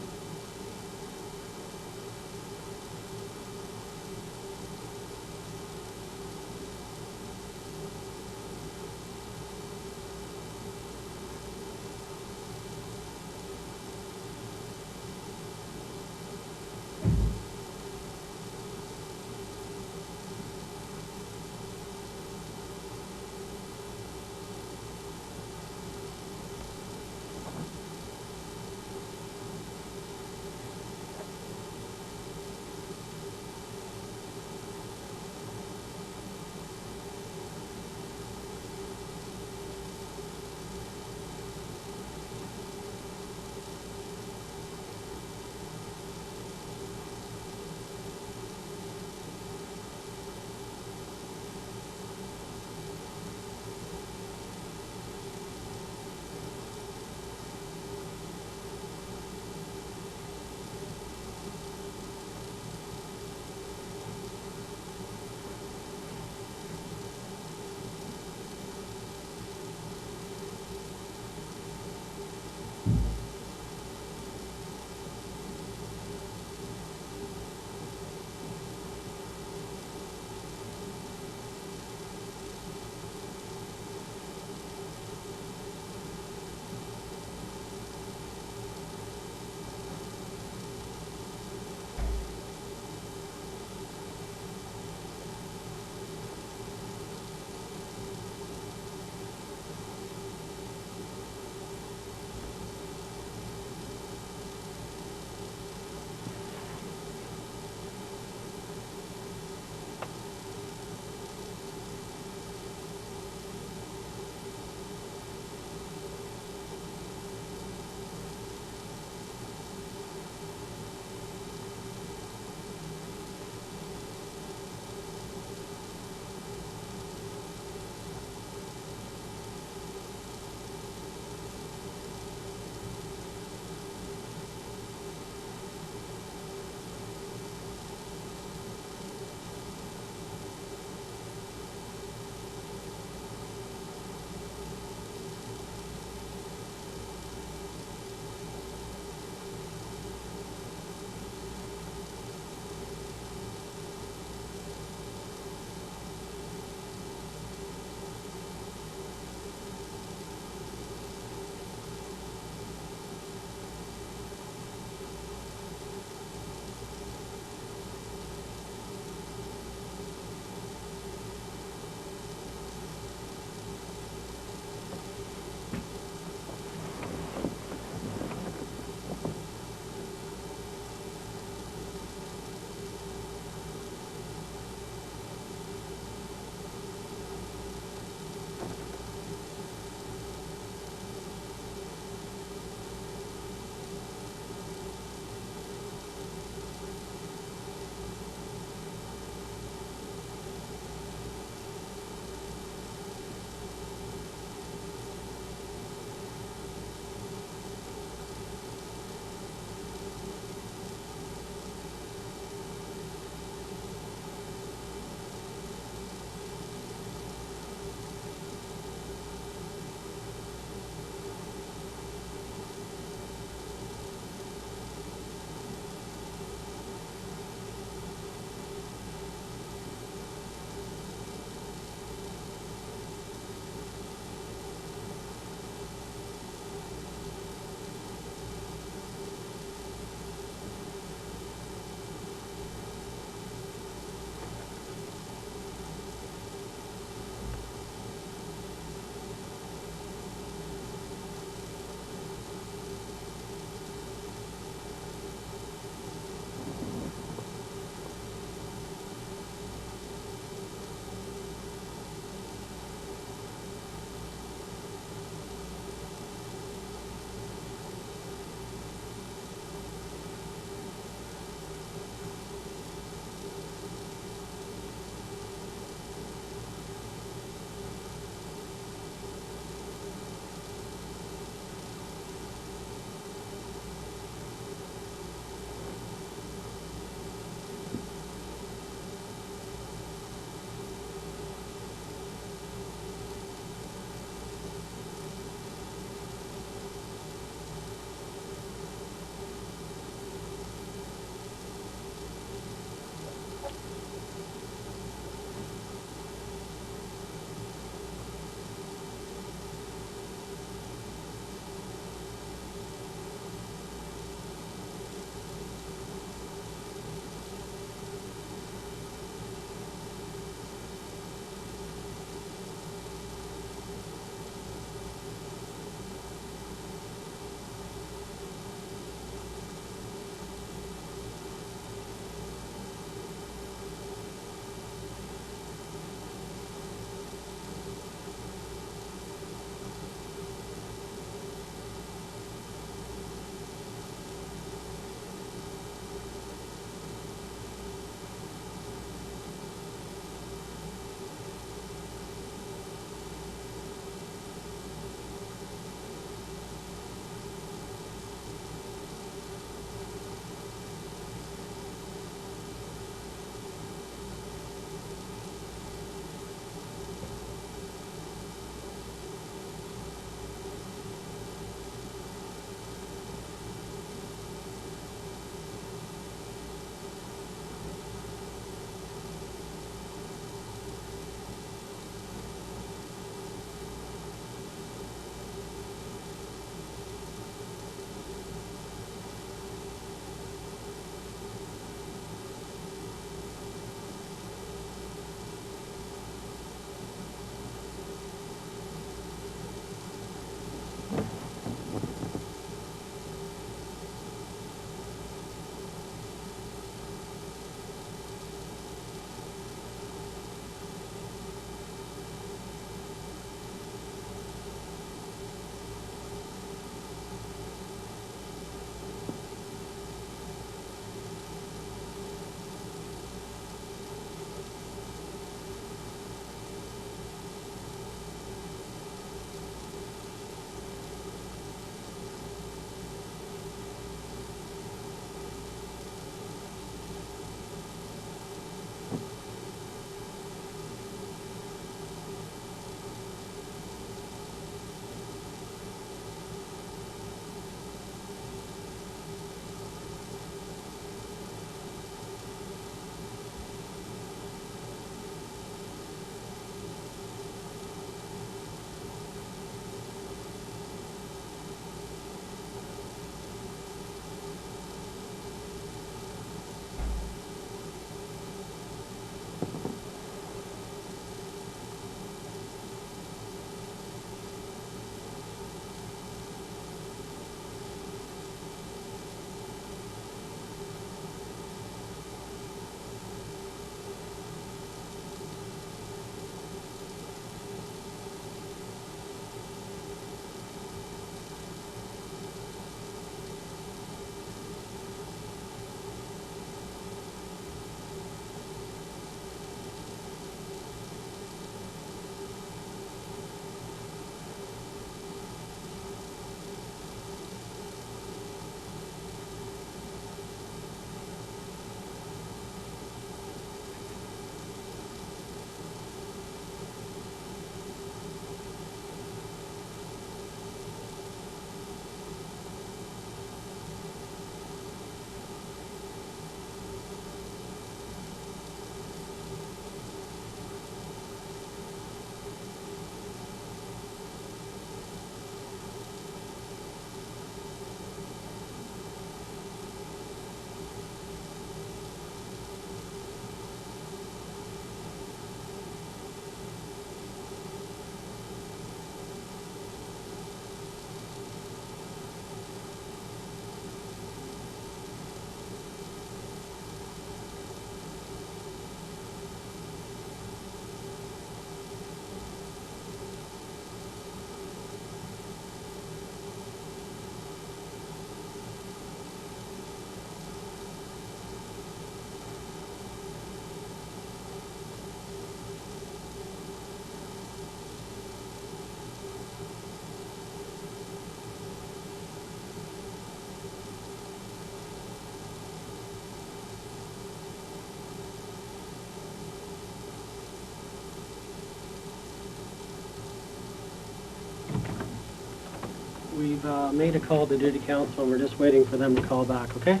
We've made a call to duty council, and we're just waiting for them to call back, okay?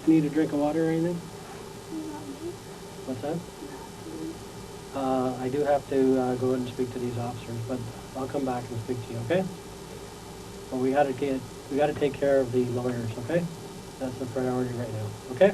Need a drink of water or anything? What's that? I do have to go and speak to these officers, but I'll come back and speak to you, okay? But we gotta take care of the lawyers, okay? That's the priority right now, okay?